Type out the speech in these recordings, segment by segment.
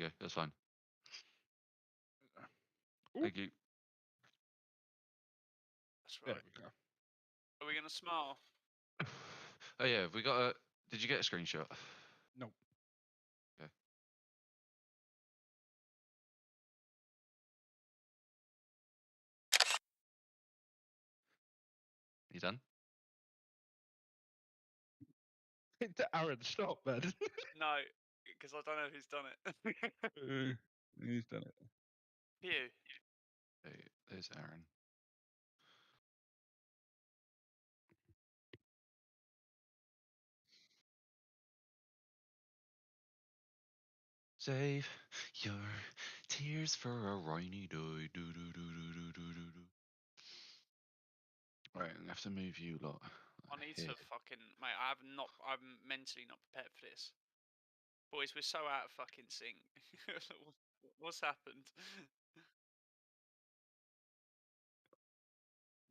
you go. That's fine. Ooh. Thank you. That's There right. we go. Are we gonna smile? Oh yeah, have we got a. Did you get a screenshot? Nope. Okay. You done? Aaron, stop, man. No, because I don't know who's done it. He's done it. You. Hey, there's Aaron. Save your tears for a rainy day. Do, do, do, do, do, do, do, do. Right, I'm gonna have to move you lot. I need here. to fucking mate. I'm mentally not prepared for this. Boys, we're so out of fucking sync. What's happened?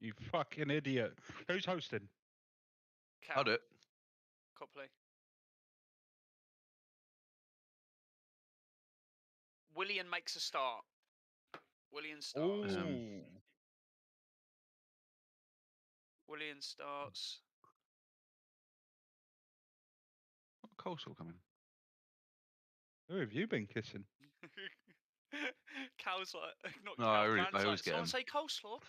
You fucking idiot. Who's hosting? I'll do it. Copley. William makes a start. William starts. Ooh. William starts. What coleslaw coming? Who have you been kissing? Cal's like, not No, Cal. I Bran's always like, get someone him. say coleslaw.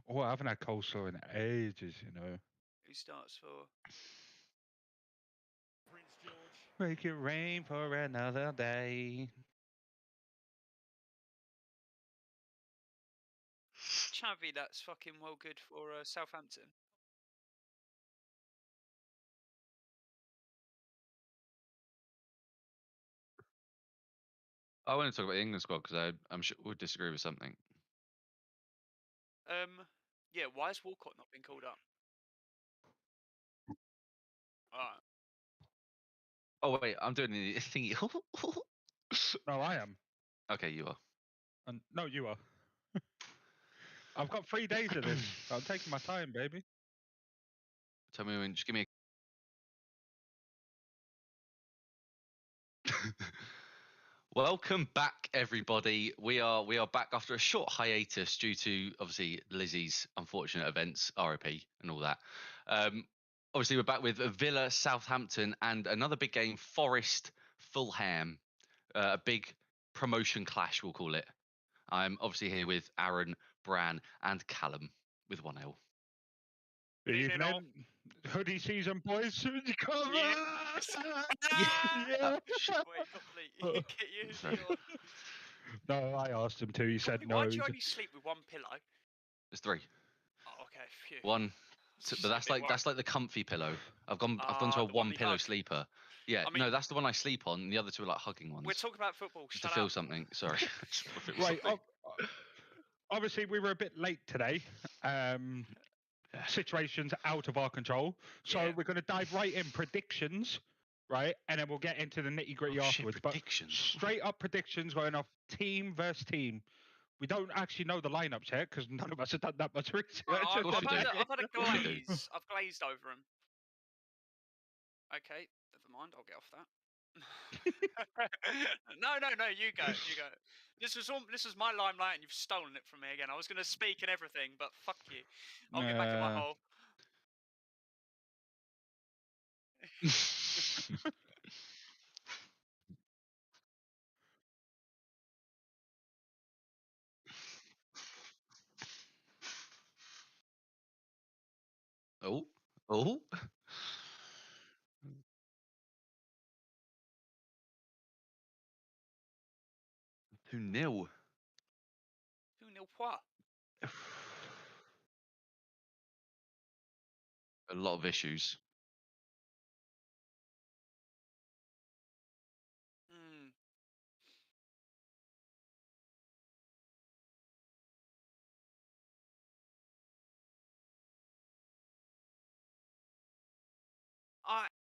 Oh, I haven't had coleslaw in ages, you know. Who starts for? Prince George. Make it rain for another day. Chavi, that's fucking well good for Southampton. I want to talk about the England squad because I'm sure we'll disagree with something. Yeah. Why has Walcott not been called up? Alright. Oh wait, I'm doing the thingy. No, I am. Okay, you are. And no, you are. I've got 3 days of this. I'm taking my time, baby. Tell me when. Just give me. Welcome back, everybody. We are back after a short hiatus due to obviously Lizzie's unfortunate events, RIP, and all that. Obviously, we're back with Villa, Southampton, and another big game, Forest, Fulham. A big promotion clash, we'll call it. I'm obviously here with Aaron, Bran, and Callum with 1L. Good Evening, all. evening. Hoodie season, boys. Come Yes. on! Yeah. Wait, Copley, get your Sorry. hoodie on. No, I asked him to. He said Copley, no. why do you only sleep with one pillow? There's 3. Oh, okay. Phew. One. Just But a that's bit like worried. the comfy pillow. I've gone to a the one one you pillow hug. sleeper. Yeah, I mean- no, that's the one I sleep on. The other 2 are like hugging ones. We're talking about football. Just Shut to feel up. something. Sorry. Just to feel Right. something. Obviously, we were a bit late today. Situations out of our control. So Yeah. we're going to dive right in. Predictions, right? And then we'll get into the nitty gritty afterwards. Predictions. But straight up predictions going off team versus team. We don't actually know the lineups yet because none of us have done that much research. Right, I've course we do. had a Of course we do. glaze. I've glazed over them. Okay, never mind. I'll get off that. No, you go. This was my limelight, and you've stolen it from me again. I was going to speak and everything, but fuck you. I'll get back in my hole. Oh. 2-0. 2-0 what? A lot of issues.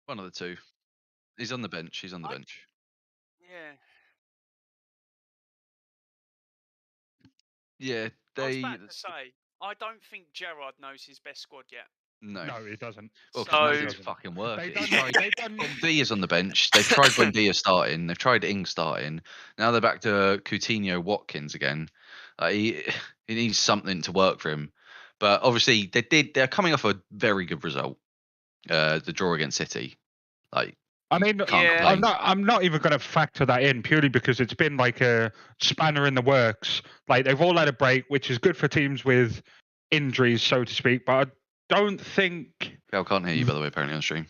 One of the 2. He's on the bench. He's on the bench. Yeah. Yeah, I was about to say, I don't think Gerrard knows his best squad yet. No. No, he doesn't. Well, So- because He it's doesn't. fucking worth They it. done, He's tried they done, Dia's on the bench. They've tried Buendia starting. They've tried Ings starting. Now they're back to Coutinho Watkins again. He needs something to work for him. But obviously they're coming off a very good result. The draw against City. Like I mean, can't Yeah. complain. I'm not even going to factor that in purely because it's been like a spanner in the works. Like they've all had a break, which is good for teams with injuries, so to speak. But I don't think. I can't hear you by the way. Apparently on stream.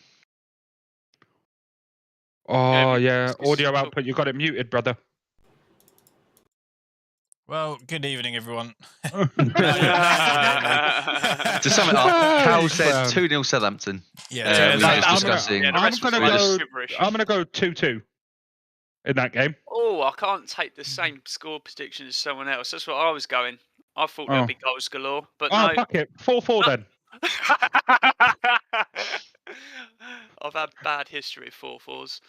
Oh we- yeah, it's- audio it's- output. You got it muted, brother. Well, good evening, everyone. To sum it up, Cal Nice, said man. 2-0 Southampton. Yeah, we like, were I'm just gonna- discussing. Yeah, the I'm rest was gonna like go- gibberish. I'm gonna go 2-2 in that game. Oh, I can't take the same score prediction as someone else. That's what I was going. I thought Oh. there'd be goals galore, but Oh, no. fuck it, 4-4 then. I've had bad history of 4-4s.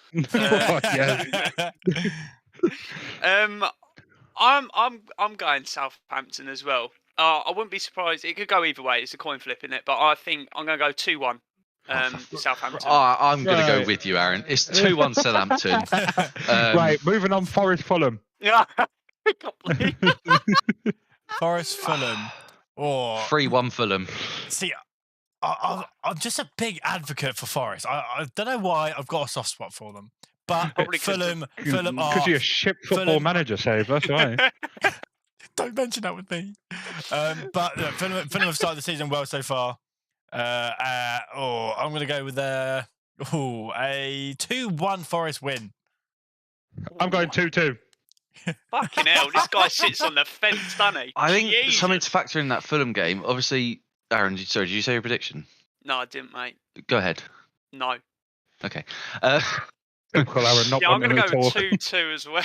Yeah. I'm going Southampton as well. I wouldn't be surprised. It could go either way. It's a coin flip in it, but I think I'm going to go 2-1. Southampton. I'm going to go Right. with you, Aaron. It's 2-1 Southampton. Right, moving on. Forest Fulham. Yeah. I can't believe Forest Fulham. Or 3-1 Fulham. see, I'm just a big advocate for Forest. I don't know why I've got a soft spot for them, but Probably 'cause Fulham Because are. you're a shit football Fulham- manager, Save. That's why. Don't mention that with me. But look, Fulham have started the season well so far. I'm going to go with a 2-1 Forest win. I'm going 2-2. Fucking hell, this guy sits on the fence, doesn't he? I think Jesus. something to factor in that Fulham game. Obviously, Aaron, sorry, did you say your prediction? No, I didn't, mate. Go ahead. No. Okay. Typical Aaron, not Yeah, I'm wanting going to to go talk. 2-2 as well.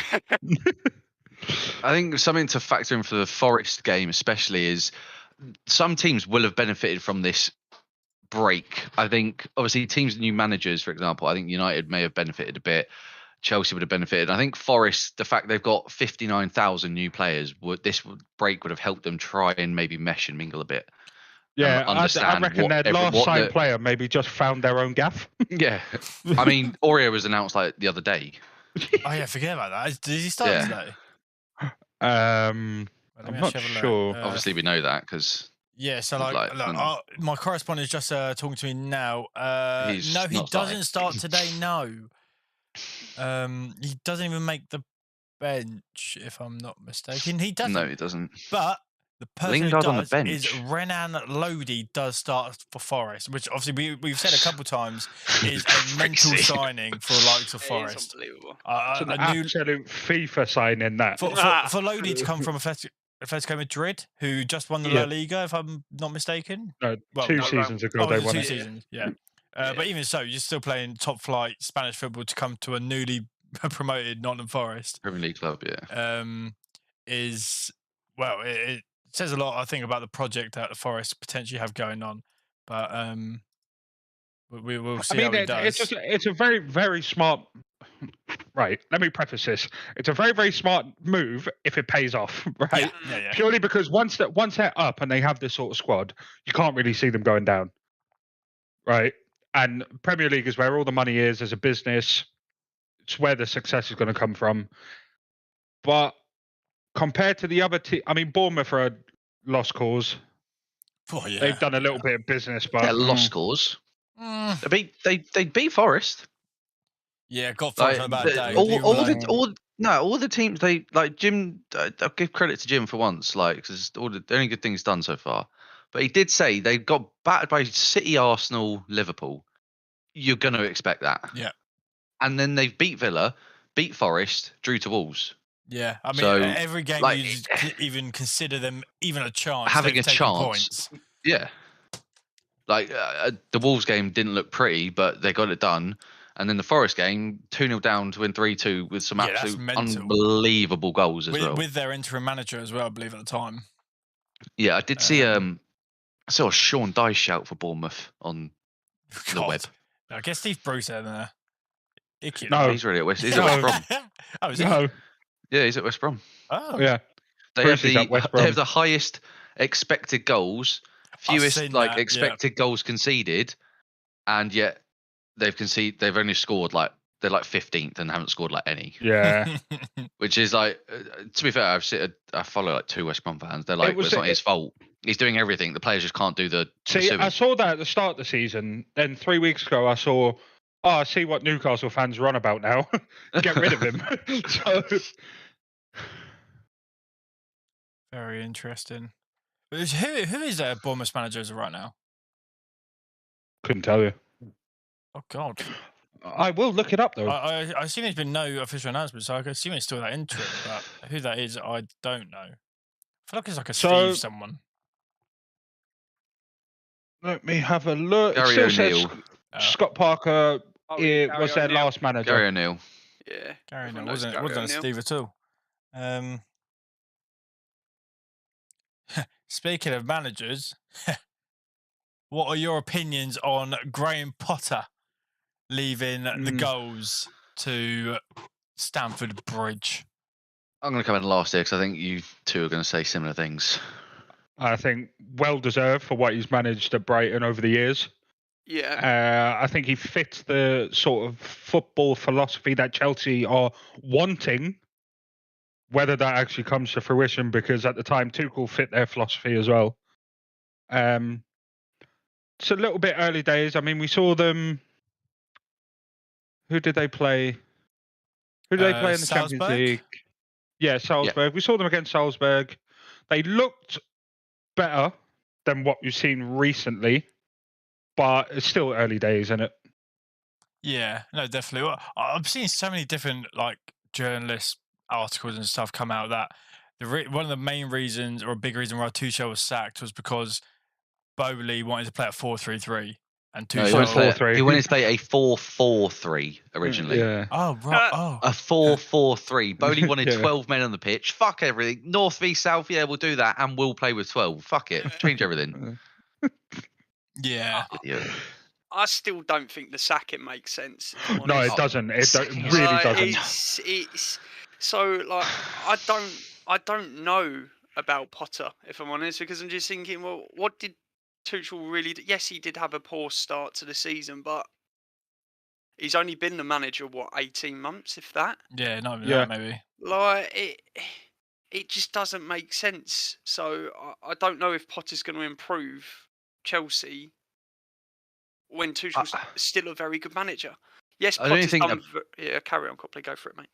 I think something to factor in for the Forest game, especially, is some teams will have benefited from this break. I think, obviously, teams with new managers, for example, I think United may have benefited a bit. Chelsea would have benefited. I think Forest, the fact they've got 59,000 new players, this break would have helped them try and maybe mesh and mingle a bit. Yeah, I understand reckon what their last what signed the- player maybe just found their own gaff. Yeah. I mean, Oreo was announced like the other day. Oh yeah, forget about that. Did he start Yeah. today? I'm Let me not actually have a look. sure. Obviously, we know that because Yeah, so Would like, like- look, my correspondent is just talking to me now. He's No, he not starting. doesn't start today. No, he doesn't even make the bench, if I'm not mistaken. He doesn't. no, it doesn't. But the person who Lingard on the does bench. is Renan Lodi does start for Forest, which obviously we've said a couple times is a mental Crazy. signing for the likes of It is Forest. unbelievable. It's an A new absolute FIFA signing that. for Lodi to come from Atletico Madrid, who just won the Yeah. La Liga, if I'm not mistaken. No, Well, 2 no, seasons ago Oh, they was it won 2 it. seasons, yeah. Yeah. But even so, you're still playing top flight Spanish football to come to a newly promoted Nottingham Forest. Premier League club, yeah. It says a lot, I think, about the project that the Forest potentially have going on. But we will see how he does. it's a very, very smart. Right, let me preface this. It's a very, very smart move if it pays off, right? Yeah. Purely because once they're up and they have this sort of squad, you can't really see them going down, right? And Premier League is where all the money is as a business. It's where the success is going to come from. But compared to the other team, I mean, Bournemouth are a lost cause. Oh, yeah. They've done a little bit of business, but They're lost scores. Mm, They beat Forest. yeah, got Like, Forest on a bad day. all the teams they like Jim. I'll give credit to Jim for once, like because the only good thing he's done so far. But he did say they got battered by City, Arsenal, Liverpool. You're going to expect that. Yeah. And then they've beat Villa, beat Forest, drew to Wolves. Yeah, I mean, So, every game like, you even consider them even a chance. Having they've a taken chance. Points. Yeah. Like the Wolves game didn't look pretty, but they got it done. And then the Forest game, 2-0 down to win 3-2 with some Yeah, that's absolute mental. unbelievable goals as well. With their interim manager as well, I believe, at the time. Yeah, I did see Um, I saw a Sean Dyche shout for Bournemouth on the God. web. I guess Steve Bruce there. Icky. No. He's really at West. He's No. at West Brom. Oh, is he? no, Yeah, he's at West Brom. Oh, yeah. They Bruce have is at West they have Brom. the highest expected goals fewest like that, expected goals conceded, and yet they've only scored like they're like 15th and haven't scored like any. Yeah. Which is like, to be fair, I follow like 2 West Brom fans. They're like, it's not his fault. He's doing everything. The players just can't do the. See, I saw that at the start of the season. Then 3 weeks ago, I saw. Oh, I see what Newcastle fans are on about now. Get rid of him. So. Very interesting. Who is their Bournemouth manager as of right now? Couldn't tell you. Oh God. I will look it up though. I assume there's been no official announcement, so I can assume it's still that interim. But who that is, I don't know. I feel like it's like a Steve someone. Let me have a look. Gary O'Neill. Scott Parker was their last manager. Gary O'Neill. Yeah. Gary O'Neill wasn't a Steve at all. Speaking of managers, what are your opinions on Graham Potter leaving the goals to Stamford Bridge? I'm going to come in last here because I think you two are going to say similar things. I think well deserved for what he's managed at Brighton over the years. Yeah. I think he fits the sort of football philosophy that Chelsea are wanting. Whether that actually comes to fruition, because at the time Tuchel fit their philosophy as well. It's a little bit early days. I mean, we saw them. Who did they play? Who did they play in the Champions League? Yeah, Salzburg. Yeah. We saw them against Salzburg. They looked better than what we've seen recently, but it's still early days, isn't it? Yeah, no, definitely. Well, I've seen so many different journalists articles and stuff come out that one of the main reasons, or a big reason, why Tuchel was sacked was because Bowley wanted to play at 4-3-3, and Tuchel he wanted to play a 4-4-3 originally. Yeah. Oh, right. A 4-4-3. Bowley wanted 12 men on the pitch. Fuck everything. North v South. Yeah, we'll do that, and we'll play with 12. Fuck it. Change everything. Yeah. I still don't think the sacking makes sense. No, it doesn't. It really doesn't. It's so I don't know about Potter, if I'm honest, because I'm just thinking, well, what did Tuchel really do? Yes, he did have a poor start to the season, but he's only been the manager 18 months, if that. Yeah, not even that, maybe. It just doesn't make sense. So I don't know if Potter's going to improve Chelsea when Tuchel's still a very good manager. Yes, Potter's done. Yeah, carry on, Copley. Go for it, mate.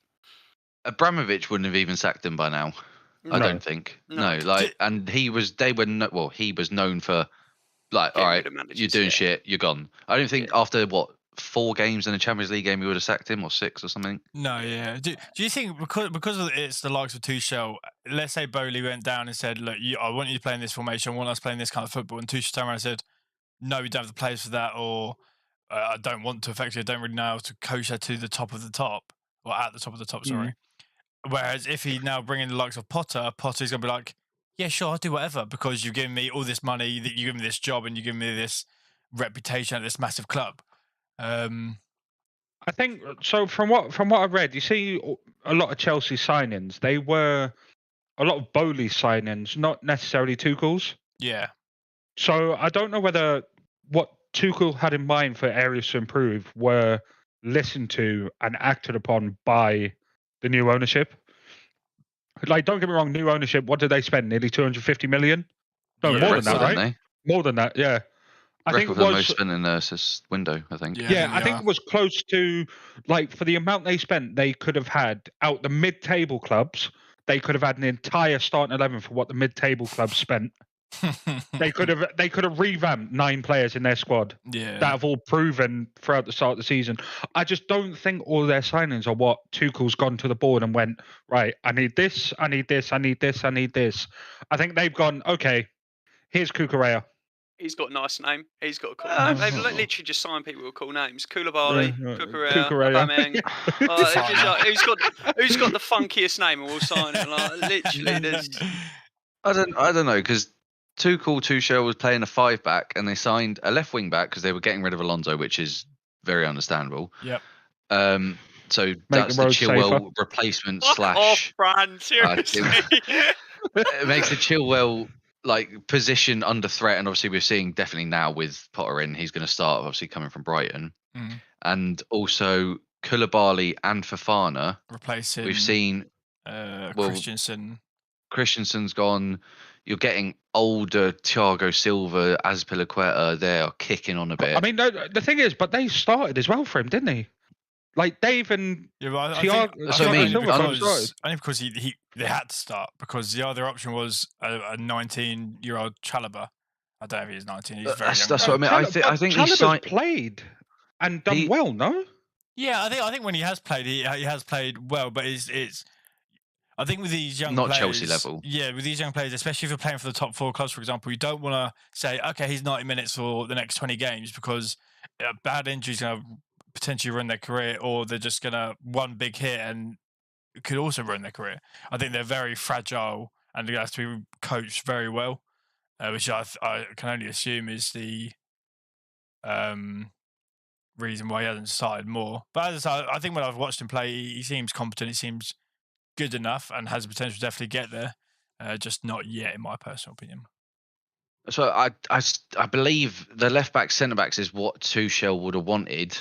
Abramovich wouldn't have even sacked him by now. I don't think. No, and he was known for all right, you're doing shit, you're gone. I don't think after 4 games in a Champions League game, he would have sacked him, or 6 or something. No, yeah. Do you think because it's the likes of Tuchel, let's say Bowley went down and said, look, I want you to play in this formation, I want us playing this kind of football, and Tuchel turned around and said, no, we don't have the players for that, or I don't want to, effectively, I don't really know how to coach her to the top of the top, or at the top of the top, sorry. Whereas if he now bring in the likes of Potter's going to be like, yeah, sure, I'll do whatever, because you've given me all this money, that you give me this job, and you give me this reputation at this massive club. I think so. From what I've read, you see a lot of Chelsea signings. They were a lot of Bowley signings, not necessarily Tuchel's. Yeah. So I don't know whether what Tuchel had in mind for areas to improve were listened to and acted upon by the new ownership. Don't get me wrong, new ownership, what did they spend? Nearly 250 million? No, more than that, right? More than that, yeah. I think it was most spent in this window, I think. Yeah, I think it was close to, for the amount they spent, they could have had, out the mid-table clubs, they could have had an entire starting 11 for what the mid-table clubs spent. They could have revamped 9 players in their squad that have all proven throughout the start of the season. I just don't think all their signings are what Tuchel's gone to the board and went, right, I need this, I need this, I need this, I need this. I think they've gone, okay, here's Cucurella. He's got a nice name. He's got a cool name. They've literally just signed people with cool names. Koulibaly, Cucurella, Aubameyang. Who's got the funkiest name, and we'll sign it. Literally, there's. I don't know, because Tuchel was playing a 5-back, and they signed a left wing back because they were getting rid of Alonso, which is very understandable. Yep. So that's the Chilwell replacement / off, Bran, seriously. It makes the Chilwell like position under threat, and obviously we're seeing definitely now with Potter in, he's going to start obviously coming from Brighton, and also Koulibaly and Fofana replacing. We've seen Christensen. Christensen's gone. You're getting older Thiago Silva, Azpilicueta. They are kicking on a bit. I mean, the thing is, but they started as well for him, didn't they? Like Dave and Thiago Silva only because they had to start, because the other option was a 19-year-old Chalobah. I don't know if he's 19. He's very young. That's what I mean. I think Chalobah's played and done well, no? Yeah, I think when he has played, he has played well, but it's. I think with these young players, not Chelsea level. Yeah, with these young players, especially if you're playing for the top 4 clubs, for example, you don't want to say, okay, he's 90 minutes for the next 20 games, because a bad injury is going to potentially ruin their career, or they're just going to one big hit and it could also ruin their career. I think they're very fragile and they have to be coached very well, which I can only assume is the reason why he hasn't started more. But as I said, I think when I've watched him play, he seems competent. He seems good enough and has the potential to definitely get there. Just not yet, in my personal opinion. So I believe the left back, centre backs is what Tuchel would have wanted,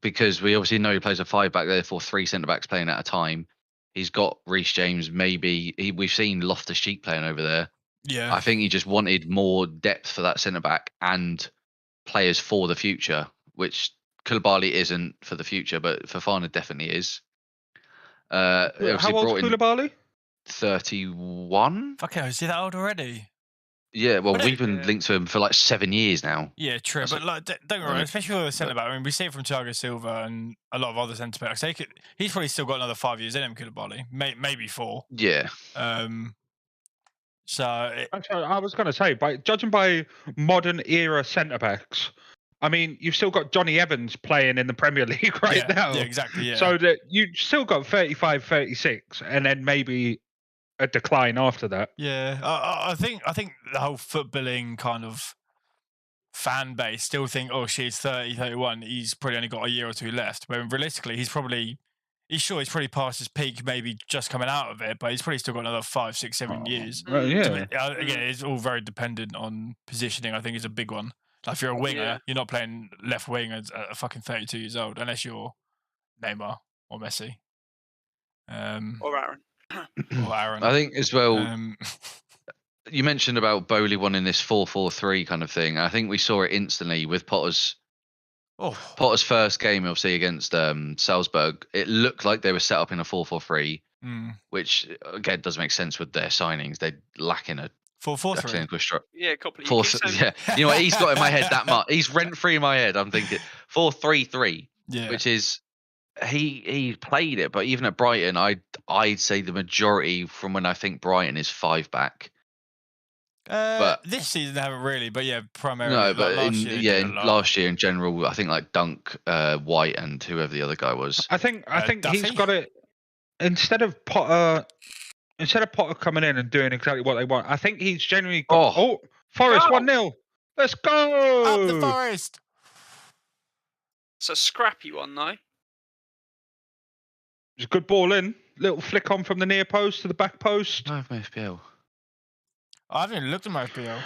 because we obviously know he plays a 5-back, therefore 3 centre backs playing at a time. He's got Reece James, maybe we've seen Loftus-Cheek playing over there. Yeah, I think he just wanted more depth for that centre back and players for the future, which Koulibaly isn't for the future, but Fofana definitely is. How old's Koulibaly? 31. Fucking hell, is he that old already? Yeah, well, we've been linked to him for like 7 years now. Yeah, true. But like, don't get me wrong, especially with the centre back. I mean, we see it from Thiago Silva and a lot of other centre backs. He's probably still got another 5 years in him, Koulibaly, maybe 4. Yeah. So actually, I was going to say, judging by modern era centre backs, I mean, you've still got Johnny Evans playing in the Premier League now. Yeah, exactly. Yeah. So that you've still got 35, 36, and then maybe a decline after that. Yeah, I think the whole footballing kind of fan base still think, oh, she's 30, 31. He's probably only got a year or 2 left. But realistically, he's probably past his peak, maybe just coming out of it. But he's probably still got another 5, 6, 7 years. Yeah. Again, it's all very dependent on positioning. I think is a big one. Like if you're a winger, you're not playing left wing at fucking 32 years old, unless you're Neymar or Messi. Or Aaron. I think as well, you mentioned about Bowley wanting this 4-4-3 kind of thing. I think we saw it instantly with Potter's first game, obviously, against Salzburg. It looked like they were set up in a 4-4-3, which, again, doesn't make sense with their signings. They're lacking a 4-4-3. Yeah, Copley. Yeah, you know what? He's got in my head that much. He's rent-free in my head. I'm thinking 4-3-3, which is... He played it, but even at Brighton, I'd say the majority from when I think Brighton is 5-back. But this season they haven't really, but yeah, primarily. No, but last year in general, I think like Dunk, White, and whoever the other guy was. I think he's got it. Instead of Potter coming in and doing exactly what they want, I think he's genuinely got. Oh, Forest 1-0. Let's go up the Forest. It's a scrappy one though. It's a good ball in. Little flick on from the near post to the back post. I have my FPL. I haven't even looked at my FPL.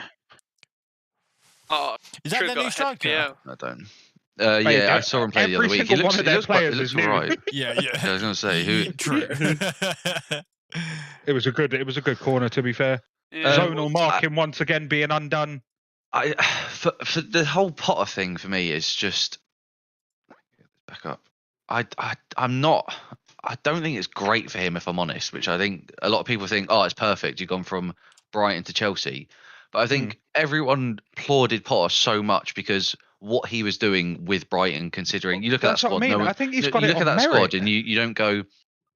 Oh, is that the new striker? I don't. I saw him play the other week. He looks alright. Yeah. I was going to say who. True. It was a good corner, to be fair. Zonal marking once again being undone. For the whole Potter thing for me is just back up. I'm not. I don't think it's great for him, if I'm honest, which I think a lot of people think, oh, it's perfect. You've gone from Brighton to Chelsea. But I think everyone applauded Potter so much because what he was doing with Brighton, considering you look at that squad. I think he's got you it look at that merit. squad and you don't go,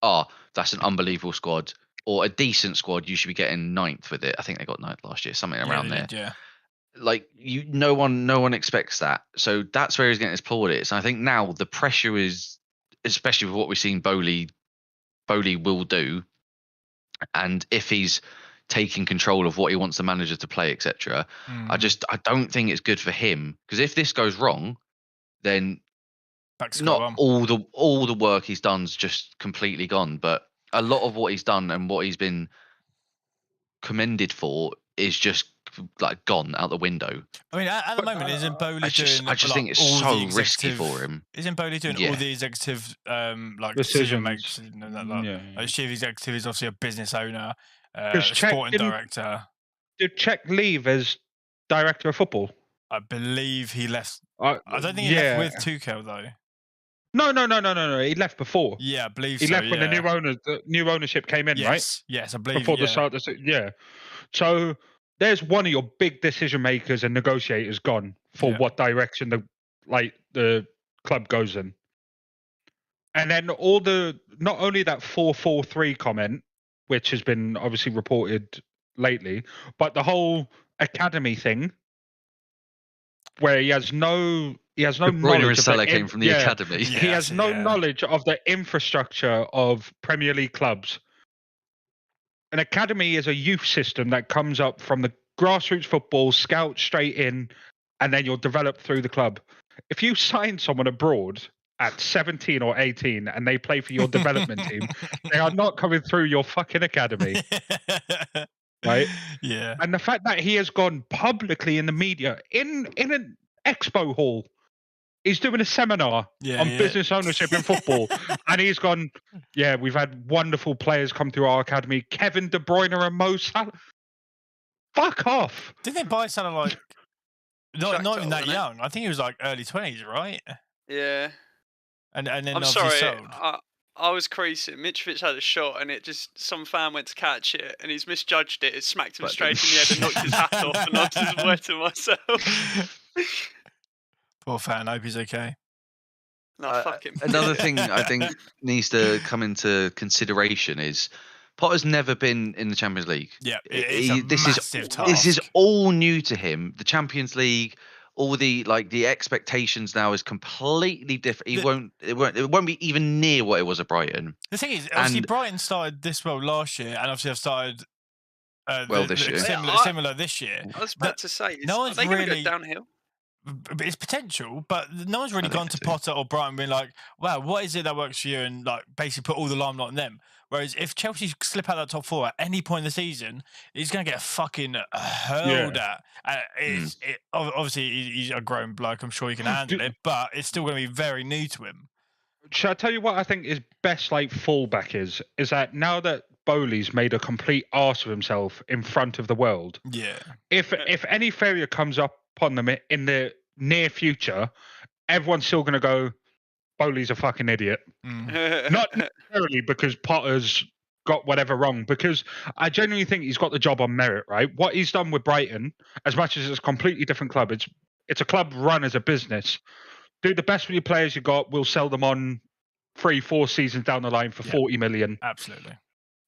oh, that's an unbelievable squad or a decent squad. You should be getting 9th with it. I think they got 9th last year, something around there. Yeah. Like no one expects that. So that's where he's getting his plaudits. And I think now the pressure is, especially with what we've seen Bowley will do, and if he's taking control of what he wants the manager to play, etc. I don't think it's good for him, because if this goes wrong, then not all the work he's done's just completely gone, but a lot of what he's done and what he's been commended for is just like gone out the window. I mean, at the moment, isn't Bowley I just doing? think it's all so the risky executive- for him. Isn't Bowley doing all the executive decision makes? Decisions. And that, like, chief executive is obviously a business owner, Czech sporting didn't- director. Did Czech leave as director of football? I believe he left. I don't think he left with Tuchel though. No. He left before. Yeah, I believe He so. left when the new ownership came in, right? Yes, I believe. Before the start of the So there's one of your big decision makers and negotiators gone for what direction the club goes in. And then not only that 4-4-3 comment, which has been obviously reported lately, but the whole academy thing, where he has no knowledge. Came from the academy. He has no knowledge of the infrastructure of Premier League clubs. An academy is a youth system that comes up from the grassroots football, scout straight in, and then you're developed through the club. If you sign someone abroad at 17 or 18 and they play for your development team, they are not coming through your fucking academy. Right? Yeah. And the fact that he has gone publicly in the media, in an expo hall, he's doing a seminar on business ownership in football, and he's gone, we've had wonderful players come through our academy. Kevin De Bruyne and Mo Salah. Fuck off. Didn't they buy Salah like not even that wasn't it? young? I think he was like early 20s, right? Yeah. And then I'm obviously sorry. Oh, sold. I was creasing. Mitrovic had a shot, and some fan went to catch it, and he's misjudged it. It smacked him straight in the head and knocked his hat off, and I was just wetting myself. Poor fan. I hope he's okay. No, fuck him. Another thing I think needs to come into consideration is Potter's never been in the Champions League. Yeah, this is all new to him. The Champions League, all the expectations now is completely different. It won't be even near what it was at Brighton. The thing is, obviously Brighton started this well last year, and obviously have started this year. Similar this year. I was about to say, are they going to go downhill? It's potential, but no one's really gone to Potter or Brighton and been like, wow, what is it that works for you? And like basically put all the limelight on them. Whereas if Chelsea slip out that top four at any point in the season, he's going to get fucking hurled at. Obviously, he's a grown bloke. I'm sure he can handle it, but it's still going to be very new to him. Shall I tell you what I think his best fallback is that now that Bowley's made a complete arse of himself in front of the world. Yeah. If any failure comes up upon them in the near future, everyone's still going to go, Bowley's a fucking idiot. Not necessarily because Potter's got whatever wrong, because I genuinely think he's got the job on merit, right? What he's done with Brighton, as much as it's a completely different club, it's a club run as a business. Do the best with your players you got. We'll sell them on 3-4 seasons down the line for 40 million. Absolutely.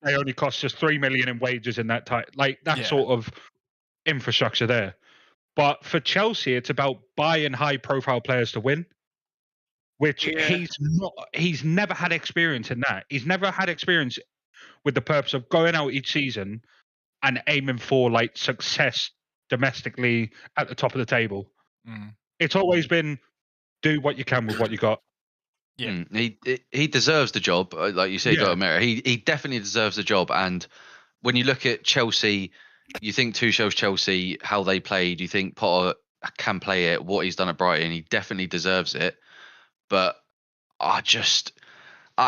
They only cost us 3 million in wages in that time. That sort of infrastructure there. But for Chelsea, it's about buying high-profile players to win, which he's never had experience in that. He's never had experience with the purpose of going out each season and aiming for success domestically at the top of the table. It's always been do what you can with what you got. Yeah, he deserves the job, like you say. Got merit. He definitely deserves the job. And when you look at Chelsea, you think Tuchel's Chelsea, how they played. You think Potter can play it. What he's done at Brighton, he definitely deserves it. But I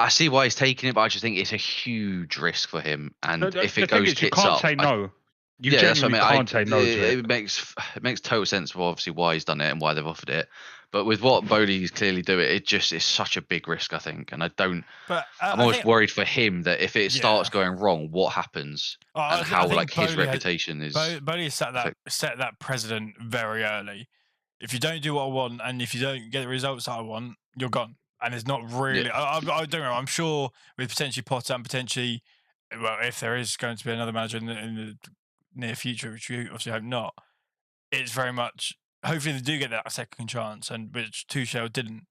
see why he's taking it, but I just think it's a huge risk for him. And if it goes tits up, you can't say no. You that's what I mean. Can't say no to it. It makes total sense for obviously why he's done it and why they've offered it. But with what Bowley's clearly doing, it just is such a big risk, I think. And I'm always worried for him that if it starts going wrong, what happens and how his reputation is. Bowley set that precedent very early. If you don't do what I want and if you don't get the results that I want, you're gone. And it's not really. I don't know. I'm sure with potentially Potter and potentially, if there is going to be another manager in the near future, which we obviously hope not, it's very much. Hopefully they do get that second chance, and which Tuchel didn't.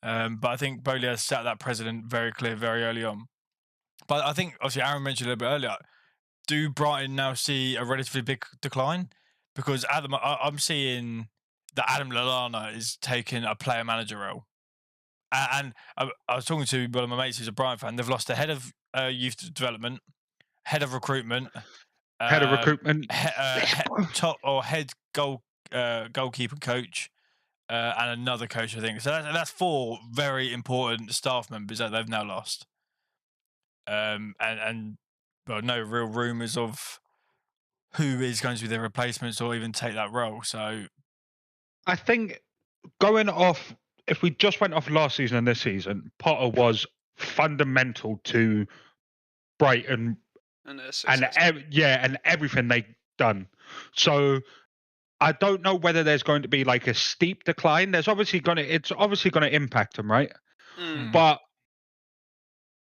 But I think Bowley has set that precedent very clear, very early on. But I think obviously Aaron mentioned a little bit earlier. Do Brighton now see a relatively big decline? Because I'm seeing that Adam Lallana is taking a player manager role. And I was talking to one of my mates who's a Brighton fan. They've lost the head of youth development, head of recruitment, Head of recruitment, top or head goalkeeper coach, and another coach, I think. So that's 4 very important staff members that they've now lost. And well, no real rumours of who is going to be their replacements or even take that role. So I think going off, if we just went off last season and this season, Potter was fundamental to Brighton And and everything they've done. So I don't know whether there's going to be like a steep decline. It's obviously going to impact them, right? But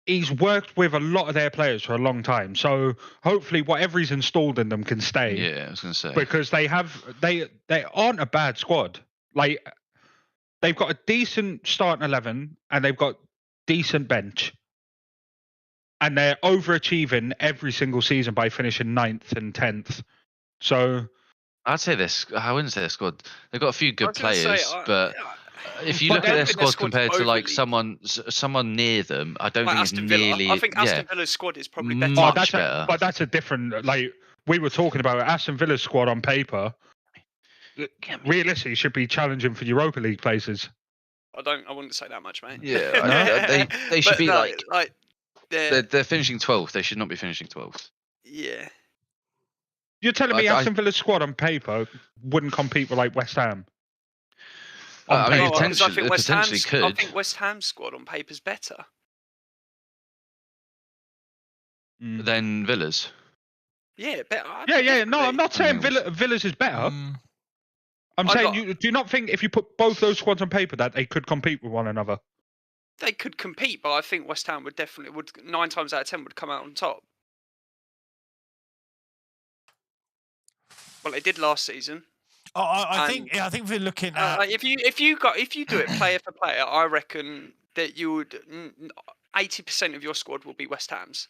he's worked with a lot of their players for a long time, so hopefully whatever he's installed in them can stay. Yeah, I was going to say, because they aren't a bad squad. Like, they've got a decent starting 11 and they've got decent bench, and they're overachieving every single season by finishing 9th and 10th. So I'd say this. I wouldn't say their squad. They've got a few good players, but if you But look at I their think their squad squad's compared to like overly- someone near them, I don't Like think it's Aston Villa. nearly. I think yeah, Aston Villa's squad is probably better. Much better. but that's a different. Like, we were talking about Aston Villa's squad on paper. Realistically, should be challenging for Europa League places. I wouldn't say that much, mate. Yeah, they should But be no, like they're they're finishing 12th. They should not be finishing 12th. yeah. You're telling me I- Aston Villa's squad on paper wouldn't compete with like West Ham? I mean, No, 'cause potentially I could. think West Ham's squad on paper's better. Than Villa's. Yeah, better. Yeah. No, I'm definitely. not saying Mm. Villa's is better. I'm I saying, got- you do you not think if you put both those squads on paper that they could compete with one another? They could compete, but I think West Ham would 9 times out of 10 would come out on top. Well, they did last season. I think if we're looking at Like, if you do it player for player, I reckon that you would 80% of your squad will be West Ham's.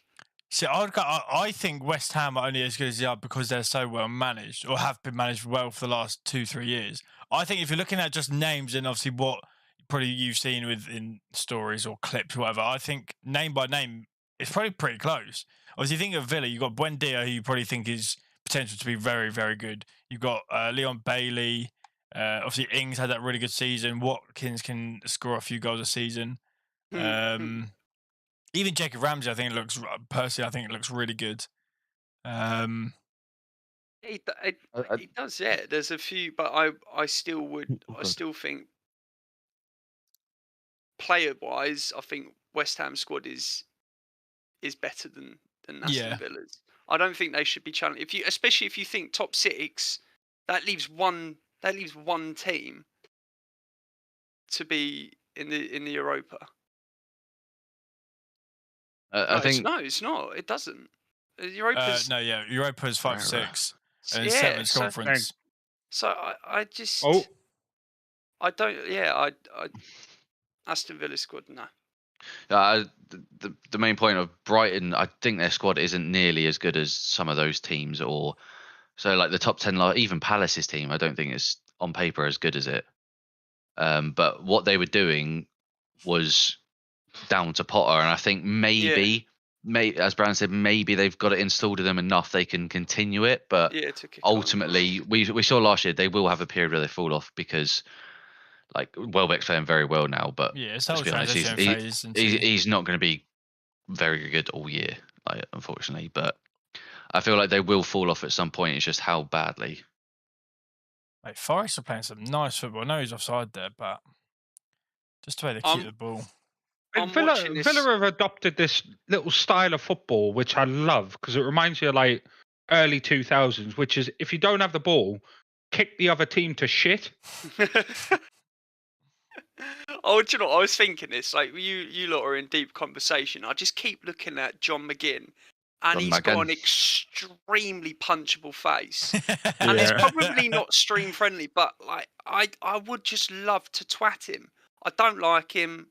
see, I think West Ham are only as good as they are because they're so well managed or have been managed well for the last 2-3 years. I think if you're looking at just names and obviously what probably you've seen in stories or clips or whatever, I think name by name it's probably pretty close. Obviously, you think of Villa, you've got Buendia, who you probably think is potential to be very, very good. You've got Leon Bailey. Obviously, Ings had that really good season. Watkins can score a few goals a season. Even Jacob Ramsey, I think it looks really good. He does, yeah. There's a few, but I still think player wise, I think West Ham squad is better than Aston Villa's. I don't think they should be challenged. Especially if you think top 6, that leaves one team to be in the Europa. I think it's not. It doesn't. Europa's Europa's 5-6 and yeah, 7's so- conference. So I just I don't. Yeah, I Aston Villa squad no. the main point of Brighton, I think their squad isn't nearly as good as some of those teams, or so like the top 10, even Palace's team, I don't think it's on paper as good as it. But what they were doing was down to Potter, and I think maybe, as Bran said, maybe they've got it installed in them enough they can continue it. But ultimately, we saw last year they will have a period where they fall off because. Like Welbeck's playing very well now, but it's let's be honest, he's not going to be very good all year, unfortunately. But I feel like they will fall off at some point. It's just how badly. Like Forest are playing some nice football. I know he's offside there, but just the way they keep the ball. Villa have adopted this little style of football, which I love because it reminds you of like early 2000s, which is if you don't have the ball, kick the other team to shit. Oh, do you know what? I was thinking this. Like you lot are in deep conversation. I just keep looking at John McGinn, and he's got an extremely punchable face, and it's probably not stream friendly. But like, I would just love to twat him. I don't like him,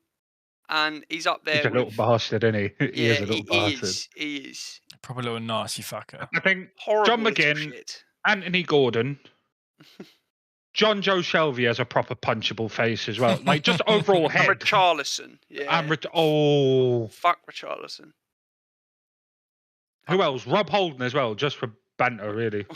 and he's up there. He's a little bastard, isn't he? He is a little bastard. He is. Probably a little nasty fucker. I think horrible John McGinn, Anthony Gordon. John Joe Shelby has a proper punchable face as well. Like, just overall head. And Richarlison. Yeah. Oh. Fuck Richarlison. Who else? Rob Holden as well, just for banter, really.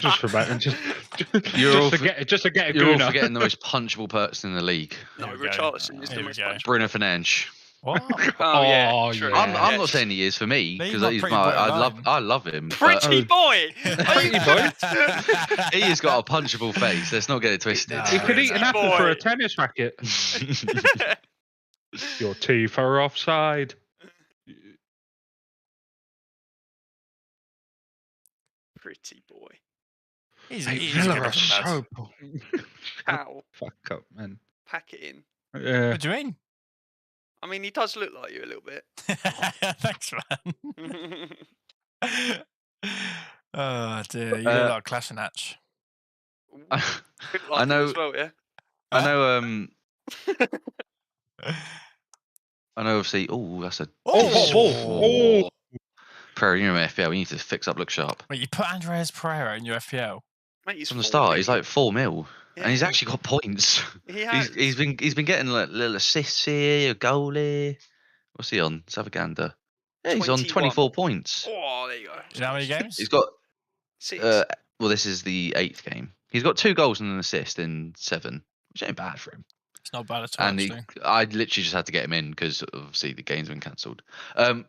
Just for banter. Just to get a You're all gooner. forgetting the most punchable person in the league. No, Here we go. Richarlison is Here the we most go. punchable. Bruno Fernandes. What? Oh, yeah. Oh, True. yeah. I'm not saying he is for me Leave because my he's pretty my boy alone. I love him. but Pretty boy. Pretty boy. he has got a punchable face. Let's not get it twisted. No. He could eat an Pretty apple for a boy. tennis racket. Your teeth are offside. Pretty boy. He's Mate, a Villa good are looking lad. so How? fuck up, man. Pack it in. Yeah. What do you mean? I mean, he does look like you a little bit. Thanks, man. Oh dear, you look like Clashing-Hatch. Look like him know- as well, yeah. I know. I know. Obviously. Oh, that's a Oh. Prairie. You know, FPL. We need to fix up. Look sharp. Wait, you put Andreas Pereira in your FPL? Mate, he's From the 4 start, he's million. like 4 mil, and he's Yeah. actually got points. He has. He's been getting like little assists here, a goal here. What's he on? Let's have a gander. Yeah, he's on 21. 24 points. Oh, there you go. You know how many games? He's got 6. well, this is the 8th game. He's got 2 goals and an assist in 7, which ain't bad for him. It's not bad at all. And I literally just had to get him in because obviously the game's been cancelled. I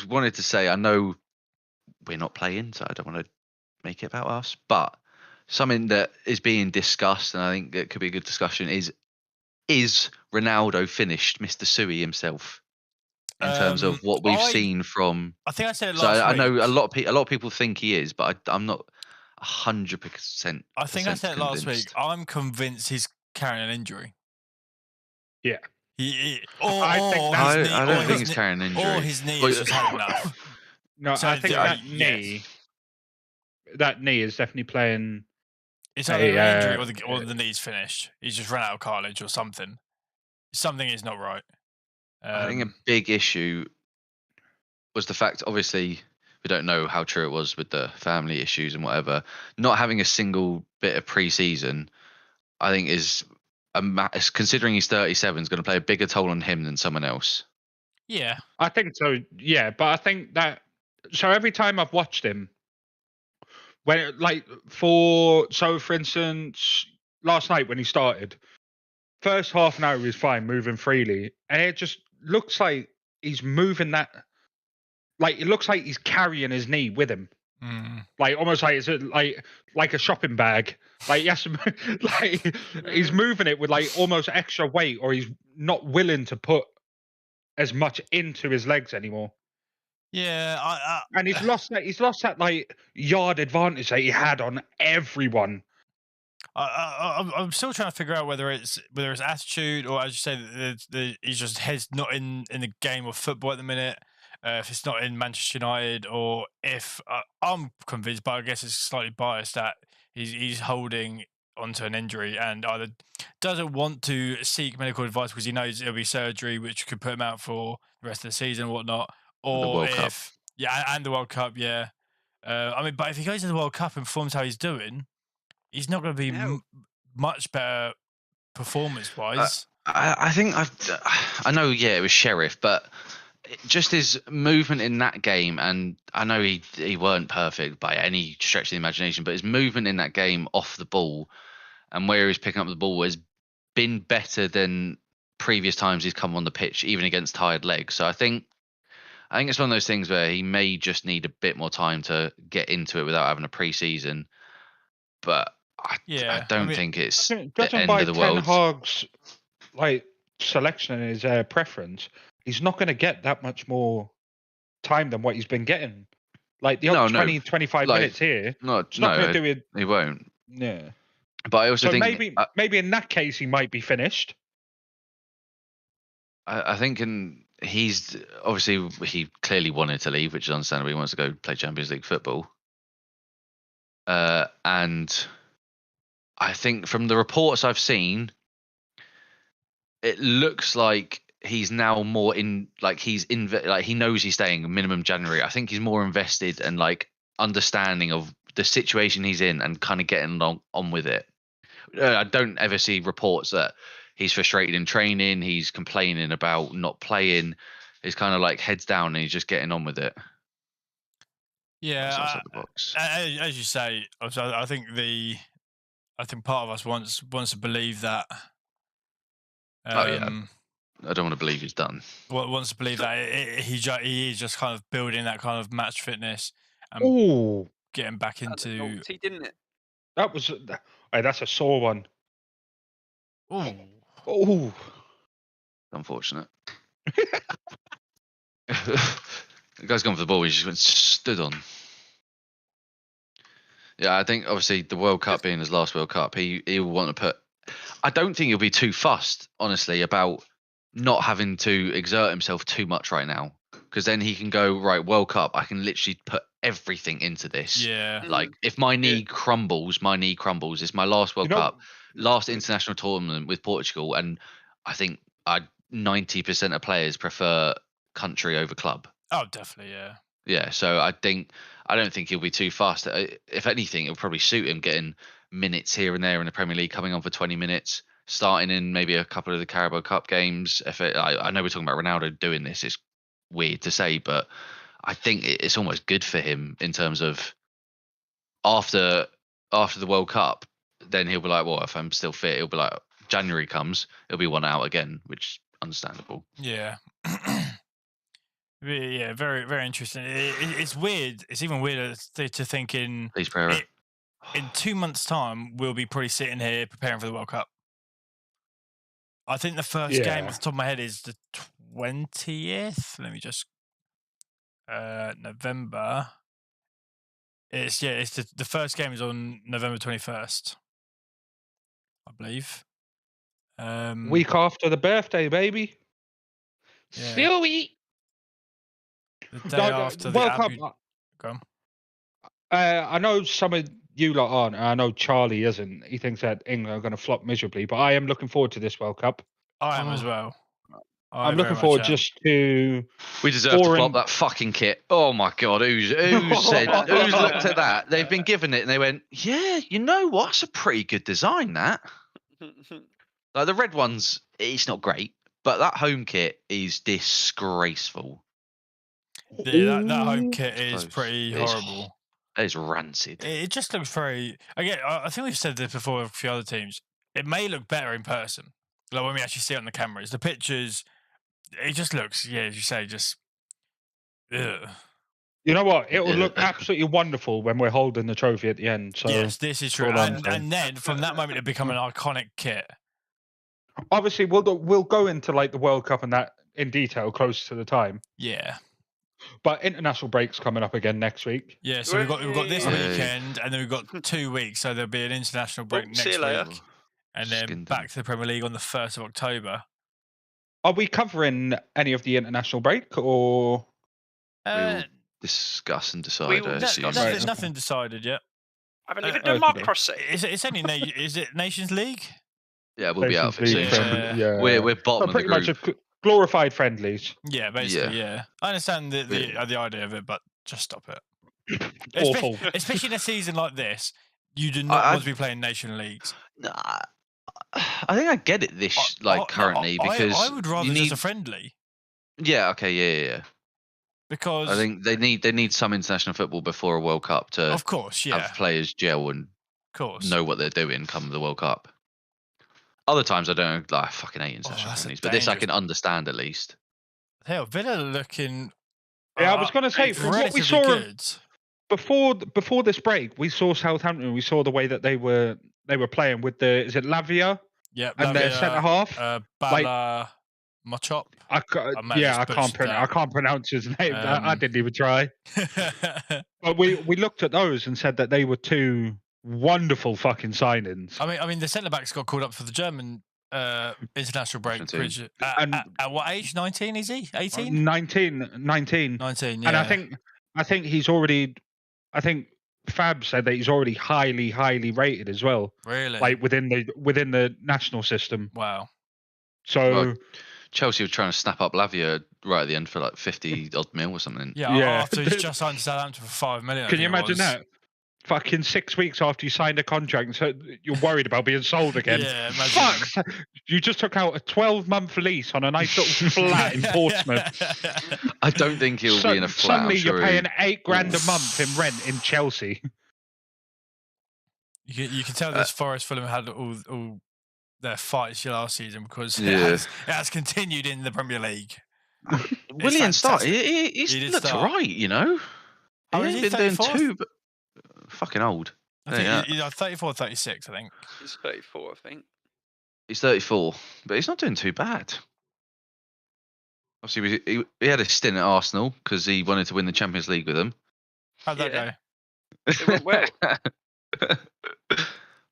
wanted to say, I know we're not playing, so I don't want to make it about us, but something that is being discussed, and I think it could be a good discussion, is Ronaldo finished Mr. Sui himself in terms of what we've seen from. I think I said it So last I week. know a lot of people think he is, but I'm not 100%. I think I said it last week. convinced. I'm convinced he's carrying an injury. Yeah. I don't think he's carrying an injury. Or his knee has just had enough. No, So I think yeah, that knee is definitely playing. It's either an injury or the knee's finished. He's just run out of cartilage or something. Something is not right. I think a big issue was the fact, obviously, we don't know how true it was with the family issues and whatever. Not having a single bit of pre-season, I think considering he's 37, is going to play a bigger toll on him than someone else. Yeah. I think so. Yeah, but I think that. So every time I've watched him, for instance, last night when he started, first half an hour he was fine, moving freely, and it just looks like he's moving that. Like it looks like he's carrying his knee with him, like almost like it's like a shopping bag. Like yes, like he's moving it with like almost extra weight, or he's not willing to put as much into his legs anymore. Yeah, and he's lost that like yard advantage that he had on everyone. I'm still trying to figure out whether it's attitude or, as you say, he's just head's not in the game of football at the minute. If it's not in Manchester United, or if I'm convinced, but I guess it's slightly biased, that he's holding onto an injury and either doesn't want to seek medical advice because he knows it'll be surgery which could put him out for the rest of the season and whatnot, or and the World Cup, yeah. I mean, but if he goes to the World Cup and performs how he's doing, he's not going to be much better performance-wise. I think I know, yeah, it was Sheriff, but just his movement in that game, and I know he weren't perfect by any stretch of the imagination, but his movement in that game off the ball and where he's picking up the ball has been better than previous times he's come on the pitch, even against tired legs. So I think it's one of those things where he may just need a bit more time to get into it without having a pre-season. But I don't think it's the end of the world. Ten Hag's like selection and his preference, he's not going to get that much more time than what he's been getting. Like the 25 minutes here. Not going to do it. He won't. Yeah. But I also think maybe in that case he might be finished. I think he's obviously, he clearly wanted to leave, which is understandable. He wants to go play Champions League football. And I think from the reports I've seen, it looks like he's now more in, like he knows he's staying minimum January. I think he's more invested and like understanding of the situation he's in and kind of getting on with it. I don't ever see reports that he's frustrated in training, he's complaining about not playing. He's kind of like heads down and he's just getting on with it. That's outside the box. As you say, I think part of us wants to believe that. I don't want to believe he's done. Wants to believe that he is just kind of building that kind of match fitness and getting back into. He didn't it? That was that's a sore one. Oh, unfortunate. The guy's gone for the ball. He just went stood on. Yeah, I think obviously the World Cup being his last World Cup, he will want to put. I don't think he'll be too fussed, honestly, about not having to exert himself too much right now, because then he can go right. World Cup, I can literally put everything into this. Yeah. Like if my knee crumbles, my knee crumbles. It's my last World Cup, last international tournament with Portugal, and I think 90% of players prefer country over club. Oh, definitely, yeah. Yeah, so I don't think he'll be too fast. If anything, it'll probably suit him getting minutes here and there in the Premier League, coming on for 20 minutes, starting in maybe a couple of the Carabao Cup games. I know we're talking about Ronaldo doing this. It's weird to say, but I think it's almost good for him in terms of after the World Cup, then he'll be like, well, if I'm still fit, he'll be like, January comes, he'll be one out again, which is understandable. Yeah. Yeah, very, very interesting. It's weird. It's even weirder to think in 2 months' time, we'll be probably sitting here preparing for the World Cup. I think the first game off the top of my head is the 20th. Let me just November. It's the first game is on November 21st, I believe. Week after the birthday, baby. Yeah. Stewie. The day after the World Cup. Go on. I know some of you lot aren't. I know Charlie isn't. He thinks that England are going to flop miserably, but I am looking forward to this World Cup. I am as well. I'm looking forward just to. We deserve to flop that fucking kit. Oh my god, who's looked at that? They've been given it and they went, yeah, you know what? It's a pretty good design, that. Like the red ones, it's not great, but that home kit is disgraceful. Yeah, that home kit is pretty horrible. It's rancid. It just looks very. Again, I think we've said this before with a few other teams. It may look better in person, like when we actually see it on the cameras. The pictures, it just looks, as you say, just. Ugh. You know what? It will look absolutely wonderful when we're holding the trophy at the end. So yes, this is true. And then from that moment, it become an iconic kit. Obviously, we'll go into like the World Cup and that in detail close to the time. Yeah. But international break's coming up again next week. Yeah, so we've got this weekend, and then we've got 2 weeks. So there'll be an international break next week, and then back to the Premier League on the 1st of October. Are we covering any of the international break, or we'll discuss and decide? Nothing decided yet. I haven't even done my crossing. It's only is it Nations League? Yeah, we'll be out for soon. Yeah. We're bottom of the group. Much glorified friendlies. Yeah, basically, yeah. I understand the idea of it, but just stop it. Awful. Especially in a season like this, you do not want to be playing Nation Leagues. Nah, I think I get it currently because I would rather just a friendly. Yeah. Okay. Yeah. Because I think they need some international football before a World Cup to, of course, have players gel and know what they're doing come the World Cup. Other times I don't I fucking hate international friendlies, but this I can understand at least. Hell, Villa looking. Yeah, I was going to say from what we saw before this break, we saw Southampton. We saw the way that they were playing with is it Lavia? Yeah, and their centre half. Bala Machop. I can't pronounce his name. I didn't even try. But we looked at those and said that they were two wonderful fucking signings. I mean, the centre backs got called up for the German international break. At what age? 19? Is he 18? 19. 19. Yeah. And I think he's already. I think Fab said that he's already highly rated as well. Really? Like within the national system. Wow. So Chelsea were trying to snap up Lavia right at the end for like 50 odd mil or something. Yeah. After he's just signed Southampton for 5 million. Can you imagine that? fucking 6 weeks after you signed a contract, so you're worried about being sold again. Yeah, imagine. Fuck! You just took out a 12-month lease on a nice little flat in Portsmouth. I don't think he'll be in a flat. Suddenly, I'm sure you're paying £8,000 a month in rent in Chelsea. You can tell this Forest Fulham had all their fights last season because Yeah. it has continued in the Premier League. Willian started. He's He did looked start. alright, you know. Oh, He is ain't he been doing 34th? too, but fucking old. I think Yeah. he's 34 or 36, I think. He's 34, I think. He's 34, but he's not doing too bad. Obviously, he had a stint at Arsenal because he wanted to win the Champions League with them. How'd that Yeah. go? It went well.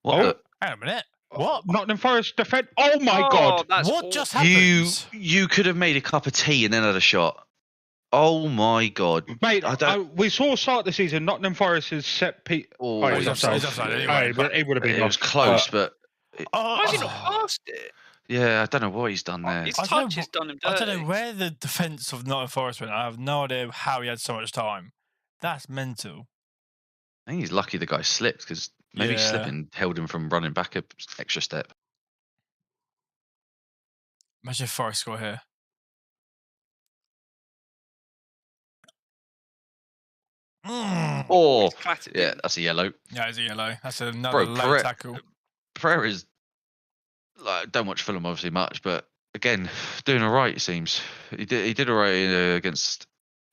What Oh. the? Hang on a minute. What? Nottingham Forest defend. Oh my Oh, god! that's What awful. just happened? You could have made a cup of tea and then had a shot. Oh my god, Mate, I don't- we saw start the season. Nottingham Forest's set piece. Oh, he's he's offside. offside anyway, But it would have been. it was lost. close, but Oh, Why has he not passed it? yeah, I don't know what he's done there. His I don't know touch has done him I dirty. don't know where the defence of Nottingham Forest went. I have no idea how he had so much time. That's mental. I think he's lucky the guy slipped because maybe Yeah. slipping held him from running back an extra step. Imagine if Forest score here. Or He's clattered yeah, in. that's a yellow. Yeah, it's a yellow. That's another Bro, low tackle. Pereira's like don't watch Fulham obviously much, but again, doing all right. It seems he did all right against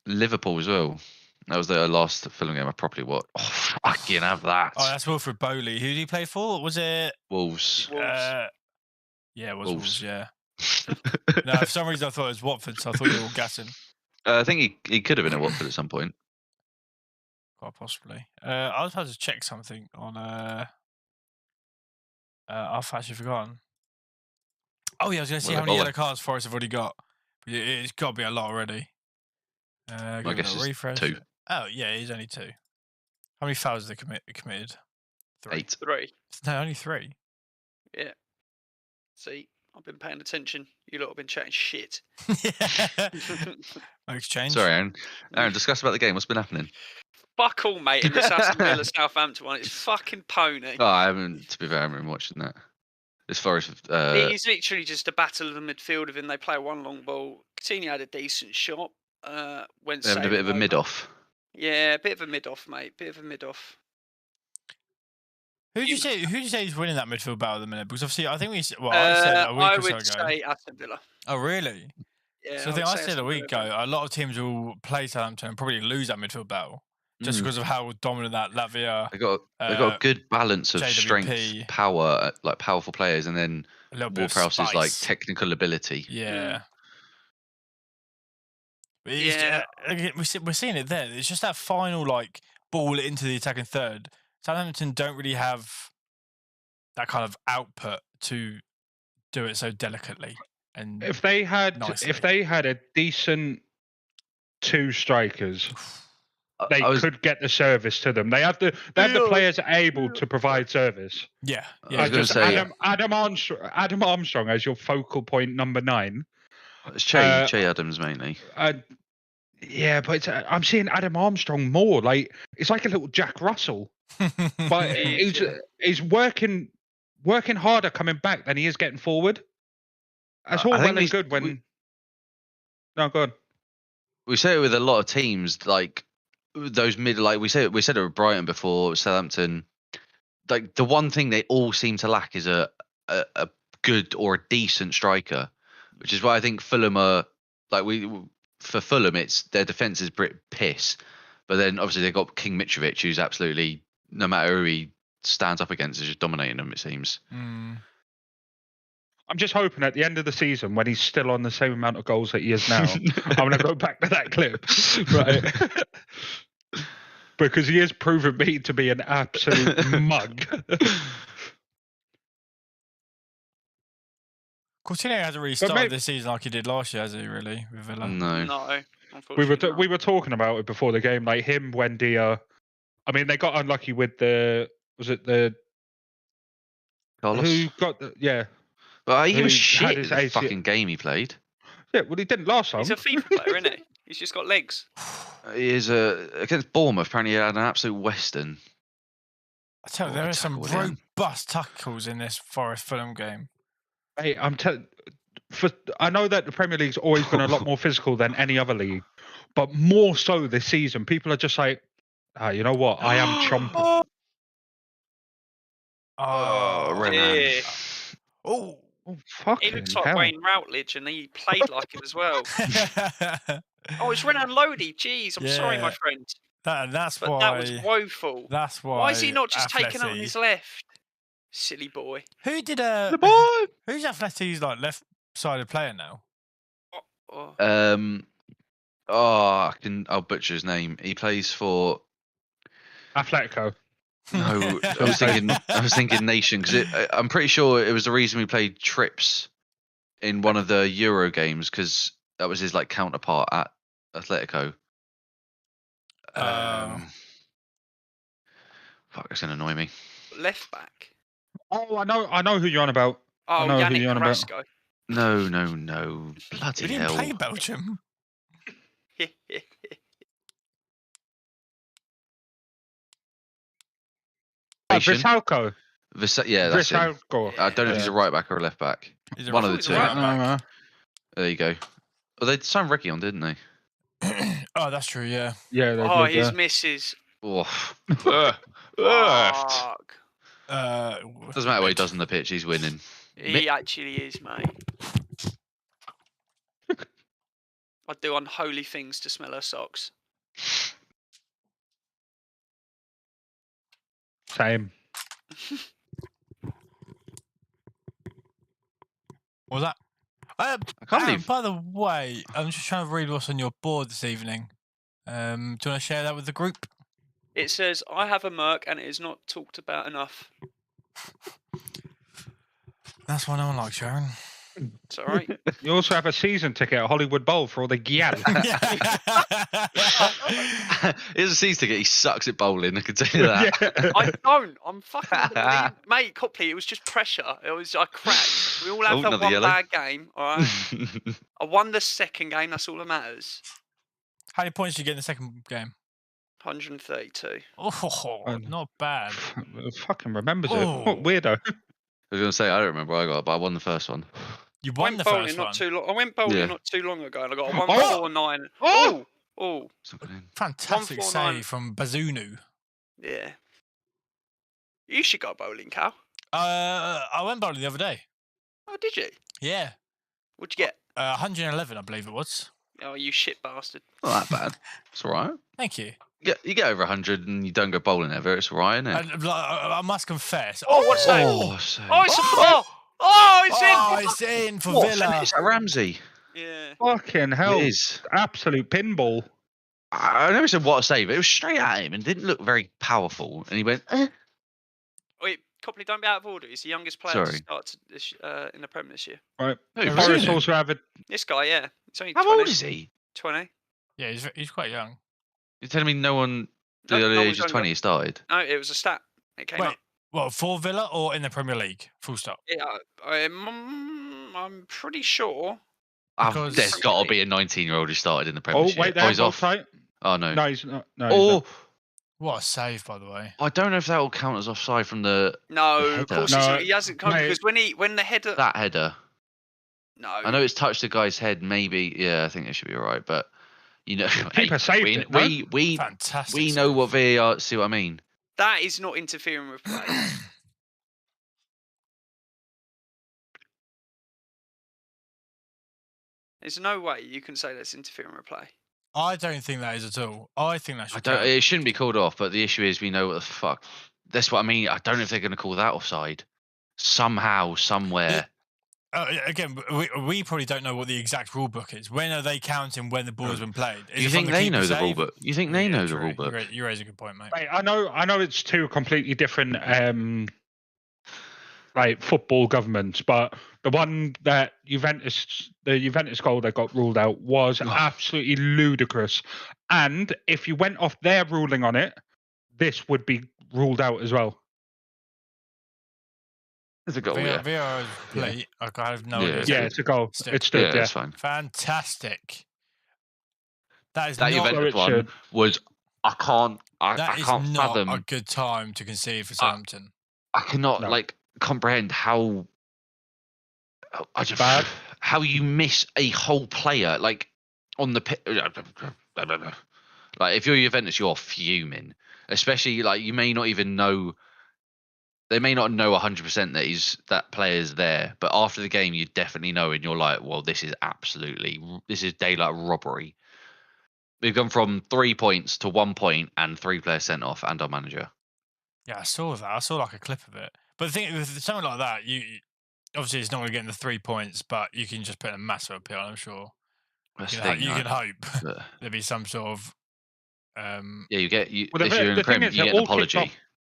Liverpool as well. That was the last Fulham game I properly watched. Oh, fucking have that. Oh, that's Wilfred Bowley. Who did he play for? Was it? Wolves. Wolves. Yeah, it was Wolves. Wolves. Yeah. No, for some reason I thought it was Watford, so I thought you were all gassing. I think he could have been at Watford at some point. Quite possibly. I was about to check something on. I've actually forgotten. Oh yeah, I was going to see how many yellow cards Forest have already got. But it's got to be a lot already. I give it guess a it's refresh. 2. Oh yeah, he's only 2. How many fouls have they committed? 3. 8. 3. No, only 3. Yeah. See, I've been paying attention. You lot have been chatting shit. No exchange. Sorry, Aaron. Aaron, discuss about the game. What's been happening? Fuck all, mate. In this Aston Villa Southampton one, it's fucking pony. Oh, I haven't. To be fair, I haven't been watching that. This Forest. It's literally just a battle of the midfield. Of they play one long ball. Coutinho had a decent shot. Went having a bit of a mid off. Yeah, a bit of a mid off, mate. Bit of a mid off. Who do you say is winning that midfield battle at the minute? Because obviously, I think I said a week I or so would ago. say Aston Villa. Oh really? Yeah. So I think I said a Aston week Villa. ago, a lot of teams will play Southampton and probably lose that midfield battle just because of how dominant that Lavia. They got a good balance of JWP. strength, power, like powerful players, and then A little bit of Ward-Prowse's like spice. technical ability. Yeah. But it's, again, we're seeing it there. It's just that final like ball into the attacking third. Southampton don't really have that kind of output to do it so delicately. And If they had nicely. a decent 2 strikers, they I was, could get the service to them. They have the players able to provide service. yeah, I yeah. was gonna Just say- Adam Armstrong as your focal point number 9. it's Che Adams mainly. Yeah, but I'm seeing Adam Armstrong more. Like it's like a little Jack Russell, but he's working harder coming back than he is getting forward. That's all I think well and good when. No, go on. We say it with a lot of teams, like those mid, like we said it with Brighton before, Southampton. Like the one thing they all seem to lack is a good or a decent striker, which is why I think Fulham are like for Fulham, it's their defense is piss, but then obviously they've got King Mitrovic, who's absolutely no matter who he stands up against, is just dominating them. It seems. I'm just hoping at the end of the season, when he's still on the same amount of goals that he is now, I'm going to go back to that clip, right? Because he has proven me to be an absolute mug. Coutinho hasn't really started this season like he did last year, has he? Really, with Villa? No. No, unfortunately. We were talking about it before the game, like him, Wendy. I mean, they got unlucky with Carlos? who got the But he was who shit had in his the AC fucking game he played. Yeah, well, he didn't last long. He's a FIFA player, isn't he? He's just got legs. He is against Bournemouth. Apparently, he had an absolute western. I tell you, Oh, there good are some tackle again. robust tackles in this Forest Fulham game. Hey, I know that the Premier League's always been a lot more physical than any other league, but more so this season. People are just like, you know what? I am chomping. Renan. yeah. Oh. Oh, He fucking looks like hell. Wayne Routledge, and he played like it as well. Oh, it's Renan Lodi. Jeez, I'm sorry, my Yeah. friend. That's But why. that was woeful. That's why. Why is he not just taken out on Atleti- his left? Silly boy. Who did The boy. Who's Atleti's like left-sided player now? Oh. I'll butcher his name. He plays for. Atletico. No, I was thinking Nation because I'm pretty sure it was the reason we played Trips in one of the Euro games because that was his like counterpart at Atletico. Fuck, it's gonna annoy me. Left back. Oh, I know who you're on about. Oh, I know who Yannick you're on about. Carrasco. No. We Bloody didn't hell. play Belgium. Brisalko. Yeah, that's him. Brisalko. I don't know if he's a right back or a left back. He's a One of right the he's two. a right back. There you go. Well, they signed Ricky on, didn't they? Oh, that's true. Yeah. Yeah, they Oh, did, his yeah. misses. Oh. Fuck. Doesn't matter what he does on the pitch, he's winning. He actually is, mate. I'd do unholy things to smell her socks. Same. What was that? I can't believe. By the way, I'm just trying to read what's on your board this evening. Do you want to share that with the group? It says, I have a Merc and it is not talked about enough. That's why no one likes Sharon. It's all right. You also have a season ticket at Hollywood Bowl for all the gyal. Here's a season ticket. He sucks at bowling. I can tell you that. Yeah. I don't. I'm fucking mate, Copley. It was just pressure. I cracked. We all had Oh, that another one yellow. bad game. All right. I won the second game. That's all that matters. How many points did you get in the second game? 132. Oh, not bad. Fucking remembers it. Oh. What weirdo. I was going to say, I don't remember what I got, but I won the first one. You I won went the bowling first not one. too long. I went bowling Yeah. not too long ago, and I got a Oh! 149. Oh! Oh, It's not good in. Fantastic 149. save from Bazunu. yeah. You should go bowling, Cal. I went bowling the other day. Oh, did you? Yeah. What'd you get? 111, I believe it was. Oh, you shit bastard. Not that bad. It's all right. Thank you. You get over 100 and you don't go bowling ever. It's all right, isn't it? And, I must confess. Oh, what's that? Oh, so... Oh, it's it's in. Oh, it's in for What Villa. finish? Is that Ramsey? Yeah. Fucking hell. It is. Absolute pinball. I never said what a save. It was straight at him and didn't look very powerful. And he went, Wait, Copley, don't be out of order. He's the youngest player Sorry. to start this, in the Premier this year. Right. Who, Oh, Forest really? also have a This guy, yeah. He's only How 20. old is he? 20. Yeah, he's quite young. You're telling me no one No, the no early one's age of younger. 20 started? No, it was a stat. It came Wait, up. well, for Villa or in the Premier League? Full stop. Yeah, I'm pretty sure. Because- There's got to be a 19-year-old who started in the Oh, Premiership. wait there. he's off. Offside. Oh, no. No, he's not. No, he's Oh, not. What a save, by the way. I don't know if that will count as offside from the No, The of course header. he hasn't come Mate. because when the header. that header. No. I know it's touched the guy's head. Maybe, yeah, I think it should be all right. But you know, Keeper saved we, it, no? we Fantastic. we know what VAR. See what I mean? That is not interfering with play. There's no way you can say that's interfering with play. I don't think that is at all. I think that I should don't. count. It shouldn't be called off. But the issue is, we know what the fuck. That's what I mean. I don't know if they're going to call that offside. Somehow, somewhere. Again, we probably don't know what the exact rule book is. When are they counting when the ball has been played? Is You it think from the they know keeper's the rule save? book? You think they know the true. rule book? You raise a good point, mate. Mate, I know it's two completely different like football governments, but the one that the Juventus goal that got ruled out was absolutely ludicrous. And if you went off their ruling on it, this would be ruled out as well. It's a goal. Yeah, VAR is complete. I have no Yeah. idea. Yeah, it's a goal. Still. It stood, yeah, yeah. that's fine. Fantastic. That is That not. Juventus it one should. was I can't. I That is can't not fathom. a good time to concede for Southampton. I cannot No. comprehend how. Bad. How you miss a whole player on the pitch. Like if you're Juventus, you're fuming. Especially you may not even know. They may not know 100% that player's there, but after the game, you definitely know, and you're like, well, this is daylight robbery. We've gone from 3 points to 1 point and 3 players sent off and our manager. Yeah, I saw that. I saw like a clip of it. But the thing with something like that, you obviously it's not going to get in the 3 points, but you can just put in a massive appeal. I'm sure. You can hope there'll be some sort of. Yeah, if you're in the Prem, thing is, you it get an all kicked apology. off.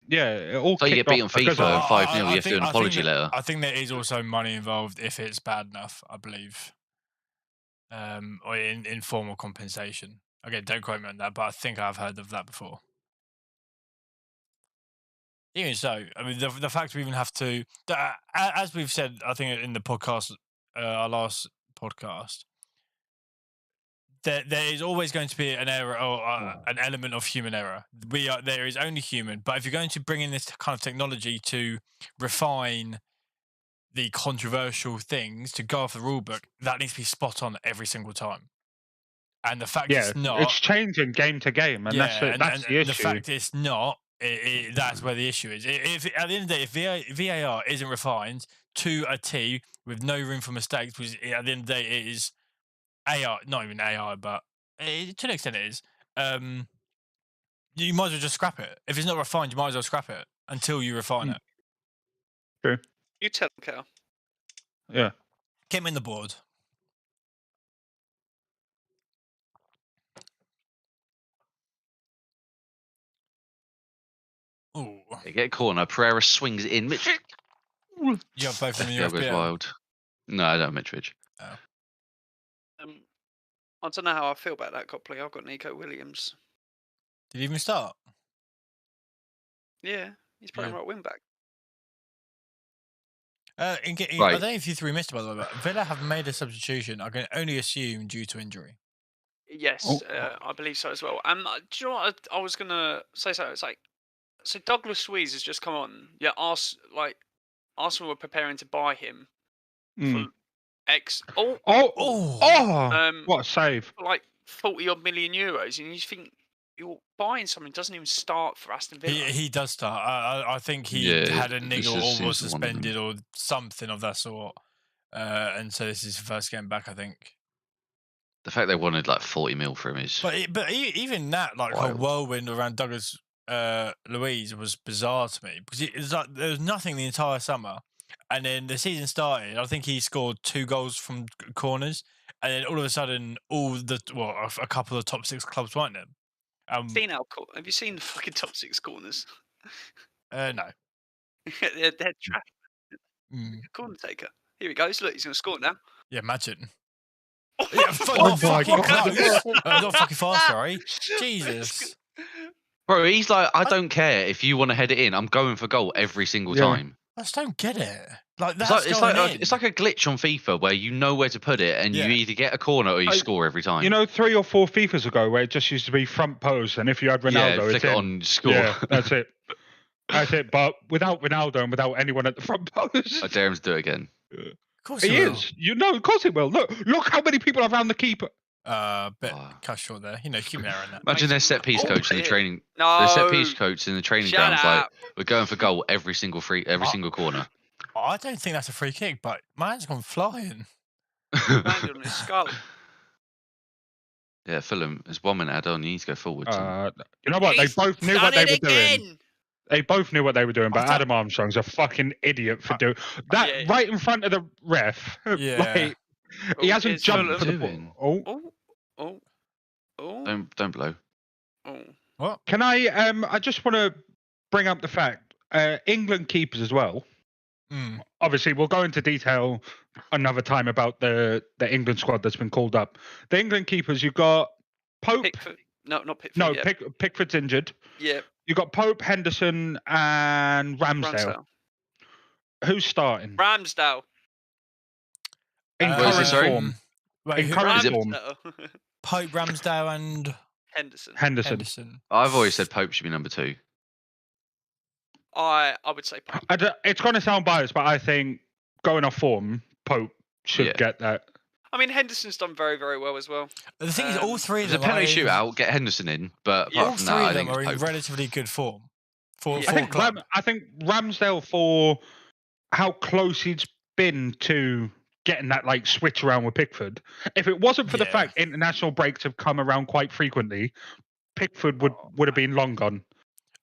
Yeah, it all So you kicked get beat on off because FIFA of- 5-0, you have to do an apology letter. I think there is also money involved if it's bad enough, I believe. Or in formal compensation. Again, don't quote me on that, but I think I've heard of that before. Even so, I mean, the fact we even have to, as we've said, I think in the podcast, our last podcast, there is always going to be an error or an element of human error. There is only human, but if you're going to bring in this kind of technology to refine the controversial things to go off the rule book, that needs to be spot on every single time. And the fact it's not, it's changing game to game, and that's the issue. The fact it's not, that's where the issue is. If at the end of the day, if VAR isn't refined to a T with no room for mistakes, because at the end of the day it is AI, not even AI, but to an extent it is. You might as well just scrap it. If it's not refined, you might as well scrap it until you refine it. True. You tell them, Cal. Yeah. Get him in the board. Ooh. They get a corner. Pereira swings it in. Mitrovic. You have both of them in your goes FPL? wild. No, I don't have Mitrovic. Oh. I don't know how I feel about that, Copley. I've got Nico Williams. Did he even start? Yeah, he's playing right wing back. I don't know if you three missed it, by the way, but Villa have made a substitution, I can only assume due to injury. Yes, I believe so as well. And do you know what I was going to say? So it's like, so Douglas Luiz has just come on. Yeah, Arsenal were preparing to buy him for X. What a save! For like 40-odd million euros, and you think you're buying someone who doesn't even start for Aston Villa. He does start. I think he had a niggle or was suspended or something of that sort. And so this is his first game back, I think. The fact they wanted like 40 mil for him is. But even that, like wild. a whirlwind around Douglas Luiz was bizarre to me because it was like there was nothing the entire summer, and then the season started. I think he scored 2 goals from corners, and then all of a sudden, a couple of top 6 clubs weren't them. Have you seen the fucking top 6 corners? No. they're trash. Corner taker. Here he goes. Look, he's going to score now. Yeah, imagine. Yeah, not fucking close. Not fucking fast, sorry. Jesus. Bro, he's like, I don't care if you want to head it in. I'm going for goal every single time. I just don't get it. Like that's it's like a glitch on FIFA where you know where to put it, and you either get a corner or you score every time. You know, 3 or 4 FIFAs ago, where it just used to be front post, and if you had Ronaldo, flick it on, score. Yeah, that's it. That's it. But without Ronaldo and without anyone at the front post, I dare him to do it again. Of course he is. You know, of course it will. Look how many people are around the keeper. Bit cut short there. You know, keep an eye on that. Imagine their set piece coach in the training. Their set piece coach in the training grounds like, we're going for goal every single single corner. I don't think that's a free kick, but man's gone flying. Landed on his skull. Yeah, Fulham, there's 1 minute add on. You need to go forward. You know what? They both knew what they were doing. They both knew what they were doing, but Adam Armstrong's a fucking idiot for doing that right in front of the ref. Yeah. He hasn't jumped for the ball. Don't blow. What? Can I just want to bring up the fact England keepers as well. Obviously, we'll go into detail another time about the England squad that's been called up. The England keepers, you've got Pope. Pickford. No, not Pickford. No, Pickford's injured. Yeah. You've got Pope, Henderson, and Ramsdale. Who's starting? Ramsdale. In current form. Wait, in current form. Pope, Ramsdale, and Henderson. Henderson. I've always said Pope should be number 2. I would say Pope. It's going to sound biased, but I think going off form, Pope should Yeah. get that. I mean, Henderson's done very, very well as well. The thing is, all three of It's a them penalty are shootout. Get Henderson in, but Yeah. apart all from three that, I of them think are it's in Pope. relatively good form for Yeah. club. I think Ramsdale, for how close he's been to getting that like switch around with Pickford. If it wasn't for the Yeah. fact international breaks have come around quite frequently, Pickford would have been long gone.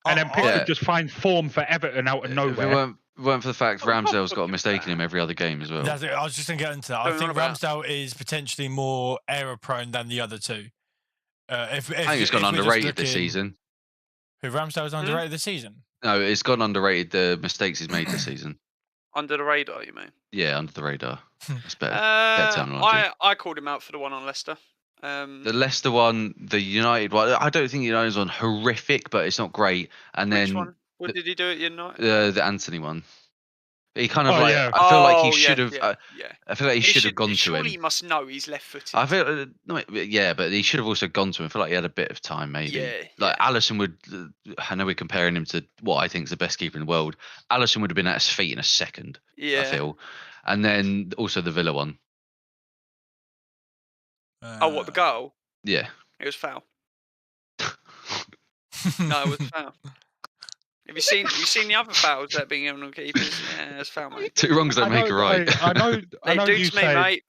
And then Pickford Yeah. just finds form for Everton out of If it nowhere. weren't for the fact Ramsdale's got a mistake in him every other game as well. That's it. I was just going to get into that. I Don't think know about- Ramsdale is potentially more error prone than the other two. I think it's gone if we're just underrated this looking- season. Who Ramsdale's underrated this season? No, it's gone underrated the mistakes he's made this season. Under the radar, you mean? Yeah, under the radar. That's better terminology. I called him out for the one on Leicester. The Leicester one, the United one, I don't think the United's one horrific, but it's not great. And Which then one? What did he do at United? the Anthony one. He kind of Oh, like yeah. I feel like he yeah, should have. Yeah. I feel like he should have gone to surely him. he must know he's left-footed. I feel no, yeah, but he should have also gone to him. I feel like he had a bit of time, maybe. Yeah, Like yeah. Allison would. I know we're comparing him to what I think is the best keeper in the world. Allison would have been at his feet in a second. Yeah. I feel, and then also the Villa one. Oh, what, the goal? Yeah. It was foul. No, it was foul. Have you seen the other fouls that are being given on keepers? Yeah, it's foul, mate. Two wrongs don't make a right. I know They do you to me, say. mate.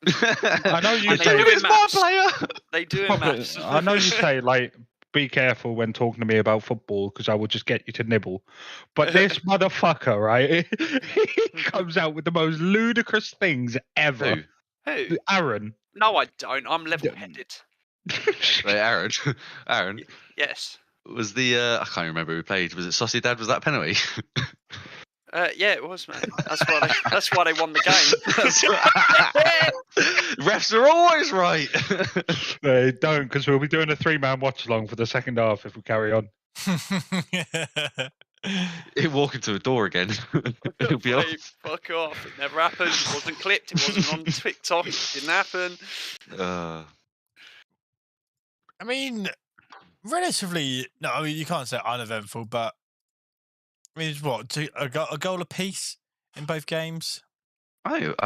I know you And they say. do it in maths. player. They do in Probably- maths. I know you say like be careful when talking to me about football because I will just get you to nibble. But this motherfucker, right? He comes out with the most ludicrous things ever. Who? Who? Aaron. No, I don't. I'm level-headed. Wait, Aaron. Aaron Yes. was the. I can't remember who played. Was it Sociedad? Was that penalty? Yeah, it was, mate. That's why they won the game. Refs are always right. They don't, because we'll be doing a 3-man watch along for the second half if we carry on. He'll walk into a door again. He'll be off. Hey, fuck off. It never happened. It wasn't clipped. It wasn't on TikTok. It didn't happen. I mean, relatively. No, I mean you can't say uneventful, but I mean, it's what a goal apiece in both games. I'll be honest.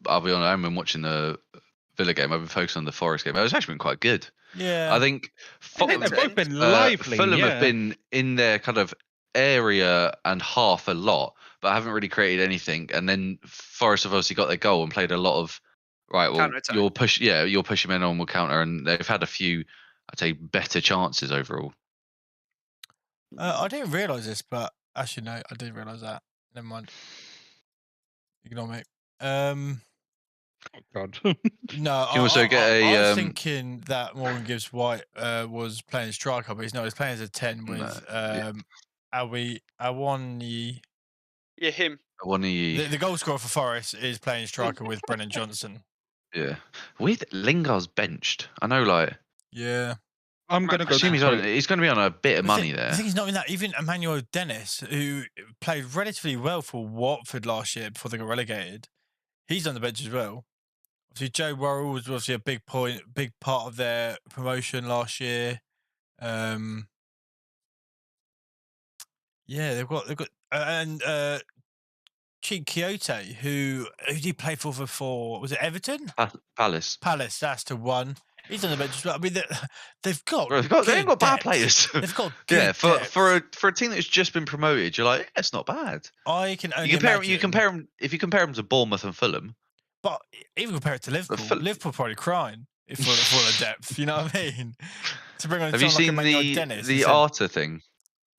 I've been watching the Villa game. I've been focused on the Forest game. It's actually been quite good. Yeah, I think They've both been lively. Fulham yeah. have been in their kind of area and half a lot, but haven't really created anything. And then Forest have obviously got their goal and played a lot of right. Well, Counter-attack. you'll push them in on, we'll counter, and they've had a few, I'd say, better chances overall. I didn't realise this, but actually no, I didn't realise that. Never mind. Ignore me. Oh, God. No, You also get I a, was thinking that Morgan Gibbs White was playing striker, but he's not. He's playing as a 10 with Awani. Yeah, him. One of you, The goal scorer for Forest is playing striker with Brennan Johnson. yeah. Weird. Lingard's benched. I know, like. Yeah. I'm going to I go. assume he's going to be on a bit of money The there. thing is, not even that. Even Emmanuel Dennis, who played relatively well for Watford last year before they got relegated, he's on the bench as well. Obviously, Joe Worrell was obviously a big part of their promotion last year. Yeah, they've got and Cheek Quixote, who did he play for before? Was it Everton? Palace. Palace. That's the one. He's on the bench as well. I mean, they've got. They ain't good got bad depth. players. They've got good Yeah, depth. for a team that's just been promoted, you're like, yeah, it's not bad. I can only You compare imagine, them if you compare them to Bournemouth and Fulham. but even compare it to Liverpool, Liverpool probably crying if for the depth. You know what I mean? To bring on Have you someone like seen Emmanuel Dennis, the instead- Arta thing?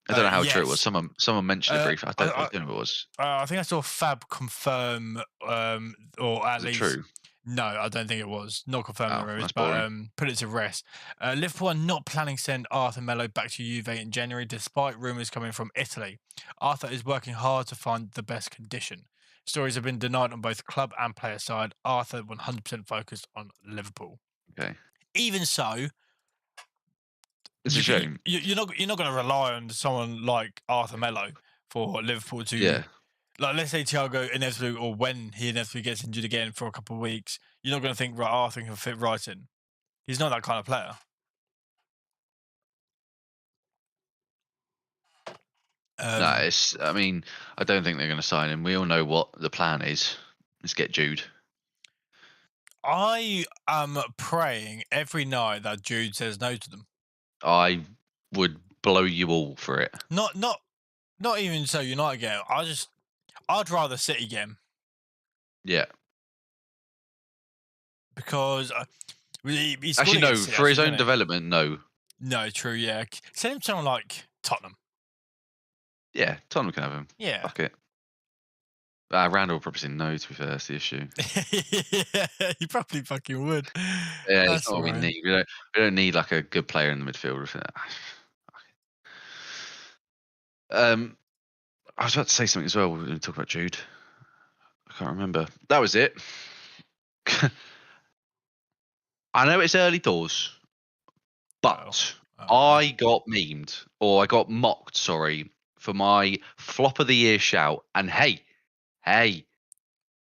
I don't know how true it was. yes. Someone mentioned it briefly. I don't know if it was. I think I saw Fab confirm, or at Is it least true? no, I don't think it was. Not confirming Oh, rumors, that's but boring. put it to rest. Liverpool are not planning to send Arthur Melo back to Juve in January, despite rumours coming from Italy. Arthur is working hard to find the best condition. Stories have been denied on both club and player side. Arthur 100% focused on Liverpool. Okay. Even so, It's a shame. you're not going to rely on someone like Arthur Melo for Liverpool to. Yeah. Like, let's say Thiago inevitably, or when he inevitably gets injured again for a couple of weeks, you're not going to think, right, Arthur can fit right in. He's not that kind of player. No, I mean, I don't think they're going to sign him. We all know what the plan is. Let's get Jude. I am praying every night that Jude says no to them. I would blow you all for it. Not even so United get him. I'd rather City get him. Yeah. Because he's Actually, no. City, For his own isn't it? development, no. No, true. Yeah, send him to someone like Tottenham. Yeah, Tottenham can have him. Yeah. Fuck it. Randall will probably say no. To be fair, that's the issue. Yeah, he probably fucking would. Yeah, That's it's not what we fine. need. We don't need like a good player in the midfield. I was about to say something as well. We were going to talk about Jude. I can't remember. That was it. I know it's early doors, but I got memed, or I got mocked, sorry, for my flop of the year shout. And hey,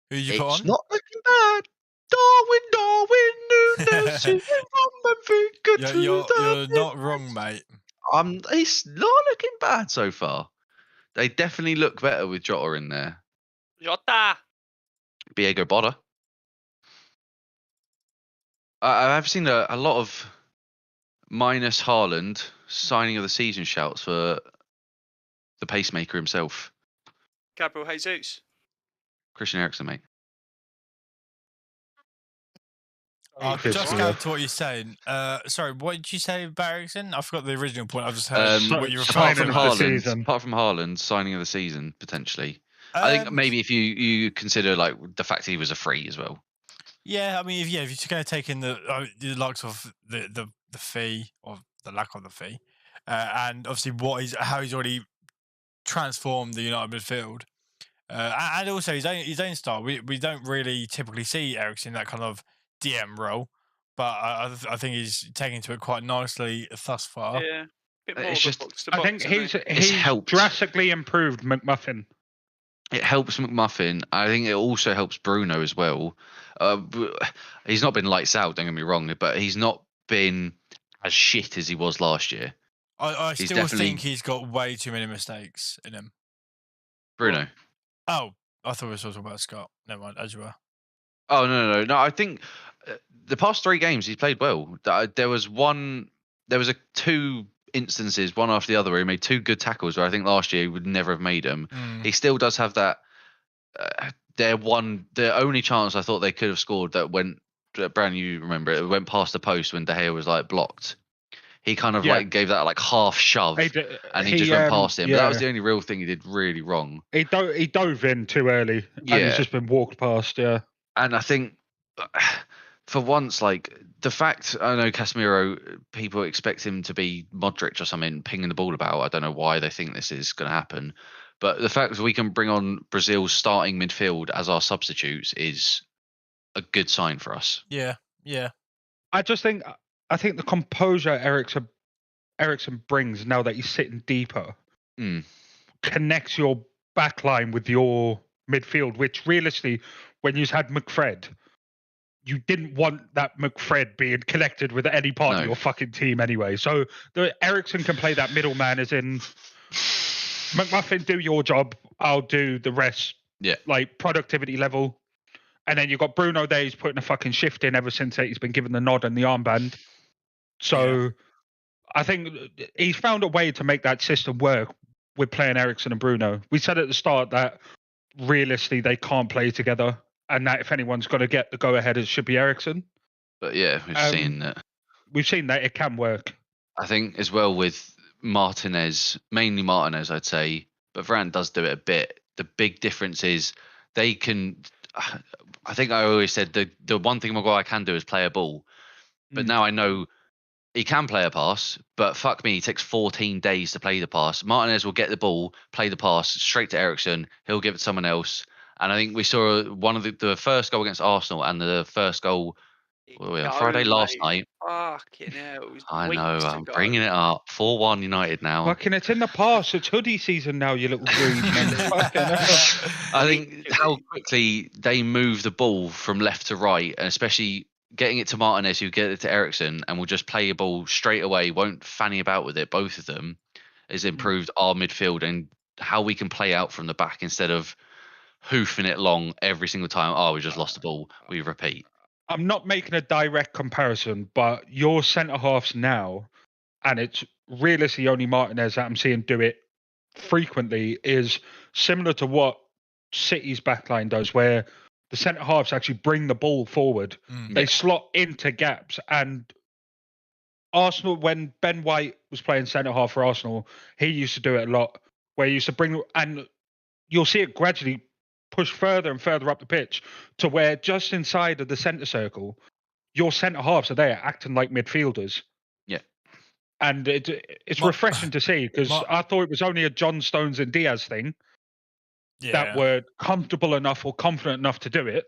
who you put it's on? not looking bad. Darwin, Nunes, good to You're not wrong, mate. It's not looking bad so far. They definitely look better with Jota in there. Jota. Diego Botta. I've seen a lot of minus Haaland signing of the season shouts for the pacemaker himself, Gabriel Jesus. Christian Eriksen, mate. Just going to what you're saying. Sorry, what did you say about Eriksen? I forgot the original point. I've just heard what you were apart from Haaland, Haaland signing of the season potentially. I think maybe if you consider like the fact that he was a free as well. Yeah, I mean, if you're going to take in the likes of the fee or the lack of the fee, and obviously how he's already transformed the United midfield, and also his own style. We don't really typically see Eriksen in that kind of DM role, but I think he's taken to it quite nicely thus far. Yeah, it's just I think he's drastically improved McMuffin. It helps McMuffin. I think it also helps Bruno as well. He's not been lights out, don't get me wrong, but he's not been as shit as he was last year. I still think he's got way too many mistakes in him. Bruno. Oh, I thought we were talking about Scott. Never mind, as you were. Oh, no. I think the past 3 games he's played well. There was two instances, one after the other, where he made 2 good tackles where I think last year he would never have made them. He still does have that. The only chance I thought they could have scored that went, Bran, you remember it went past the post when De Gea was like blocked. He kind of like gave that like half shove, and he just went past him. But that was the only real thing he did really wrong. He dove in too early, and he's just been walked past. Yeah, and I think for once, like the fact I know Casemiro, people expect him to be Modric or something, pinging the ball about. I don't know why they think this is going to happen, but the fact that we can bring on Brazil's starting midfield as our substitutes is a good sign for us. Yeah. I think the composure Eriksen brings now that he's sitting deeper connects your backline with your midfield, which realistically, when you had McFred, you didn't want that McFred being connected with any part of your fucking team anyway. So the Eriksen can play that middleman, as in McMuffin, do your job, I'll do the rest. Yeah. Like productivity level. And then you've got Bruno there, he's putting a fucking shift in ever since he's been given the nod and the armband. So I think he's found a way to make that system work with playing Eriksen and Bruno. We said at the start that realistically they can't play together, and that if anyone's going to get the go-ahead, it should be Eriksen. But yeah, we've seen that. We've seen that it can work. I think as well with Martinez, mainly Martinez, I'd say, but Varane does do it a bit. The big difference is they can... I think I always said the one thing Maguire can do is play a ball. But now I know he can play a pass, but fuck me, he takes 14 days to play the pass. Martinez will get the ball, play the pass straight to Eriksen. He'll give it to someone else. And I think we saw one of the first goal against Arsenal and the first goal on Friday last night. Fucking hell. I know, I'm bringing it up. 4-1 United now. Fucking, it's in the past. It's hoodie season now, you little green man. I think how quickly they move the ball from left to right, and especially getting it to Martinez, who get it to Eriksen, and will just play a ball straight away, won't fanny about with it, both of them, has improved our midfield and how we can play out from the back instead of hoofing it long every single time. Oh, we just lost the ball. We repeat. I'm not making a direct comparison, but your centre halves now, and it's realistically only Martinez that I'm seeing do it frequently, is similar to what City's backline does, where the centre halves actually bring the ball forward. They slot into gaps. And Arsenal, when Ben White was playing centre half for Arsenal, he used to do it a lot, where he used to bring, and you'll see it gradually push further and further up the pitch to where just inside of the centre circle, your centre halves are there acting like midfielders. Yeah. And it's refreshing to see, because I thought it was only a John Stones and Diaz thing that were comfortable enough or confident enough to do it.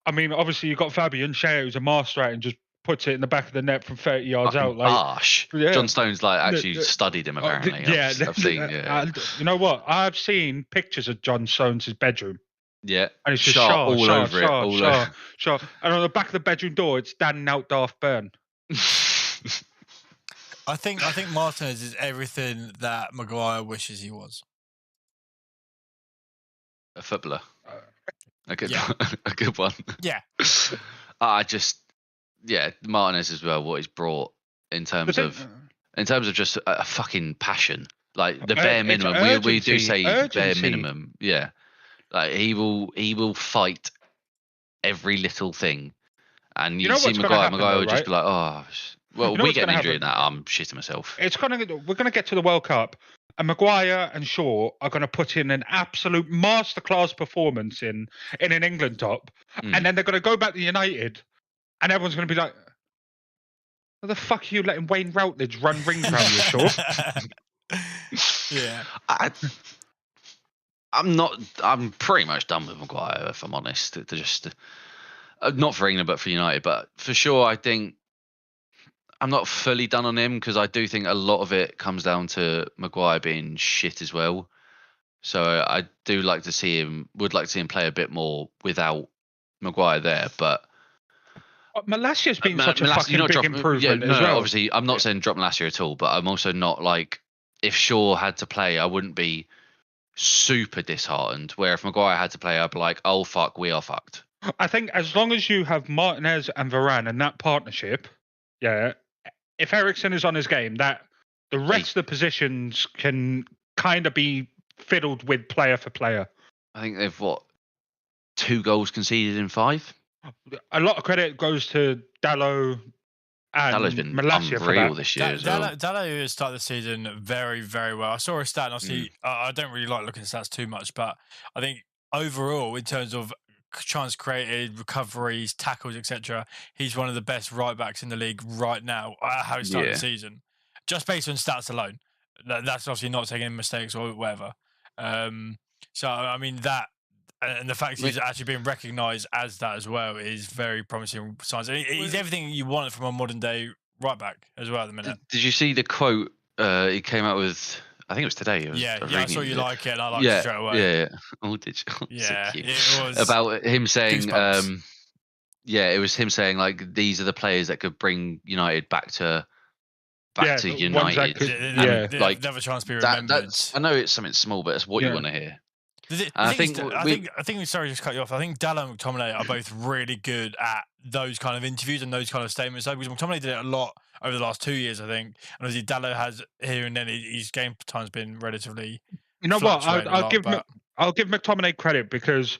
I mean, obviously you've got Fabian Schär, who's a master at it and just puts it in the back of the net from 30 yards out. Like, harsh. Yeah. John Stones actually studied him apparently. I've seen. Yeah. You know what? I've seen pictures of John Stones' bedroom. Yeah, and it's just all over it. And on the back of the bedroom door, it's Dan Out Daft Burn. I think Martinez is everything that Maguire wishes he was. A footballer. A good one. Yeah. Martinez as well. What he's brought in terms of just a fucking passion, like the bare minimum. We do say bare minimum. Yeah, like he will fight every little thing. And you see Maguire will just be like, oh, well, we get an injury in that. I'm shitting myself. We're gonna get to the World Cup, and Maguire and Shaw are going to put in an absolute masterclass performance in an England top, and then they're going to go back to United, and everyone's going to be like, "What the fuck are you letting Wayne Routledge run rings around you, Shaw?" Yeah, I'm pretty much done with Maguire, if I'm honest. Not for England, but for United. But for sure, I think I'm not fully done on him, because I do think a lot of it comes down to Maguire being shit as well. So I would like to see him play a bit more without Maguire there. But Malasia's been such a fucking big improvement as well. Obviously, I'm not saying drop Malacia at all, but I'm also not like, if Shaw had to play, I wouldn't be super disheartened. Where if Maguire had to play, I'd be like, oh fuck, we are fucked. I think as long as you have Martinez and Varane and that partnership, if Eriksen is on his game, that the rest of the positions can kind of be fiddled with player for player. I think they've 2 goals conceded in 5. A lot of credit goes to Dalot and Dallow's been Malacia unreal this year as well. Dalot has started the season very, very well. I saw a stat, and obviously I don't really like looking at stats too much, but I think overall, in terms of chance created, recoveries, tackles, etc., he's one of the best right backs in the league right now. How he started the season, just based on stats alone. That's obviously not taking mistakes or whatever. So I mean that, and the fact he's actually being recognised as that as well is very promising signs. He's everything you want from a modern day right back as well at the minute. Did you see the quote he came out with? I think it was today. I saw you like it, and I liked it straight away. Yeah. Oh, did you? Yeah, so it was about him saying, it was him saying like, these are the players that could bring United back to United. They have a chance to be remembered. I know it's something small, but it's what you want to hear. I think sorry, just cut you off. I think Dalot and McTominay are both really good at those kind of interviews and those kind of statements. Because McTominay did it a lot over the last 2 years, I think, and obviously Dalot has here and then. His game time's been relatively. You know what? I'll give McTominay credit, because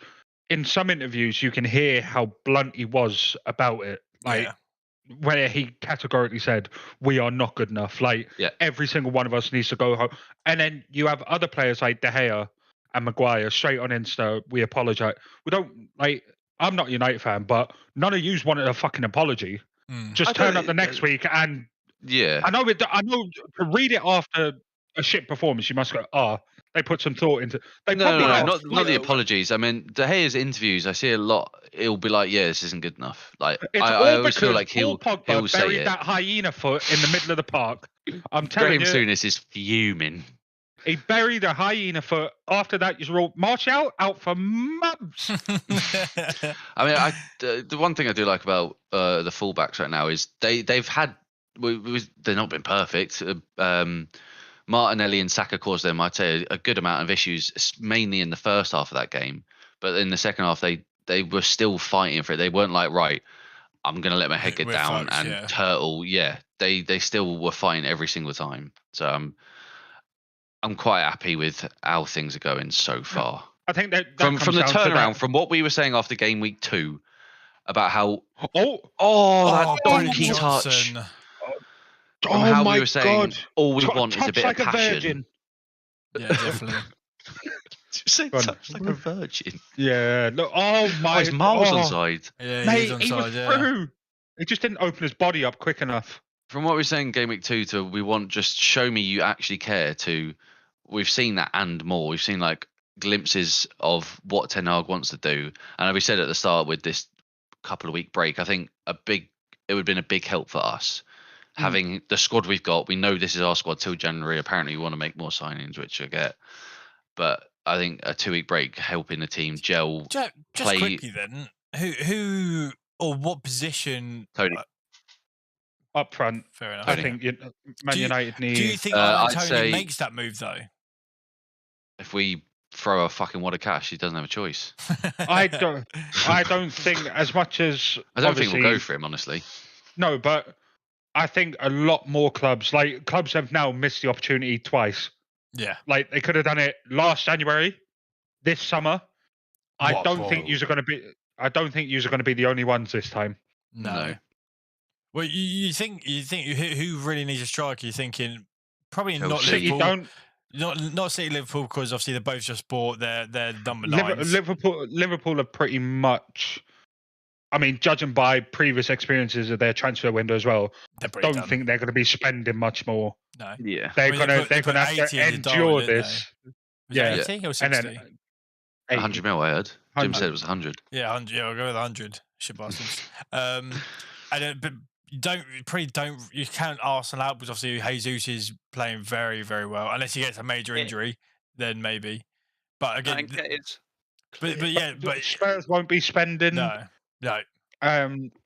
in some interviews you can hear how blunt he was about it. Where he categorically said, "We are not good enough. Every single one of us needs to go home." And then you have other players like De Gea and Maguire straight on Insta. We apologise. We don't I'm not a United fan, but none of yous wanted a fucking apology. Just turn up the next week and I know to read it after a shit performance, you must go, they put some thought into. Not the apologies. I mean, De Gea's interviews, I see a lot. It'll be like, this isn't good enough. Like, I always feel like he'll say buried that hyena foot in the middle of the park. I'm telling you, Graham Souness is fuming. He buried a hyena foot. After that, you all march out for months. I mean, the one thing I do like about the fullbacks right now is they've had they've not been perfect. Martinelli and Saka caused them, I'd say, a good amount of issues, mainly in the first half of that game. But in the second half, they were still fighting for it. They weren't like, right, I'm going to let my head get We're down fucked, and yeah. turtle. Yeah, they still were fighting every single time. So I'm quite happy with how things are going so far. I think that From comes the down to turnaround, that. from what we were saying after game week 2 about how Oh, that Brilliant donkey touch. Johnson. From oh how my we were saying, God. all we It's got a want is a touch bit like of a passion. virgin. Yeah, definitely. Say Go on. touch like a virgin. Yeah. Look. Oh my. Is Miles oh, on side? Yeah, Mate, he's on he was side. Yeah. through. He just didn't open his body up quick enough. From what we were saying game week 2 to we want just show me you actually care to, we've seen that and more. We've seen like glimpses of what Ten Hag wants to do. And we said at the start with this couple of week break, I think it would have been a big help for us. Having the squad we've got, we know this is our squad till January. Apparently we want to make more signings, which I get. But I think a 2-week break helping the team gel. Just play quickly then, who or what position? Tony. Up front. Fair enough. I Tony. think Man United need. Do you think I'd Tony say- makes that move though? If we throw a fucking wad of cash, he doesn't have a choice. I don't think as much as. I don't think obviously- we'll go for him, honestly. No, but I think a lot more clubs have now missed the opportunity twice. Yeah. Like they could have done it last January, this summer. I What? don't think Whoa. you're going to be. I don't think you're going to be the only ones this time. No. Well, you think who really needs a striker? You're thinking probably not Chelsea. City Liverpool. don't. Not City, Liverpool, because obviously they both just bought their number 9s. Liverpool are pretty much. I mean, judging by previous experiences of their transfer window as well, They're I pretty don't done. think they're going to be spending much more. No. Yeah. They're I mean, going they to put have 80 to in the endure Darwin, didn't this. Was Yeah. it 80 or And 60? then 100 mil, I heard. Jim 100. said it was 100. Yeah, 100. Yeah, I'll go with 100. Shit bastards. But you can't Arsenal out because obviously Jesus is playing very, very well. Unless he gets a major injury, then maybe. But I again, think it is. but yeah, but Spurs won't be spending. no.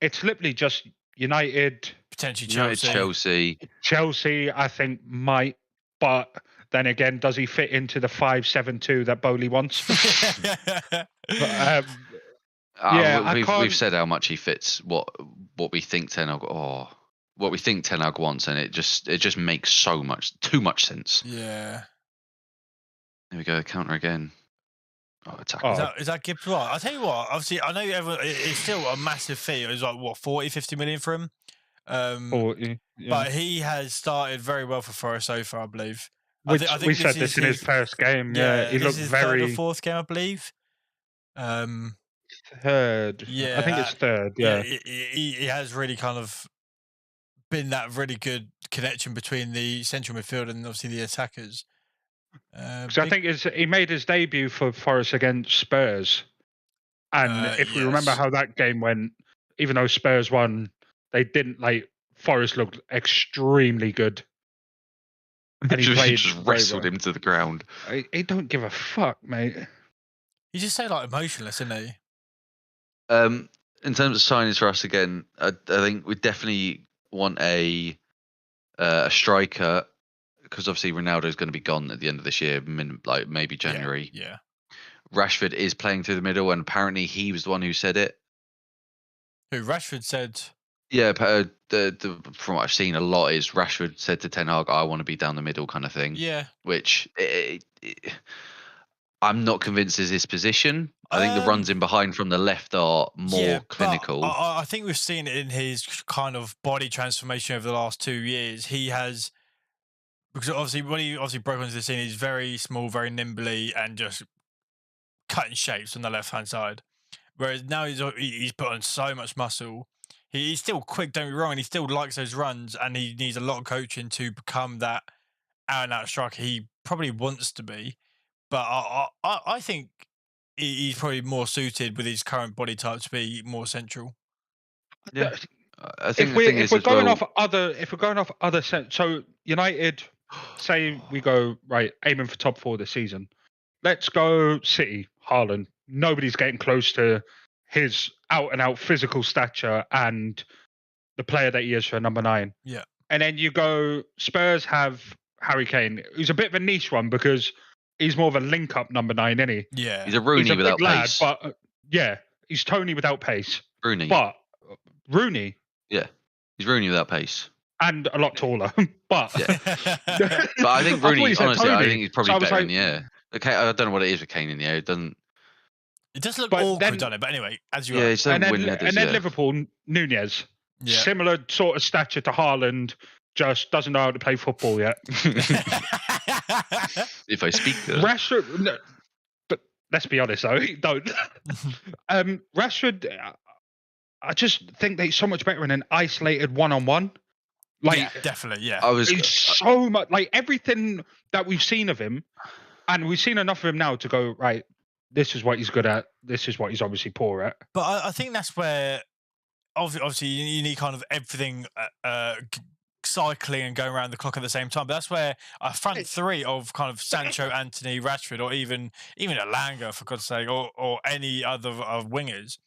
It's literally just United, Potentially United, Chelsea. Chelsea. I think might, but then again, does he fit into the 5-7-2 that Bowley wants? But, yeah, I we've can't- said how much he fits what we think Ten Hag what we think Ten Hag wants, and it just makes too much sense. Yeah. There we go, counter again. Attack. Oh. Is that Gibbs right? I'll tell you what, obviously, I know it's still a massive fee. It was like, what, 40-50 million for him? yeah. But he has started very well for Forest so far, I believe. Which I think we this said is this in his first game. Yeah, he this looked is his very third or fourth game, I believe. third. Yeah, I think it's third. Yeah. he has really kind of been that really good connection between the central midfield and obviously the attackers. Because I think he made his debut for Forest against Spurs, and if we remember yes. how that game went, even though Spurs won, they didn't Forest looked extremely good. And he played just very wrestled well. him to the ground. He don't give a fuck, mate. He's just so emotionless, isn't he? In terms of signings for us again, I think we definitely want a striker, because obviously Ronaldo is going to be gone at the end of this year, maybe January. Yeah. Rashford is playing through the middle, and apparently he was the one who said it. Who Rashford said? Yeah, from what I've seen a lot is Rashford said to Ten Hag, "I want to be down the middle," kind of thing. Yeah. Which I'm not convinced is his position. I think the runs in behind from the left are more clinical. I think we've seen it in his kind of body transformation over the last 2 years. He has, because obviously when he broke onto the scene, he's very small, very nimbly, and just cutting shapes on the left hand side. Whereas now he's put on so much muscle. He's still quick, don't be wrong, and he still likes those runs, and he needs a lot of coaching to become that out-and-out striker he probably wants to be. But I think he's probably more suited with his current body type to be more central. Yeah, I think If we're going off other so United, say we go right aiming for top 4 this season. Let's go City, Haaland. Nobody's getting close to his out-and-out physical stature and the player that he is for number 9. Yeah. And then you go Spurs have Harry Kane, who's a bit of a niche one because he's more of a link-up number 9, isn't he? Yeah. He's a Rooney He's a without big lad, pace. but he's Tony without pace. Rooney. But Rooney. Yeah, he's Rooney without pace. And a lot taller, but Yeah. But I think Rooney, honestly, I think he's probably better in the air. Okay, I don't know what it is with Kane in the air. It doesn't. It does look But awkward, then- doesn't it? But anyway, as you Yeah, are. it's don't win headers, and then yeah. Liverpool, Nunez, Yeah. similar sort of stature to Haaland, just doesn't know how to play football yet. If I speak. Rashford, no, but let's be honest though, he don't. Rashford, I just think that he's so much better in an isolated one-on-one. Like, yeah, definitely, yeah. he's so much like everything that we've seen of him, and we've seen enough of him now to go right. This is what he's good at. This is what he's obviously poor at. But I think that's where, obviously, you need kind of everything cycling and going around the clock at the same time. But that's where a front three of kind of Sancho, Anthony, Rashford, or even Elanga, for God's sake, or any other of wingers,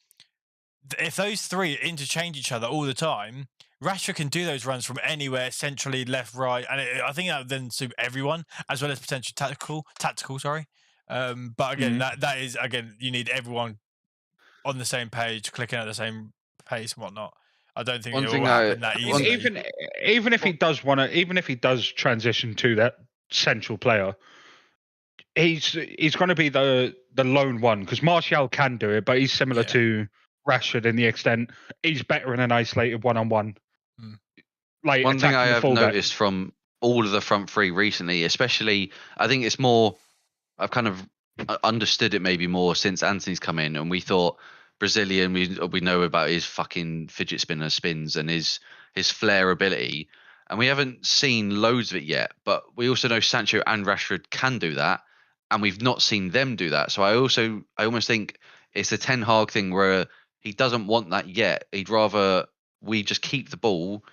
if those three interchange each other all the time, Rashford can do those runs from anywhere, centrally, left, right, and I think that would then suit everyone, as well as potential tactical. Sorry, but again, that is again, you need everyone on the same page, clicking at the same pace and whatnot. I don't think it will happen that easily. Even if he does want to, even if he does transition to that central player, he's going to be the lone one because Martial can do it, but he's similar to Rashford in the extent he's better in an isolated one-on-one. Like one thing I have noticed from all of the front three recently, especially, I think it's more, I've kind of understood it maybe more since Anthony's come in, and we thought Brazilian, we know about his fucking fidget spinner spins and his flair ability, and we haven't seen loads of it yet, but we also know Sancho and Rashford can do that, and we've not seen them do that. So I almost think it's a Ten Hag thing where he doesn't want that yet. He'd rather we just keep the ball.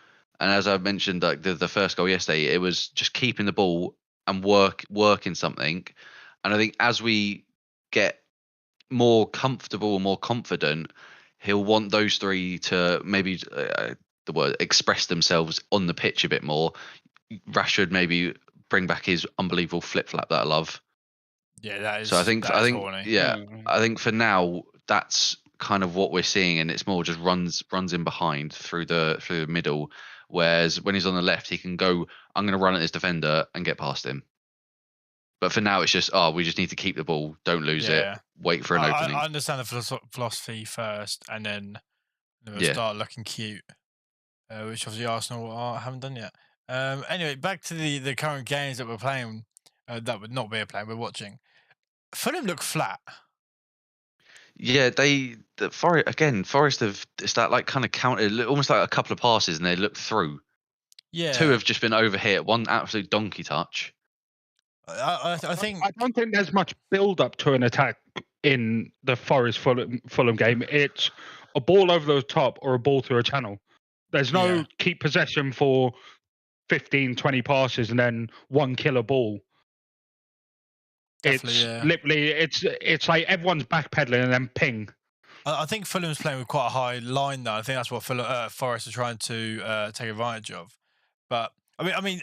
And as I mentioned, like the first goal yesterday, it was just keeping the ball and working something. And I think as we get more comfortable and more confident, he'll want those three to maybe express themselves on the pitch a bit more. Rashford maybe bring back his unbelievable flip flap that I love. Yeah, that is. So I think for now that's kind of what we're seeing, and it's more just runs in behind through the middle. Whereas when he's on the left, he can go, I'm going to run at this defender and get past him. But for now, it's just, we just need to keep the ball, don't lose it, wait for an opening. I understand the philosophy first, and then we'll start looking cute, which obviously Arsenal haven't done yet. Anyway, back to the current games that we're playing, that would not be a play, we're watching. Fulham look flat. Yeah, Forest have, it's that like kind of counted, almost like a couple of passes and they look through. Yeah. 2 have just been overhit, 1 absolute donkey touch. I think I don't think there's much build up to an attack in the Forest Fulham game. It's a ball over the top or a ball through a channel. There's no keep possession for 15, 20 passes and then 1 killer ball. Literally, it's like everyone's backpedaling and then ping. I think Fulham's playing with quite a high line though. I think that's what Forest are trying to take advantage of. But I mean,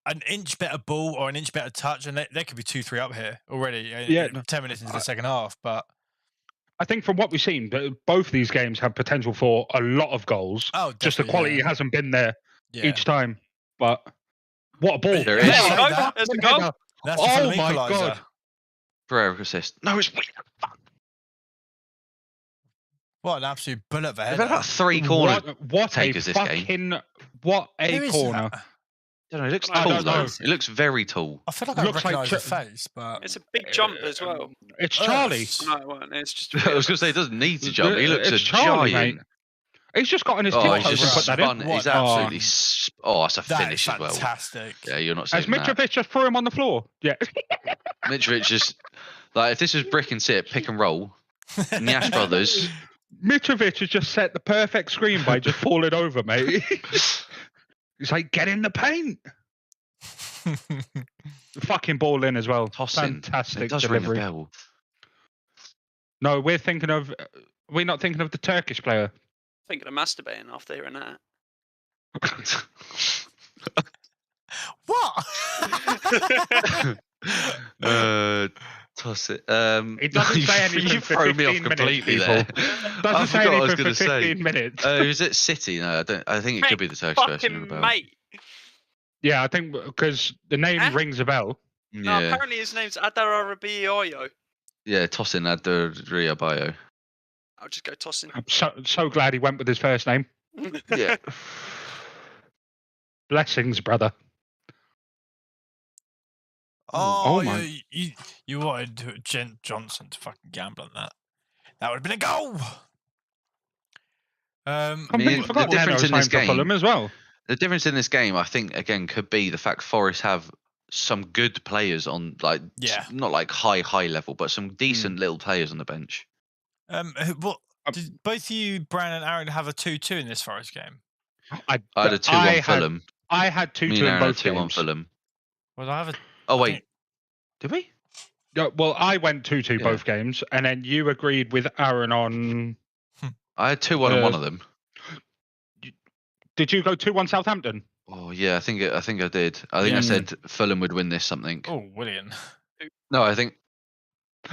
an inch better ball or an inch better touch, and they could be 2-3 up here already. 10 minutes into the second half. But I think from what we've seen, both these games have potential for a lot of goals. Oh, just the quality hasn't been there each time. But what a ball! There is. There's a goal. That's the my equaliser. God! Pereira assist. No, it's what an absolute bullet of a header. They've had about 3 corner what takers a this game. What a corner! I don't know. It looks tall though. It looks very tall. I feel like I recognise the face, but it's a big jump as well. It's Charlie. No, it wasn't. It's just. I was going to say, it doesn't need to jump. He looks It's a Charlie, giant. mate. He's just got on his He's tiptoes and just put that spun. in. He's absolutely. That's a that finish is as well. fantastic. Yeah, you're not Has saying that. Mitrovic just threw him on the floor? Yeah. Mitrovic just like if this was brick and sit, pick and roll. And the Ash brothers. Mitrovic has just set the perfect screen by just falling over, mate. He's like, get in the paint. Fucking ball in as well. Tossing. Fantastic It does delivery. ring a bell. No, we're not thinking of the Turkish player. Thinking of masturbating after hearing that. What? Toss it. It doesn't say anything You for throw me off 15 minutes, completely people. there. Doesn't say I forgot what I was anything for going to say. 15 minutes. Is it City? No, I don't. I think it could be the Turkish version of the Fucking bell. mate. Yeah, I think because the name Huh? rings a bell. No, Yeah, apparently his name's Adar Arabiayo. yeah. Tossing Adria Bio. I'll just go tossing. I'm so glad he went with his first name. Yeah. Blessings, brother. Oh, my. you wanted Gent Johnson to fucking gamble on that. That would have been a goal. Completely the forgot difference Leno in this signed for game- Fulham as well. The difference in this game, I think, again, could be the fact Forest have some good players on, like, Yeah. not like high level, but some decent little players on the bench. What did both you, Bran and Aaron, have a 2-2 in this Forest game? I had a 2-1 Fulham. I had 2-2 Me and in Aaron had both 2-1 games. Fulham. Well, I have a. Oh I wait, think- did we? Yeah, well, I went 2-2 Yeah. both games, and then you agreed with Aaron on. I had 2-1 on one of them. Did you go 2-1 Southampton? Oh yeah, I think I did. I think I Yeah. said Fulham would win this something. Oh, William. No, I think.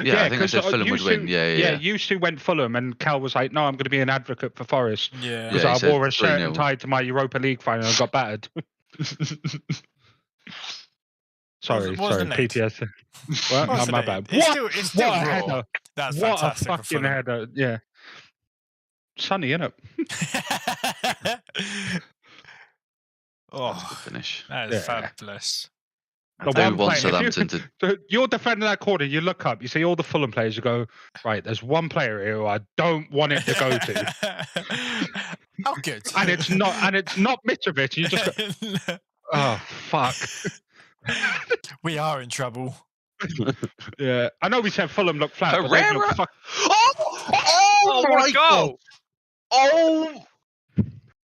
Yeah, I think I 'cause, said Fulham you would win. two- Yeah. you two went Fulham, and Cal was like, "No, I'm going to be an advocate for Forest Yeah. because Yeah, he I said wore a shirt 3-0. and tied to my Europa League final and got battered." Sorry, Wasn't late. PTS. Well, Wasn't my it? bad. It's What? still What a raw. header! That's What a fantastic. for fucking Fulham. header! Yeah, sunny, innit? That's a Oh, good finish. that is Yeah. fabulous. The I one do want player- if you- Southampton to. So you're defending that corner, you look up, you see all the Fulham players, you go, right, there's one player here who I don't want it to go to. Oh, good. and it's not Mitrovic. You just go, oh fuck. We are in trouble. Yeah. I know we said Fulham look flat, but they Herrera! look fuck. Oh what my a god! goal! Oh,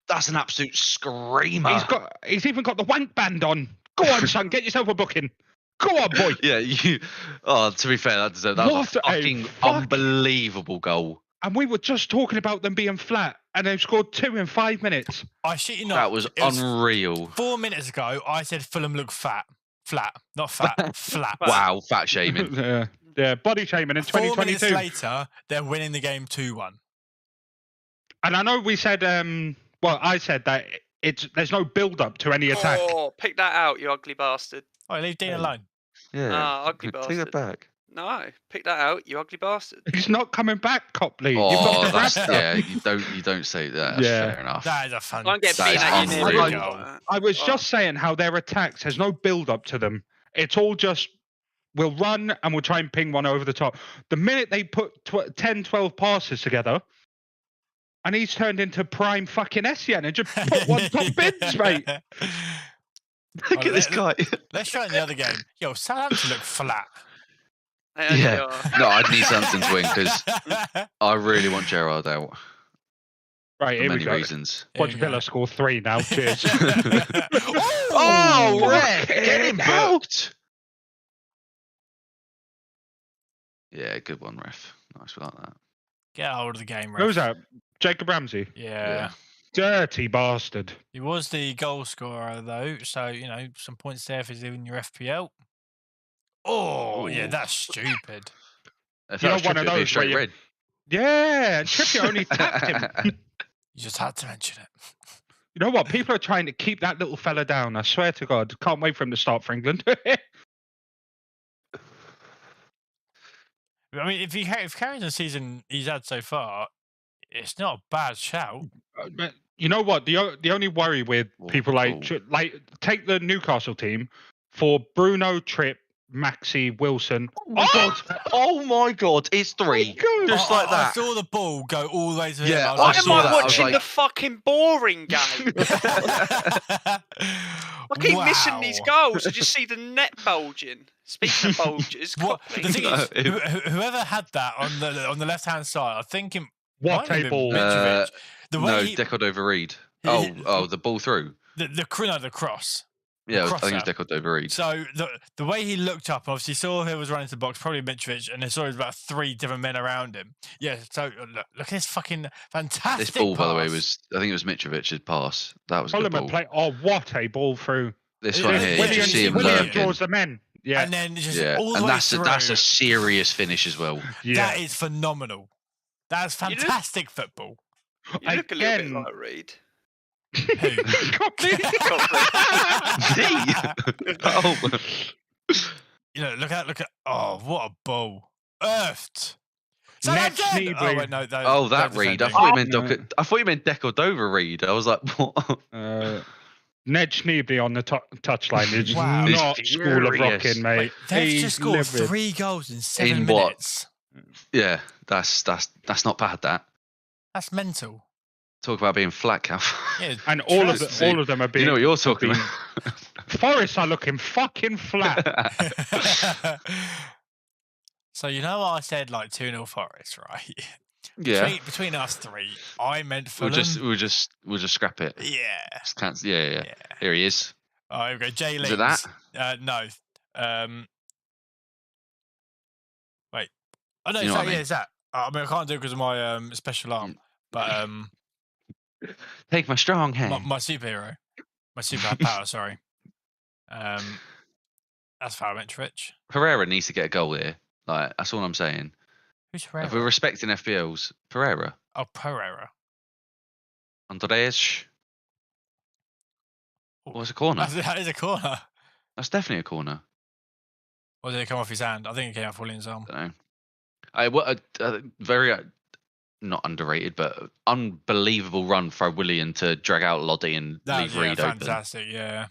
that's an absolute screamer. He's even got the wank band on. Go on, son, get yourself a booking. Go on, boy. Yeah, you. Oh, to be fair, that was a What a fucking unbelievable goal. And we were just talking about them being flat, and they've scored 2 in 5 minutes. I shit you not. That was it unreal. 4 minutes ago, I said Fulham look fat. Flat. Not fat. Flat. Wow, fat shaming. Yeah, body shaming in 4 minutes 2022. later, they're winning the game 2-1. And I know we said, I said that there's no build up to any attack. Oh, pick that out, you ugly bastard. Oh, leave Dean alone. Yeah. Ah, ugly Take bastard. that back. No, pick that out, you ugly bastard. He's not coming back, Copley. You've Oh, got that's, Nebraska. yeah. You don't say that. That's Yeah. fair enough. That is a fun. Don't get That beat is at you unreal. near I was just saying how their attacks, there's no build up to them. It's all just, we'll run and we'll try and ping one over the top. The minute they put 10, 12 passes together, and he's turned into prime fucking Essien and just put one top bins, mate. Look at this guy. Let's try it in the other game. Yo, Southampton look flat. Yeah. No, I'd need Southampton to win because I really want Gerrard out Right, for here we many go. reasons. Watch Villa score 3 now. Cheers. Oh, fuck Red, get him hell. booked. Yeah, good one, ref. Nice, we like that. Get out of the game, ref. Who was that? Jacob Ramsey? Yeah. Dirty bastard. He was the goal scorer, though. So, some points there for doing your FPL. Oh, yeah, that's stupid. If You that was know, one of Trippier, it'd be a those where straight you- red. Yeah, and Trippier only tapped him. You just had to mention it. You know what? People are trying to keep that little fella down. I swear to God. Can't wait for him to start for England. I mean, if carries the season he's had so far, it's not a bad shout. But you know what? The only worry with people like take the Newcastle team for Bruno, Tripp, Maxi, Wilson. Oh my God, it's 3. Just like I that. saw the ball go all the way to him. Yeah, I was I Why like, am saw I that, I was watching like- the fucking boring game? I keep missing these Wow. goals. I just see the net bulging. Speaking of bulges, What, Copley. the thing is, No, whoever had that on the left hand side, I think it What might have a been ball. Mitrovic. The way No, he, Deco over Reed. he- The ball through. the cross. Yeah, I think crosser. it's Deco over Reed. So the way he looked up, obviously saw who was running to the box, probably Mitrovic, and he saw there was about 3 different men around him. Yeah, so look at this fucking fantastic This ball, by the way, pass. I think it was Mitrovic's pass. That was a good Solomon ball. play. Oh, what a ball through. This one here, you Willian- just see him Willian Willian lurking. draws the men. Yeah. And then just Yeah, all the and way that's through. a serious finish as well. Yeah. That is phenomenal. That's fantastic football. You look a little bit Again. like Reed. Who? Copley. Oh, You know, look at. Oh, what a ball! Earthed. Ned Southampton! Schneebly. Oh wait, no. oh, that they're Reed. I defending. thought you meant I thought you meant Decordova Reed. I was like, what? Ned Schneebly on the touchline is Wow. not He's school of furious. rocking, mate. Wait, they've He's just scored livid. 3 goals in 7 In what? minutes. Yeah, that's not bad. That's mental. Talk about being flat, Calf. Yeah, And all of Trust them are being. You know what you're talking being- about. Forest are looking fucking flat. So you know what I said, like 2-0 Forest, right? Yeah, Between us 3, I meant we'll Fulham. just scrap it. Yeah. Just cancel. Yeah. Here he is. Oh, here we go. Jay Is it that? No. Wait. Oh no, You know what I mean? it's that. I mean, I can't do it because of my special arm. But Take my strong hand. my superhero, my superpower. Sorry. That's Mitrovic. Pereira needs to get a goal here. Like, that's all I'm saying. Who's If we're Pereira? respecting FPLs, Pereira, Oh, Pereira. Andres. Oh, it's a corner. That is a corner. That's definitely a corner. Or did it come off his hand? I think it came off Williams' arm. I don't know. Very not underrated, but unbelievable run for Willian to drag out Loddy and leave Reed open. Fantastic. Yeah.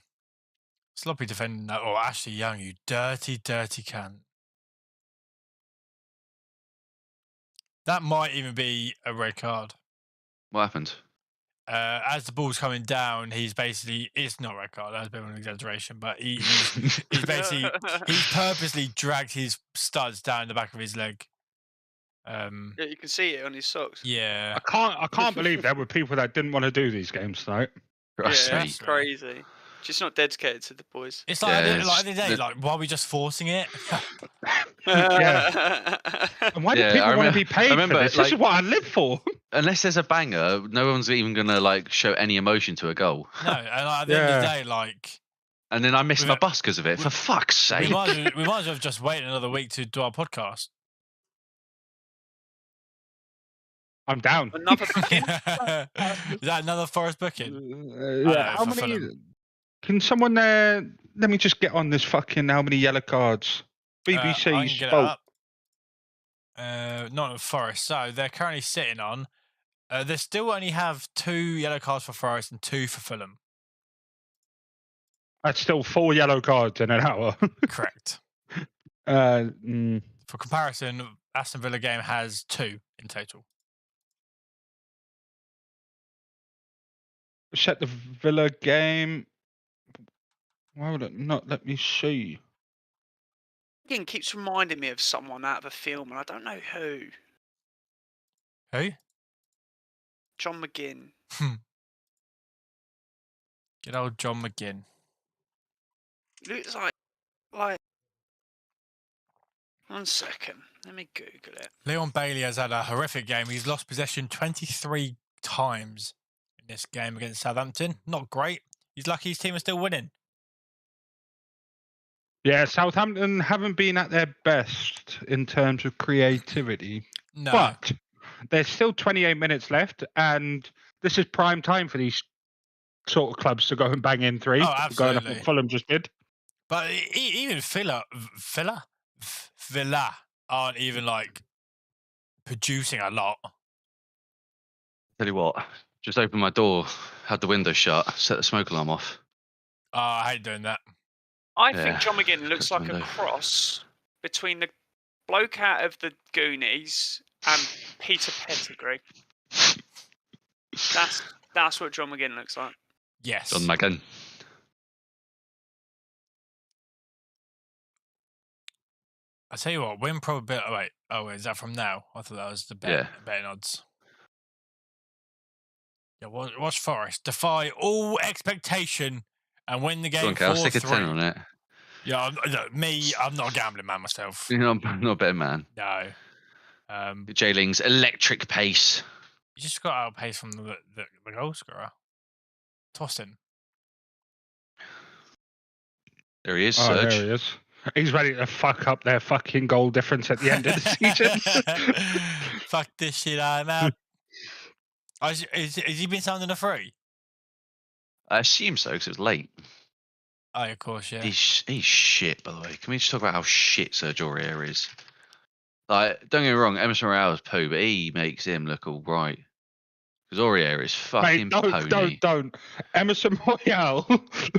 Sloppy defending that. Oh, Ashley Young, you dirty, dirty cunt. That might even be a red card. What happened? As the ball's coming down, it's not a red card. That's a bit of an exaggeration, but he's basically he's purposely dragged his studs down the back of his leg. Yeah, you can see it on his socks. Yeah. I can't believe there were people that didn't want to do these games tonight. Trust Yeah, me. it's crazy. Just not dedicated to the boys. It's like, Yeah, like the day, the- like, why are we just forcing it? Yeah. And why do Yeah, people I want to remember- be paid I remember, for this? This is like- what I live for. Unless there's a banger, no one's even gonna like show any emotion to a goal. No, and at the end of the day, like, And then I missed We my might- bus because of it. For fuck's we sake! might as well have just waited another week to do our podcast. I'm down. Another booking. Is that another Forest booking? Yeah, how for many? Fulham. Can someone let me just get on this fucking how many yellow cards? I BBC can get it spoke. up. Not at Forest. So they're currently sitting on. They still only have 2 yellow cards for Forest and 2 for Fulham. That's still 4 yellow cards in an hour. Correct. Mm, For comparison, Aston Villa game has 2 in total. set the Villa game. Why would it not let me see? Again, keeps reminding me of someone out of a film, and I don't know who. Who? John McGinn. Good old John McGinn. Looks like. One second. Let me Google it. Leon Bailey has had a horrific game. He's lost possession 23 times in this game against Southampton. Not great. He's lucky his team is still winning. Yeah, Southampton haven't been at their best in terms of creativity, No. but there's still 28 minutes left, and this is prime time for these sort of clubs to go and bang in 3. Oh, Going up absolutely. what Fulham just did. But even Villa aren't even like producing a lot. Tell you what, just opened my door, had the window shut, set the smoke alarm off. Oh, I hate doing that. I Yeah, think John McGinn looks cut like a window. cross between the bloke out of the Goonies and Peter Pettigrew. That's what John McGinn looks like. Yes. John McGinn. I tell you what, win probability. Oh, wait. Oh, is that from now? I thought that was the betting odds. Yeah, watch Forest defy all expectation and win the Go game on, Cal, stick a 10 4-3. on it. Yeah, I'm not a gambling man myself. You know, I'm not a better man. No. Jay Ling's electric pace. You just got outpaced from the goal scorer. Tossin. There he is, Oh, Serge. there he is. He's ready to fuck up their fucking goal difference at the end of the season. Fuck this shit, I'm out. Has he been signed in a free? I assume so because it was late. Oh, of course, yeah. He's shit, by the way. Can we just talk about how shit Serge Aurier is? Like, don't get me wrong, Emerson Royale's poo, but he makes him look all right. Because Aurier is fucking pony. Don't. Emerson Royale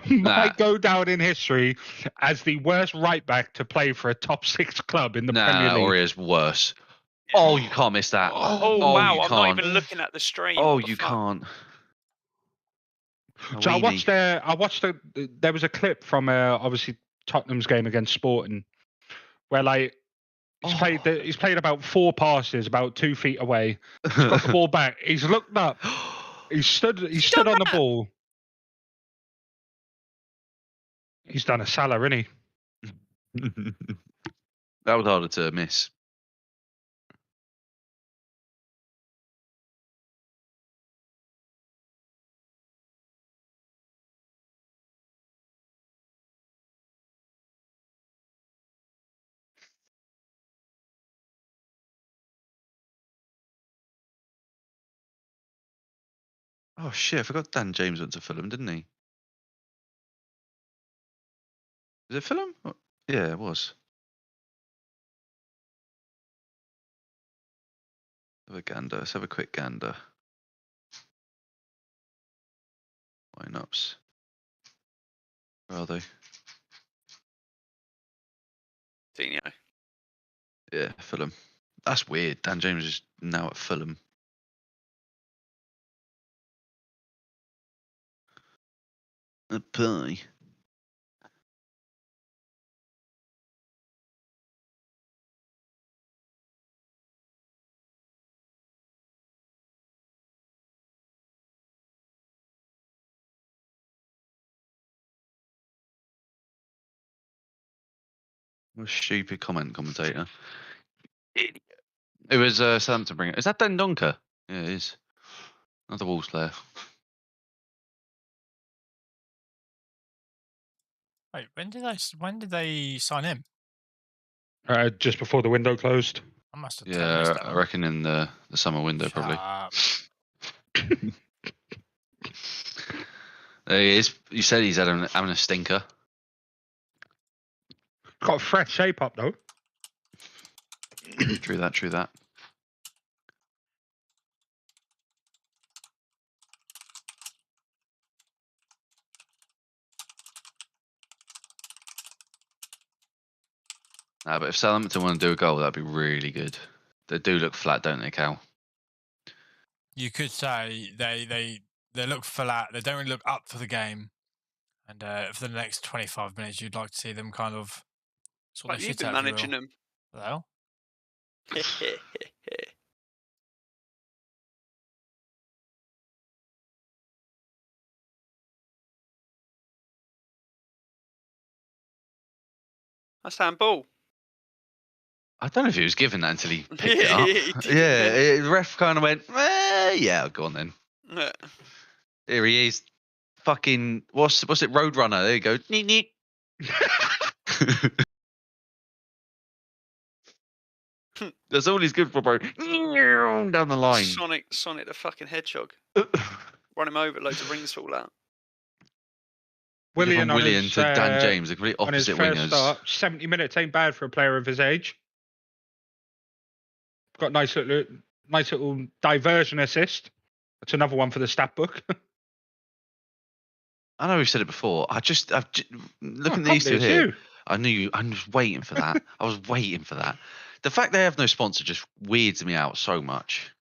might go down in history as the worst right back to play for a top 6 club in the Premier League. Aurier's worse. Oh, you can't miss that. Oh, wow, I'm not even looking at the stream. Oh, What the you fuck? can't. So I watched there was a clip from obviously Tottenham's game against Sporting where like he's played about 4 passes about 2 feet away. He's got the ball back. He's looked up. He stood on the ball. He's done a Salah, isn't he? That was harder to miss. Oh shit, I forgot Dan James went to Fulham, didn't he? Was it Fulham? Yeah, it was. Have a gander. Let's have a quick gander. Lineups. Where are they? Dino. Yeah, Fulham. That's weird. Dan James is now at Fulham. A pie. What a stupid commentator. Idiot. It was Southampton bring it. Is that Dan Donker? Yeah, it is. Another Wolves player. Wait, when did they sign him? Just before the window closed. I must have Yeah, missed that I one. reckon in the summer window Shut probably. up. There he is. You said he's having a stinker. Got a fresh shape up though. True that. True that. Nah, but if Southampton want to do a goal, that'd be really good. They do look flat, don't they, Cal? You could say they look flat. They don't really look up for the game. And for the next 25 minutes, you'd like to see them kind of sort Like of you've shit been out. managing them. What the hell? That's handball. I don't know if he was given that until he picked it up. He did, Yeah, the ref kind of went, yeah, go on then. Yeah. Here he is. Fucking, what's it, Roadrunner? There you go. Neat, neat. That's all he's good for, bro. Down the line. Sonic the fucking hedgehog. Run him over, loads of rings fall out. Willian to Dan James, the complete on his opposite first wingers. start, 70 minutes ain't bad for a player of his age. Got nice little diversion assist. That's another one for the stat book. I know we've said it before. I've looking at these two here. You. I was waiting for that. I was waiting for that. The fact they have no sponsor just weirds me out so much.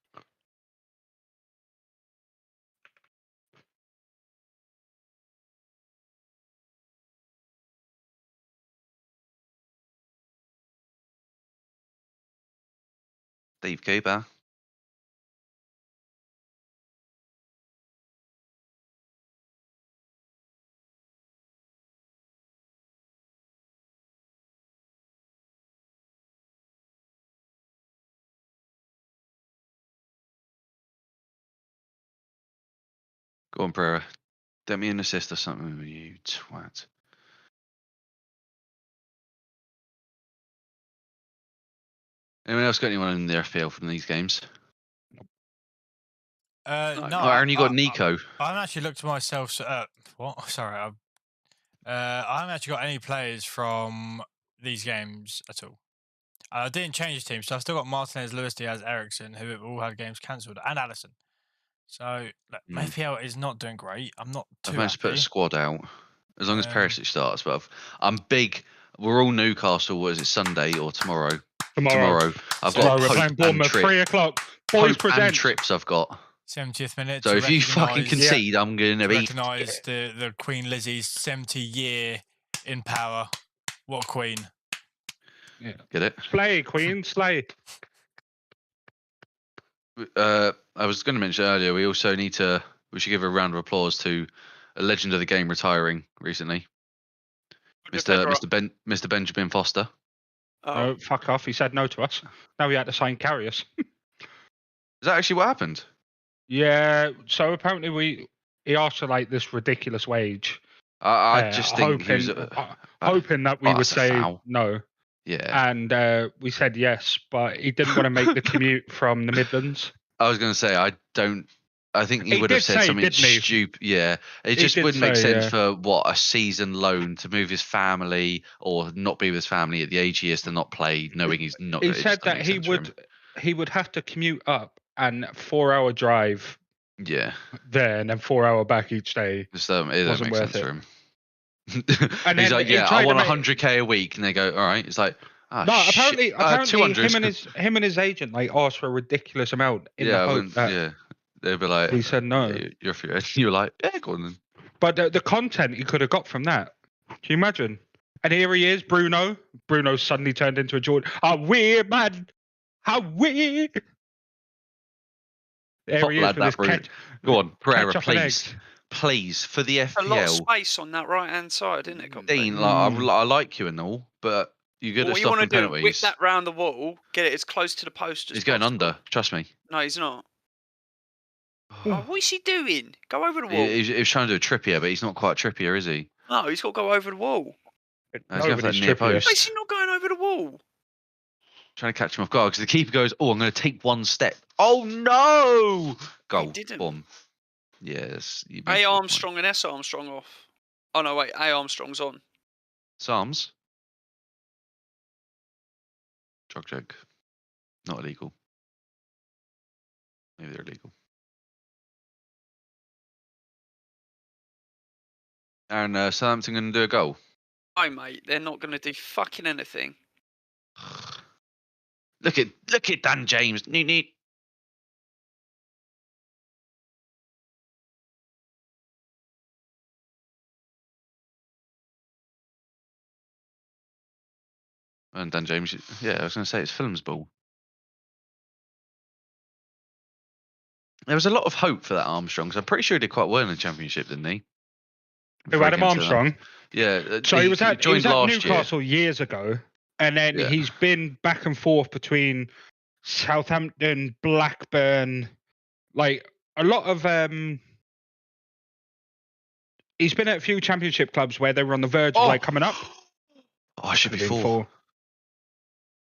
Steve Cooper. Go on, Pereira. Get me an assist or something with you, twat. Anyone else got anyone in the FPL from these games? No, Oh, Aaron, you got Nico. I haven't actually looked at myself. What? Sorry, I haven't actually got any players from these games at all. I didn't change the team, so I've still got Martinez, Lewis Diaz, Ericsson, who have all had games cancelled, and Allison. So my FPL is not doing great. I'm not too I've managed to put a happy. squad out as long as Perisic starts. But I'm big. We're all Newcastle. What is it, Sunday or tomorrow? Tomorrow. I've So got we're playing Bournemouth 3 o'clock. Boys and present. trips I've got. 70th minute. So if you fucking concede, I'm going to be. Recognise the Queen Lizzie's 70 year in power. What a queen? Yeah. Get it? Slay, Queen, slay. I was going to mention earlier. We also need to. We should give a round of applause to a legend of the game retiring recently, Mr. Benjamin Foster. Oh, fuck off! He said no to us. Now we had to sign Carrius. Is that actually what happened? Yeah. So apparently he asked for like this ridiculous wage. I just think hoping that we would say no. Yeah. And we said yes, but he didn't want to make the commute from the Midlands. I was going to say I think he would have said something stupid. Yeah, it just wouldn't make sense for a season loan to move his family or not be with his family at the age he is to not play, knowing he's not. He said that he would have to commute up and 4-hour drive. Yeah. There and then 4-hour back each day. It doesn't make sense for him. And he's like, I want 100k a week, and they go, all right. It's like, apparently 200. him and his agent like asked for a ridiculous amount. They'd be like, he said no. You're like, yeah, go on then. But the content he could have got from that. Can you imagine? And here he is, Bruno. Bruno suddenly turned into a Jordan. How weird, man. How weird. There he is with his Go on, Pereira, please, for the FPL. A lot of space on that right-hand side, isn't it, Copley? Dean, I like you and all, but you're good at stopping penalties. Whip that round the wall, get it as close to the post as He's going under, trust me. No, he's not. What is he doing? Go over the wall. He was trying to do a Trippier, but he's not quite Trippier, is he? No, he's got to go over the wall. He's going for that near post. Why is he not going over the wall? Trying to catch him off guard because the keeper goes, I'm going to take one step. Oh, no! Goal. He didn't. Boom. Yes. A Armstrong and S Armstrong off. Oh, no, wait. A Armstrong's on. Psalms. Joke. Not illegal. Maybe they're illegal. Aaron, Southampton going to do a goal? No, mate. They're not going to do fucking anything. Look at Dan James. Neat. And Dan James, I was going to say it's Fulham's ball. There was a lot of hope for that Armstrong, because I'm pretty sure he did quite well in the Championship, didn't he? Who, Adam Armstrong? Yeah. So he was at Newcastle years ago, and then he's been back and forth between Southampton, Blackburn, like a lot of. He's been at a few Championship clubs where they were on the verge of like coming up. I should be four.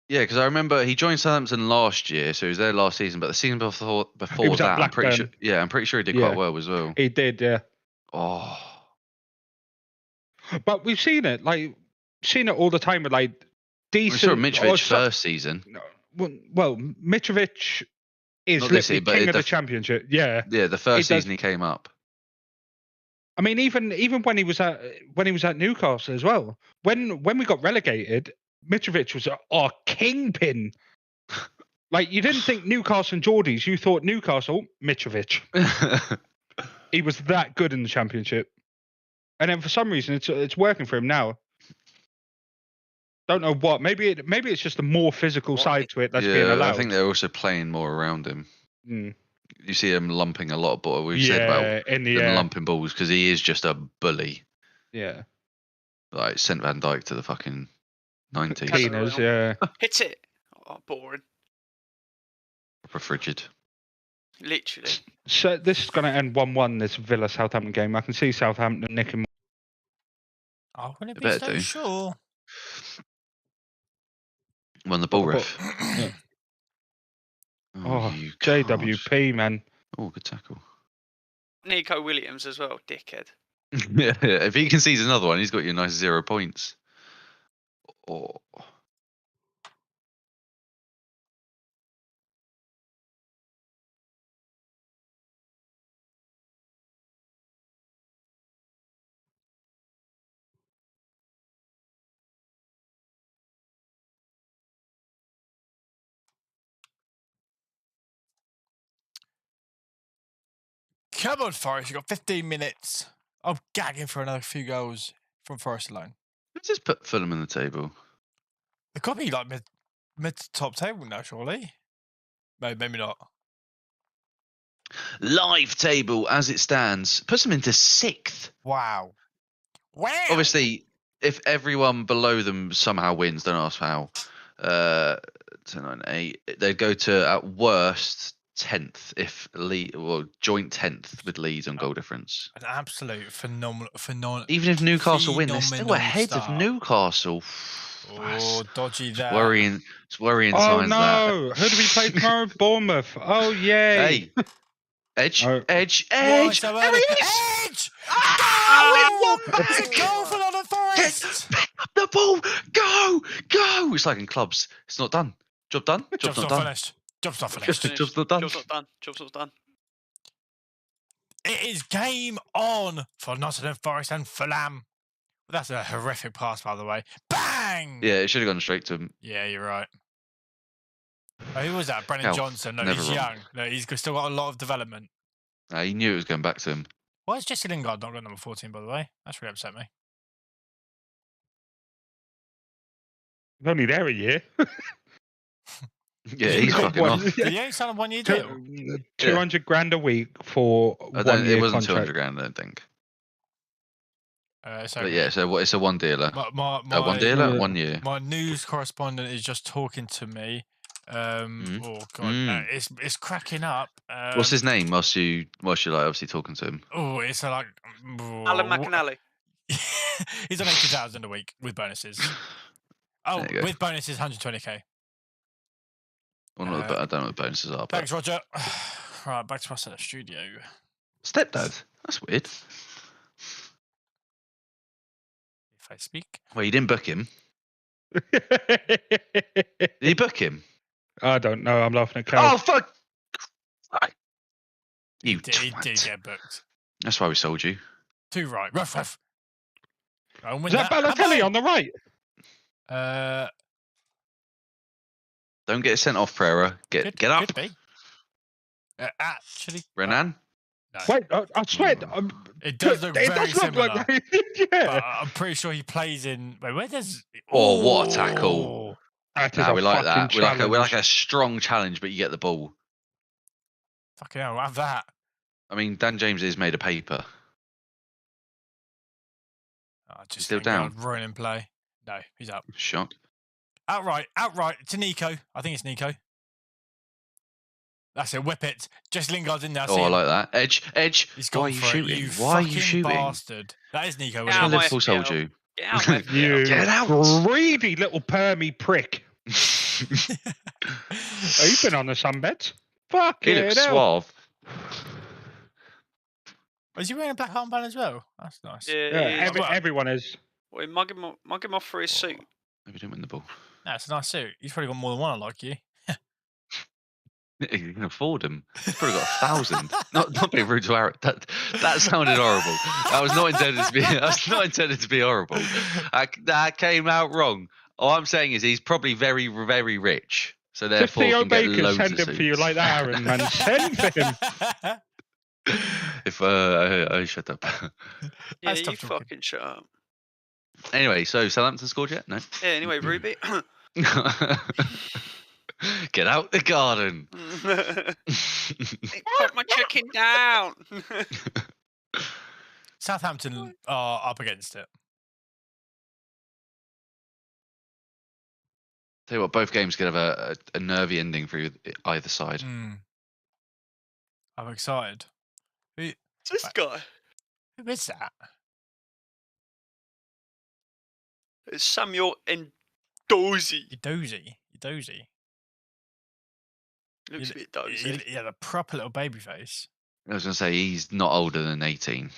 Yeah, because I remember he joined Southampton last year, so he was there last season. But the season before that, I'm pretty sure he did quite well as well. He did, yeah. Oh. But we've seen it all the time with like decent. We saw Mitrovic first season. Well, Mitrovic is literally king of the Championship. Yeah. Yeah, the first season he came up. I mean, even when he was at Newcastle as well. When we got relegated, Mitrovic was our kingpin. Like, you didn't think Newcastle and Geordies, you thought Newcastle, Mitrovic. He was that good in the Championship. And then for some reason, it's working for him now. Don't know what. Maybe it's just a more physical side to it that's being allowed. I think they're also playing more around him. Mm. You see him lumping a lot of balls. We've said about him lumping balls because he is just a bully. Yeah. Like, sent Van Dijk to the fucking 90s. Cleaners, yeah. Hit it. Oh, boring. Proper frigid. Literally. So this is going to end 1-1, this Villa Southampton game. I can see Southampton nicking. I wouldn't be so sure. Won the ball ref. Oh, you JWP, man. Oh, good tackle. Nico Williams as well, dickhead. If he concedes another one, he's got you a nice 0 points. Oh. Come on, Forest. You've got 15 minutes. I'm gagging for another few goals from Forest alone. Let's just put Fulham on the table. They've got to be like mid to top table now, surely. Maybe not. Live table as it stands puts them into 6th. Wow. Obviously, if everyone below them somehow wins, don't ask how. 10, 9, 8. They'd go to at worst 10th if joint 10th with Leeds on goal difference. An absolute phenomenal. Even if Newcastle win, they're still phenomenal ahead start. of Newcastle. Oh, dodgy It's there. worrying. It's worrying Oh signs no! Who do we play tomorrow? Bournemouth. Oh that. yay! Hey, Edge, Oh. Edge, Why Edge! so There early? he is! Edge! Ah, Go! It's a goal for London Forest. Pick up the ball! Go! It's like in clubs. It's not done. Job done. Job's not done. Finished. Job's not finished. Job's not done. Job's not done. Job's not done. It is game on for Nottingham Forest and Fulham. That's a horrific pass, by the way. Bang! Yeah, it should have gone straight to him. Yeah, you're right. Oh, who was that? Brennan Hell, Johnson. No, never he's wrong. young. No, he's still got a lot of development. He knew it was going back to him. Why is Jesse Lingard not got number 14, by the way? That's really upset me. He's only there a year. Yeah, he's fucking One- off. Did he only sign a one-year deal? 200 grand a week for It 1 year wasn't contract. 200 grand, I don't think. So But yeah, so it's a one dealer. One dealer, Yeah. 1 year. My news correspondent is just talking to me. Oh god, it's cracking up. What's his name? Whilst you like obviously talking to him. Oh, it's like Alan McAnally. He's on 80,000 a week with bonuses. Oh, There you go. with bonuses, 120k. Well, not I don't know what the bonuses are, but Thanks, Roger. Right, back to us at the studio. stepdad. That's weird. If I speak. Well, you didn't book him. Did you book him? I don't know. I'm laughing at Oh Cal. fuck! You He did twat. get booked. That's why we sold you. Too right. Ruff. Is that Balotelli on the right? Don't get sent off, Pereira. Get up, Could be. Actually, Renan. no. Wait, I swear. It does look it very does look similar. like But yeah. I'm pretty sure he plays in. Wait, where does? Oh, what a tackle. That is Nah, a we like that. fucking We like challenge. a strong challenge, but you get the ball. Fucking hell, have that. I mean, Dan James is made of paper. Just still down? Ruining play. No, he's up. Shot. Outright to Nico. I think it's Nico. That's it. Whip it. Jesse Lingard's in there. Oh, I like that. Edge. He's Why gone are you for shooting? it. You Why are you fucking shooting? bastard. That is Nico. Get That's out why my Liverpool sold FPL. you. Get out my You Get out. greedy little prick. Oh, you've been on the sunbeds. Fuck He it. looks suave. Is he wearing a black armband as well? That's nice. Yeah, Everyone is. Wait, mug him off for his suit. Maybe didn't win the ball. That's a nice suit. He's probably got more than one like you. You can afford them. He's probably got 1,000. Not being rude to Aaron. That sounded horrible. That was not intended to be. That was not intended to be horrible. That came out wrong. All I'm saying is he's probably very, very rich. So Just therefore, Theo can get Baker loads send of him for you suits. like that, Aaron, man. Send for him. If I shut up. Yeah, That's you tough talking. fucking shut up. Anyway, so Southampton scored yet? No. Yeah, anyway, Ruby. Get out the garden. Put my chicken down. Southampton are up against it. Tell you what, both games could have a nervy ending for either side. I'm excited. This guy. Who is that? It's Samuel Ndozi. Dozy. Looks a bit dozy. Yeah, the proper little baby face. I was going to say, he's not older than 18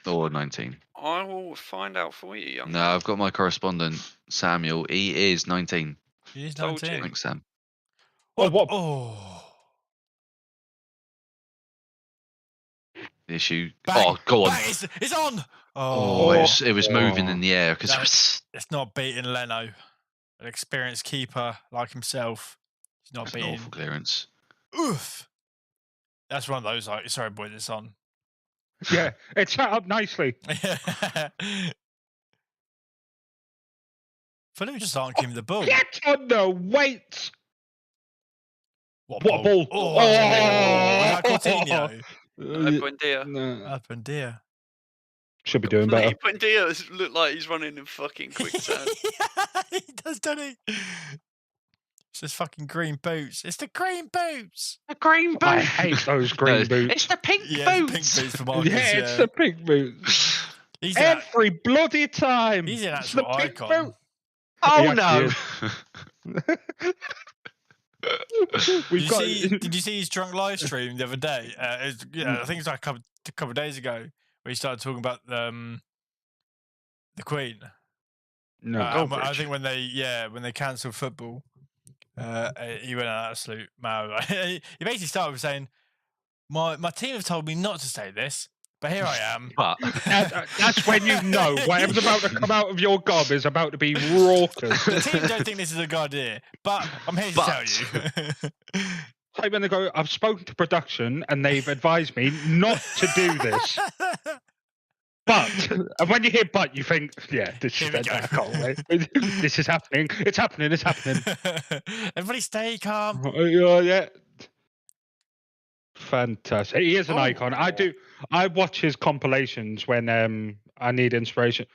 or 19. I will find out for you, young No, man. I've got my correspondent, Samuel. He is 19. He is Told you. 19. Thanks, Sam. What? Oh. The issue. Bang, Oh, go on. bang, it's on. Oh, it was moving in the air because It's not beating Leno, an experienced keeper like himself. He's not that's an beating. awful clearance. Oof. That's one of those like, sorry, boys, it's on. Yeah, it's set up nicely. Fulham just aren't giving the ball. Get on the weight. What What ball? Oh, was that Coutinho? Buendia. No. Buendia. Should be doing better. Buendia look like he's running in fucking quicksand. He does, doesn't he? It's just fucking green boots. It's the green boots. The green boots. I hate those green boots. It's the pink Yeah, boots. it's pink boots for Marcus. Yeah, it's the pink boots. He's Every bloody time. He's an It's the actual pink icon. boot. Oh, He no. Did you see his drunk live stream the other day? I think it's like a couple of days ago where he started talking about the Queen. No. I think when they cancelled football, he went an absolute mad. He basically started with saying, "My team have told me not to say this, but here I am." But That's when you know whatever's about to come out of your gob is about to be raucous. The team don't think this is a good idea, but I'm here to tell you. Like when they go, I've spoken to production and they've advised me not to do this. But, and when you hear "but," you think, yeah, this is this is happening. It's happening. It's happening. Everybody stay calm. Yeah. Fantastic. He is an icon. I watch his compilations when I need inspiration.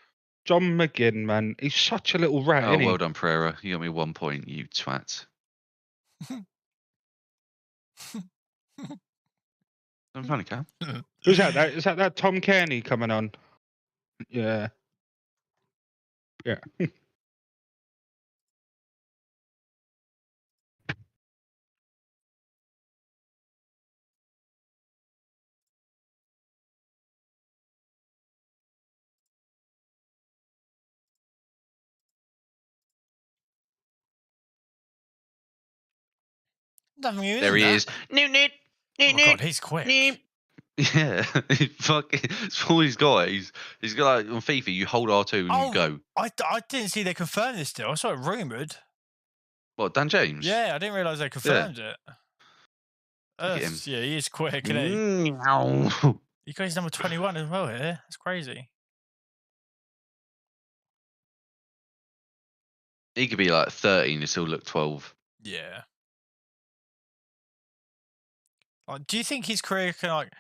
John McGinn, man, he's such a little rat. oh, well done, Pereira. You got me 1 point, you twat. I'm funny, Cam. Who's that? Is that Tom Kearney coming on? Yeah. Yeah. There he is. Oh God, he's quick. Yeah, it's all he's got. He's got like on FIFA. You hold R2 and you go. I didn't see they confirmed this still. I saw it rumoured. What, Dan James? Yeah, I didn't realise they confirmed it. Look at him. Yeah, he is quick, isn't he? Meow. He got his number 21 as well here. That's crazy. He could be like 13 and still look 12. Yeah. Do you think his career can like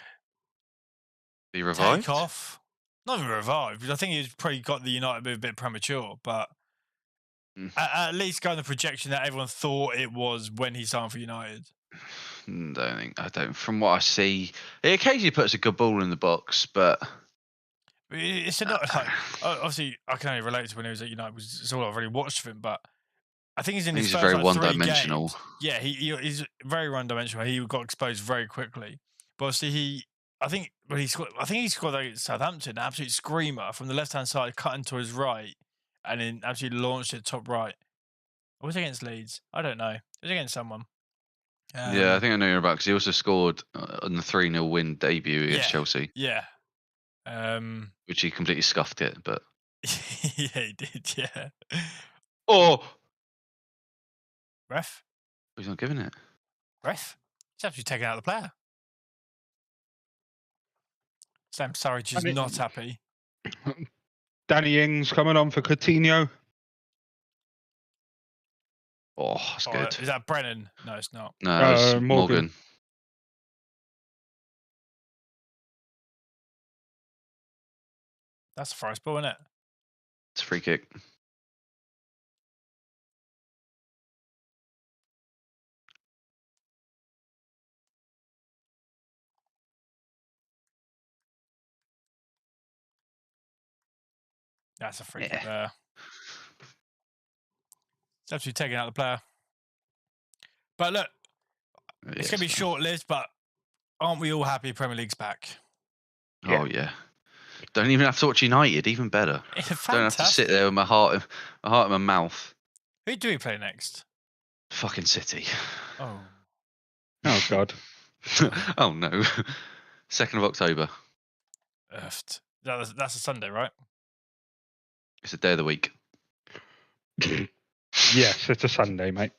Be revived? take off? Not even revived, because I think he's probably got the United move a bit premature, but at least go on the projection that everyone thought it was when he signed for United. I don't. From what I see, he occasionally puts a good ball in the box, but it's not like obviously I can only relate to when he was at United because it's all I've really watched of him, but I think he's in his first, very like, one-dimensional. 3 games. Yeah, he's very one-dimensional. He got exposed very quickly, but obviously I think he scored at Southampton, an absolute screamer from the left-hand side, cutting to his right, and then absolutely launched it top right. Or was it against Leeds? I don't know. It was against someone. Yeah, I think I know you're about because he also scored on the 3-0 win debut against Chelsea. Yeah. Which he completely scuffed it, but yeah, he did. Yeah. Oh, Ref. he's not giving it. Ref. He's actually taken out the player. Sam Surridge is not happy. Danny Ings coming on for Coutinho. Oh, that's good. Is that Brennan? No, it's not. No, it's Morgan. That's a Forest ball, isn't it? It's a free kick. That's a free kick there. It's actually taking out the player. But look, It's going to be short-lived, but aren't we all happy Premier League's back? Oh yeah. Don't even have to watch United. Even better. Don't have to sit there with my heart in my mouth. Who do we play next? Fucking City. Oh God. Oh no. 2nd of October. Earthed. That's a Sunday, right? It's a day of the week. Yes, it's a Sunday, mate.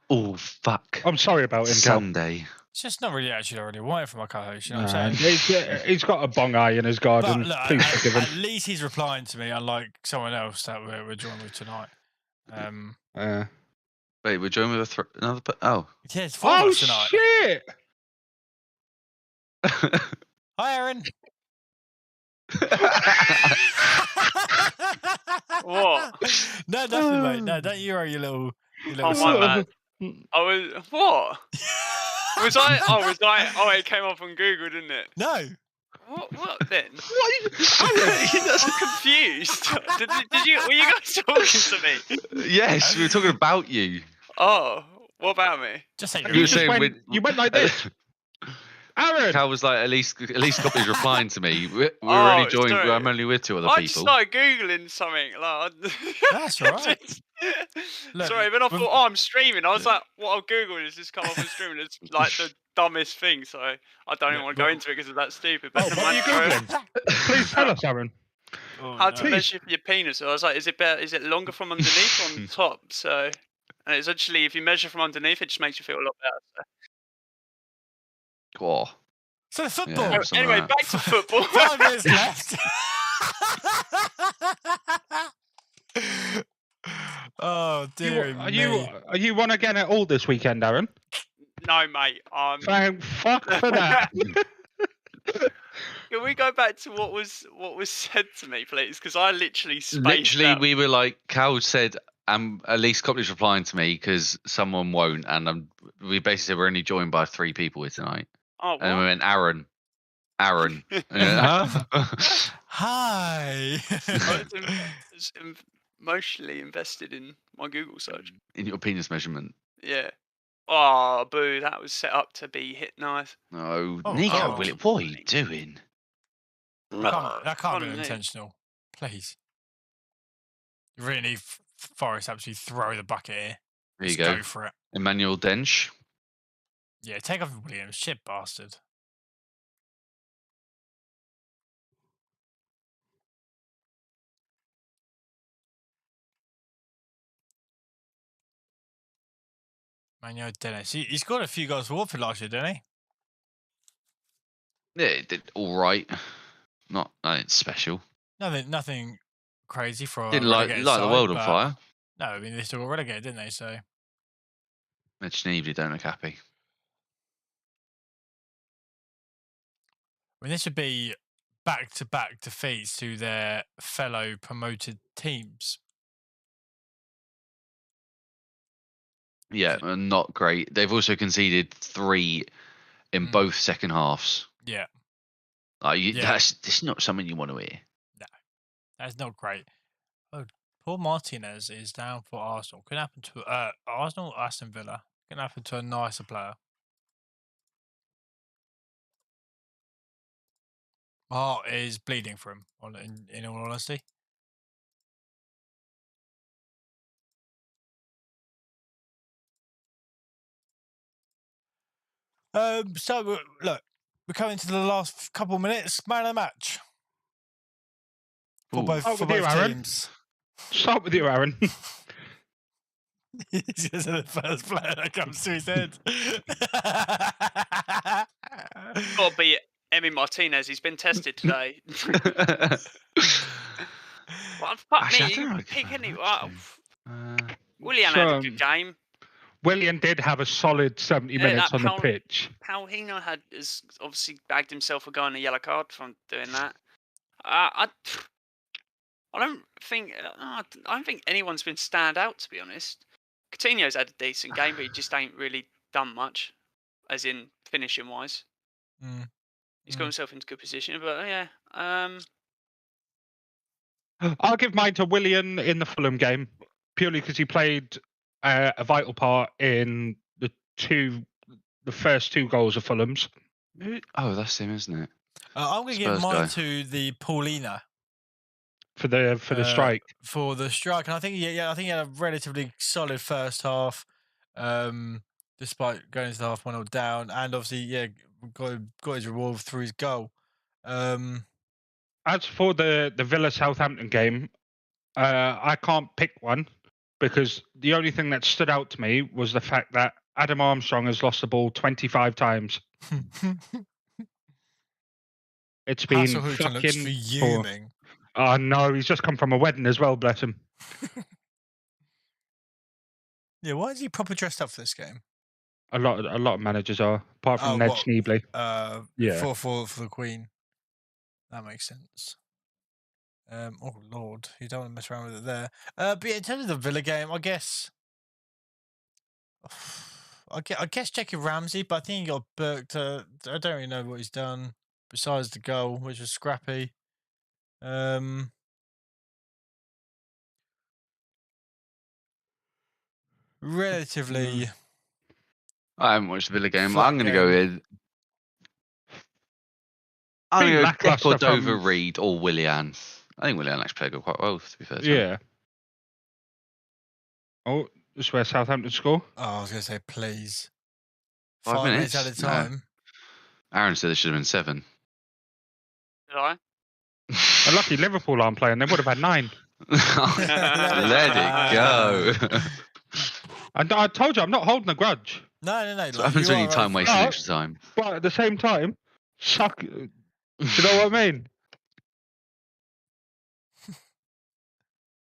Oh fuck. I'm sorry about him, Cal. Sunday. It's just not really actually already wanted from my co-host. You know what I'm saying? He's got a bong eye in his garden. But look, Please forgive him. at least he's replying to me, unlike someone else that we're joined with tonight. Wait, we're joined with another. Oh. Yeah, it's 4 of us tonight. Shit! Hi, Aaron. What? No, nothing, mate. No, don't you, you little. Oh my man. I was what? Was I? Oh, it came up on Google, didn't it? No. What then? What? I'm confused. Were you guys talking to me? Yes, we were talking about you. Oh, what about me? Just say You were saying you went like this. Aaron! Cal was like, at least Copley's replying to me. We're only joined. sorry. I'm only with 2 other I people. just started googling something. Like, That's all right. Look, sorry, but I thought, I'm streaming. I was like, what I'll Google is just come up on streaming. It's like the dumbest thing. So I don't even want to go into it because it's that stupid. But What are you googling? Please tell us, Aaron. How to measure your penis? So I was like, is it better? Is it longer from underneath or on top? So, and it's actually, if you measure from underneath, it just makes you feel a lot better. So. Oh. So the football. Yeah, Anyway, back to football. 5 minutes left. Oh dear Are you on again at all this weekend, Aaron? No, mate. Thank fuck for that. Can we go back to what was said to me, please? Because I literally spaced out. We were like, Cal said, at least Copley's replying to me because someone won't, and we basically said we're only joined by 3 people here tonight. Oh, what? And we went, Aaron. And huh? Hi. I was emotionally invested in my Google search. In your penis measurement. Yeah. Oh, boo! That was set up to be hit nice. No, Oh, Nico, God. what are you doing? That can't be Funny. intentional. Please. You really need Forrest to absolutely throw the bucket here. There you Let's go. for it. Emmanuel Dench. Yeah, take off Williams. Shit bastard. Manuel Dennis. He scored a few goals for Watford last year, didn't he? Yeah, it did all right. Not nothing special. Nothing crazy for Didn't a light relegated the side, world on but- fire. No, I mean they still got relegated, didn't they? So Edge don't look happy. I mean this would be back-to-back defeats to their fellow promoted teams. Yeah, not great. They've also conceded 3 in both second halves. Yeah. That's not something you want to hear. That's not great. Oh, Paul Martinez is down for Arsenal. Could happen to Arsenal or Aston Villa. Can happen to a nicer player. My heart is bleeding for him, in all honesty. So, look, we're coming to the last couple of minutes. Man of the match. For Ooh. both, Start for with you, both Aaron. teams. Start with you, Aaron. He's just the first player that comes to his head. Got to be Emi Martinez. He's been tested today. Well, fuck Actually, I me. don't know You if pick I any. like Well, Willian had a good game. Willian did have a solid 70 minutes that on the pitch. Paulinho has obviously bagged himself for going a yellow card from doing that. I don't think anyone's been stand out, to be honest. Coutinho's had a decent game, but he just ain't really done much, as in finishing wise. He's got himself into good position, but yeah. I'll give mine to Willian in the Fulham game, purely because he played a vital part in the 2 the first 2 goals of Fulham's. Oh, that's him, isn't it? I'm going to give Spurs mine guy. to the Paulina For the strike. For the strike, and I think he had a relatively solid first half, despite going into the half 1-0 down, and obviously got his reward through his goal. As for the Villa Southampton game, I can't pick one because the only thing that stood out to me was the fact that Adam Armstrong has lost the ball 25 times. It's been Hasselhouten looks fucking fuming. Oh no, he's just come from a wedding as well, bless him. Yeah, why is he proper dressed up for this game? A lot of managers are, apart from Ned Schneebly. Yeah. For the Queen. That makes sense. Oh Lord, you don't want to mess around with it there. But yeah, in terms of the Villa game, I guess checking Ramsey, but I think he got burked. I don't really know what he's done besides the goal, which was scrappy. Relatively. I haven't watched the Villa game. Flat I'm going to go game. with. I'm going to go lacklustre Depp or Dover from- Reed or Willian. I think Willian actually played quite well, to be fair. Yeah. Oh, this is where Southampton score. Oh, I was going to say, please. 5 minutes at a No. time. Aaron said it should have been 7. Did I? And lucky Liverpool aren't playing. They would have had 9. Let it go. And I told you, I'm not holding a grudge. No. What happens when you time wasting right. extra time? But at the same time, suck. Do you know what I mean?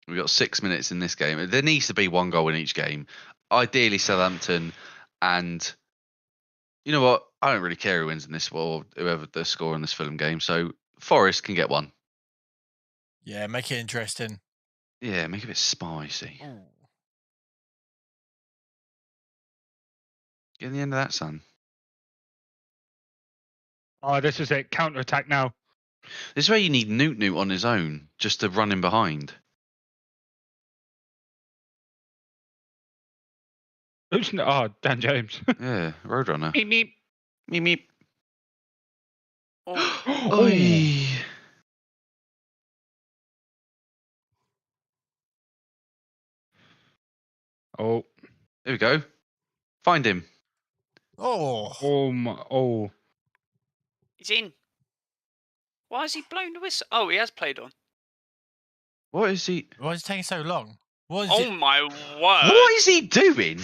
We've got 6 minutes in this game. There needs to be 1 goal in each game. Ideally, Southampton. And you know what? I don't really care who wins in this or whoever the score in this Fulham game. So Forest can get 1. Yeah, make it interesting. Yeah, make it a bit spicy. Ooh. Get the end of that, son. Oh, this is it. Counter attack now. This is where you need Newt on his own just to run in behind. Who's Dan James. Yeah, Roadrunner. Meep meep. Meep meep. Oh. Oi. Oh. There we go. Find him. Oh. He's in. Why has he blown the whistle? Oh, he has played on. What is he? Why is it taking so long? My word! What is he doing?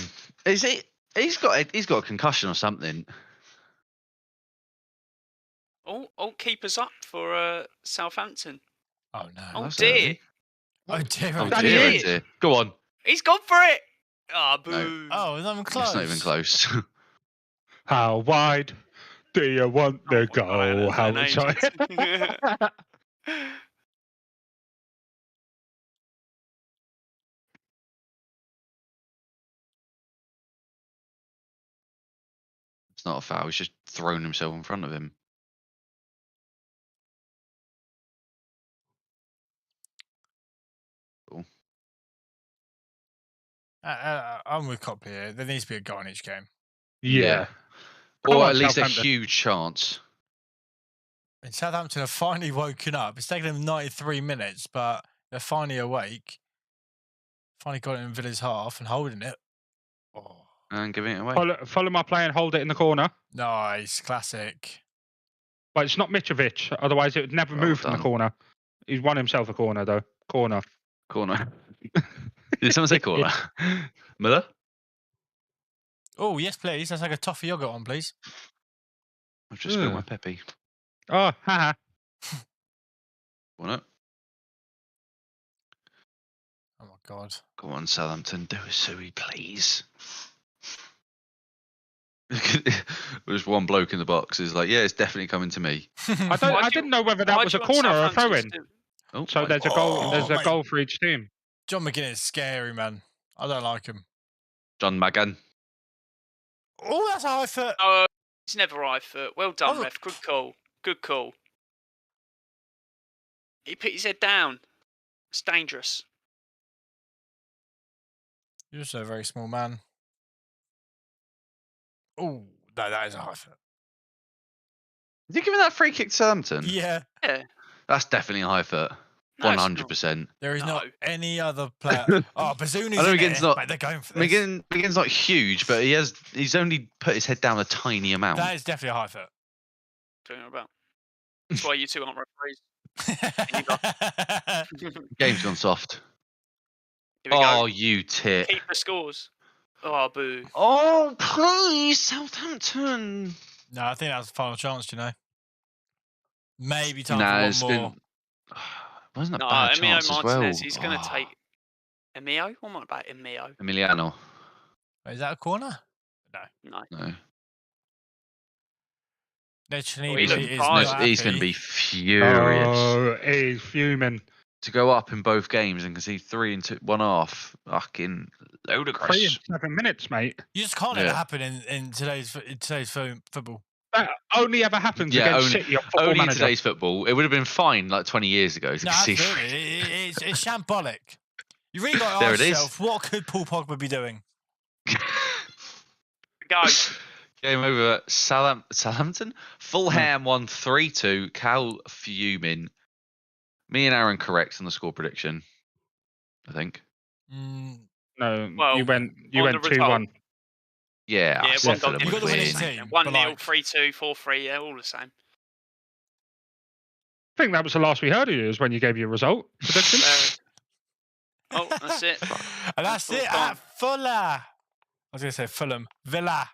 Is it? He's got a concussion or something. Oh, keepers up for Southampton. Oh no! Oh That's dear! early. Oh dear! Oh Danny dear, Lee. oh dear. Go on. He's gone for it. Ah, No. boo! Oh, it's not even close. It's not even close. How wide do you want the Oh, my goal? God, How sorry. It's not a foul. He's just thrown himself in front of him. Cool. I'm with Copley here. There needs to be a goal in each game. Yeah. Or Come on, at least a Southampton. huge chance. And Southampton have finally woken up. It's taken them 93 minutes, but they're finally awake. Finally got it in Villa's half and holding it. Oh, And giving it away. Fulham are playing hold it in the corner. nice, classic. But it's not Mitrovic. Otherwise, it would never Well move from the done. corner. He's won himself a corner, though. Corner. Corner. Did someone say corner? Miller? Oh, yes, please. Let's like a toffee yogurt on, please. I've just spilled my peppy. Oh, haha. Want it? Oh, my God. Go on, Southampton. Do a suey, please. There's one bloke in the box who's like, yeah, it's definitely coming to me. I didn't know whether that Why was do a you want corner or a Southampton throw-in. to- Oh, So my there's a goal. Oh, There's a mate. goal for each team. John McGinn is scary, man. I don't like him. John Magan. Oh, that's a high foot. Oh, he's never right foot. Well done, Oh. ref. Good call. Good call. He put his head down. It's dangerous. You're also a very small man. Oh, No, that is a high foot. Did you give me that free kick to Southampton? Yeah. Yeah. That's definitely a high foot. No, it's not. 100%. There is not No. any other player. Oh, Bazuni's I know in McGinn's there. not- Mate, they're going for this. McGinn's not huge, but he's only put his head down a tiny amount. That is definitely a high foot. Talking about. That's why you two aren't referees. Game's gone soft. Here we Oh, go. you tit. Keeper scores. Oh, boo. Oh, please, Southampton. No, I think that's the final chance, you know. Maybe time Nah, for it's one more. been. Wasn't a No, bad Emilio chance as Martinez, well. he's going to take... Emilio? What am I about? Emilio? Emiliano. Is that a corner? No. No. Literally, Well, he looked is tired. not He's going to happy. be furious Oh, he's fuming. to go up in both games and concede 3 and 1 half. Fucking 3 ludicrous. and 7 minutes, mate. You just can't let it Yeah. happen in today's football. That only ever happens Yeah, against only- City on Football Only in Manager. today's football. It would have been fine like 20 years ago to No, concede absolutely. 3. It's shambolic. You really got to There ask it is. yourself, what could Paul Pogba be doing? Go. Game over at Southampton. Fulham won 3-2. Cal fuming. Me and Aaron correct on the score prediction. I think. Mm, No, Well, you went on the 2-1. Yeah, Yeah, I one said goal Fulham You would got the winning win. team. 1-0, but like- 3-2, 4-3, yeah, all the same. I think that was the last we heard of you, is when you gave your result prediction. Oh, that's it. And that's Full it time. at Fuller. I was going to say Fulham. Villa.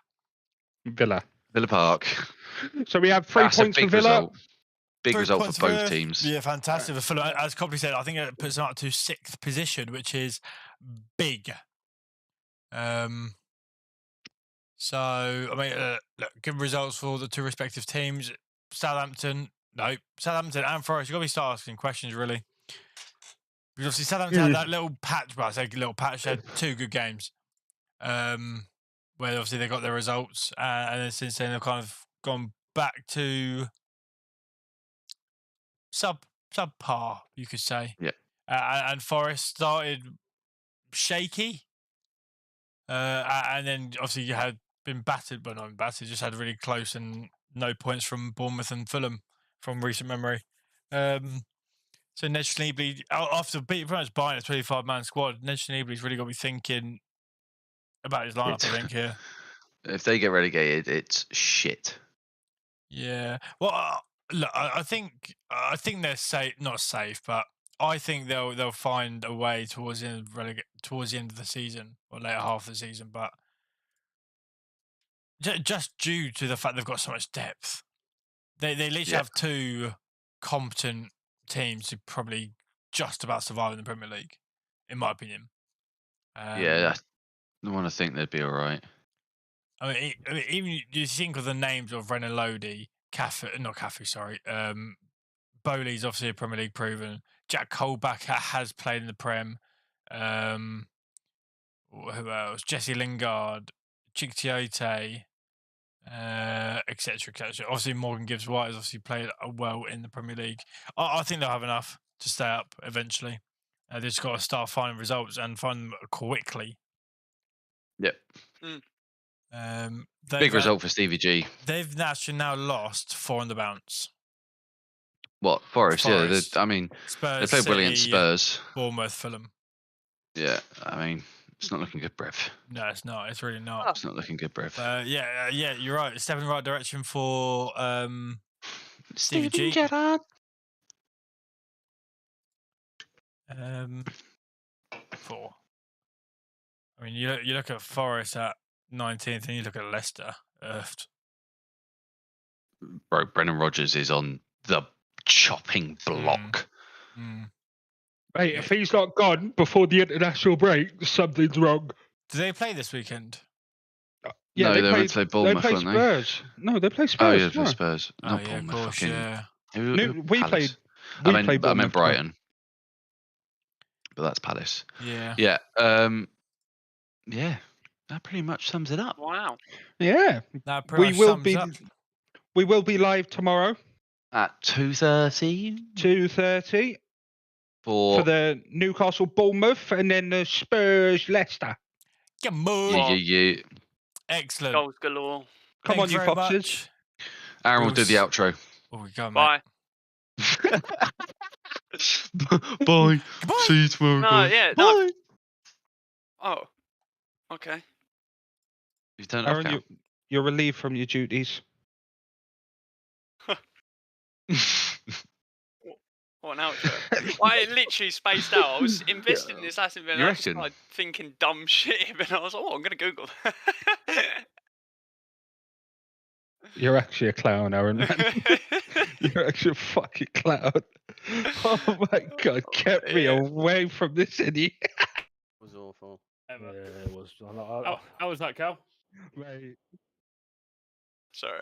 Villa. Villa Park. So we have 3 That's a points for big Villa. result. Big 3 result points for both teams. Yeah, fantastic. For Fulham, as Copley said, I think it puts them up to 6th position, which is big. So, I mean, look, good results for the 2 respective teams. Southampton and Forest. You've got to start asking questions, really. Because obviously Southampton had that little patch, well, I say little patch, they had 2 good games. Where obviously they got their results, and then since then they've kind of gone back to subpar, you could say. Yeah. And Forest started shaky, and then obviously you had been battered, but not battered, just had really close and no points from Bournemouth and Fulham from recent memory. So Ned Schneebly, after pretty much buying a 25-man squad, Ned Schneebly's really got to be thinking about his lineup, I think, here. If they get relegated, it's shit. Yeah. Well, look, I think they're safe, not safe, but I think they'll find a way towards the end of the season or later half of the season. But just due to the fact they've got so much depth, they literally have 2 competent teams who probably just about survive in the Premier League, in my opinion. Yeah, I want to think they'd be all right. I mean, even you think of the names of Renan Lodi, Bowley's obviously a Premier League proven. Jack Colback has played in the Prem. Who else? Jesse Lingard, Chiktiote, etc., etc. Obviously, Morgan Gibbs-White has obviously played well in the Premier League. I think they'll have enough to stay up eventually. They've just got to start finding results and find them quickly. Yep. Big result for Stevie G. They've actually now lost 4 on the bounce. What? Forest. Forest. Yeah, I mean, Spurs, they played brilliant City, Spurs. Bournemouth, Fulham. Yeah, I mean, it's not looking good, Brev. No, it's not. It's really not. It's not looking good, Brev. Yeah, you're right. It's stepping in the right direction for Stevie Steven G. Gerrard. 4. I mean, you look at Forest at 19th, and you look at Leicester. Bro, Brendan Rodgers is on the chopping block. Mate, if he's not gone before the international break, something's wrong. Do they play this weekend? Yeah, No, they went to play Bournemouth, they play weren't they? Spurs. No, they play Spurs. Oh, yeah, for tomorrow. Spurs. Oh, Not yeah, of Bournemouth. course, Fucking. yeah. Who, We Palace. played I meant Bournemouth. Brighton. But that's Palace. Yeah. Yeah. Yeah. That pretty much sums it up. Wow. Yeah, That pretty we much will sums be. up. We will be live tomorrow, At 2:30 2:30 for the Newcastle Bournemouth, and then the Spurs Leicester. Come on. Yeah. Excellent. Goals galore. Come Thank on, you very foxes. much. Aaron will do the outro. Oh, we go, mate. Bye. Bye. Goodbye. See you tomorrow. No, guys. yeah, Bye. no. Oh, okay. You turned it off, Aaron, Cal. you're relieved from your duties. What an outro. I literally spaced out. I was invested in this Aston Villa. You I just reckon? started thinking dumb shit, and I was like, "Oh, I'm gonna Google." You're actually a clown, Aaron. Man. You're actually a fucking clown. Oh my god, get me Yeah. away from this idiot. It was awful. Yeah, it was. How was that, Cal? Mate. Sorry.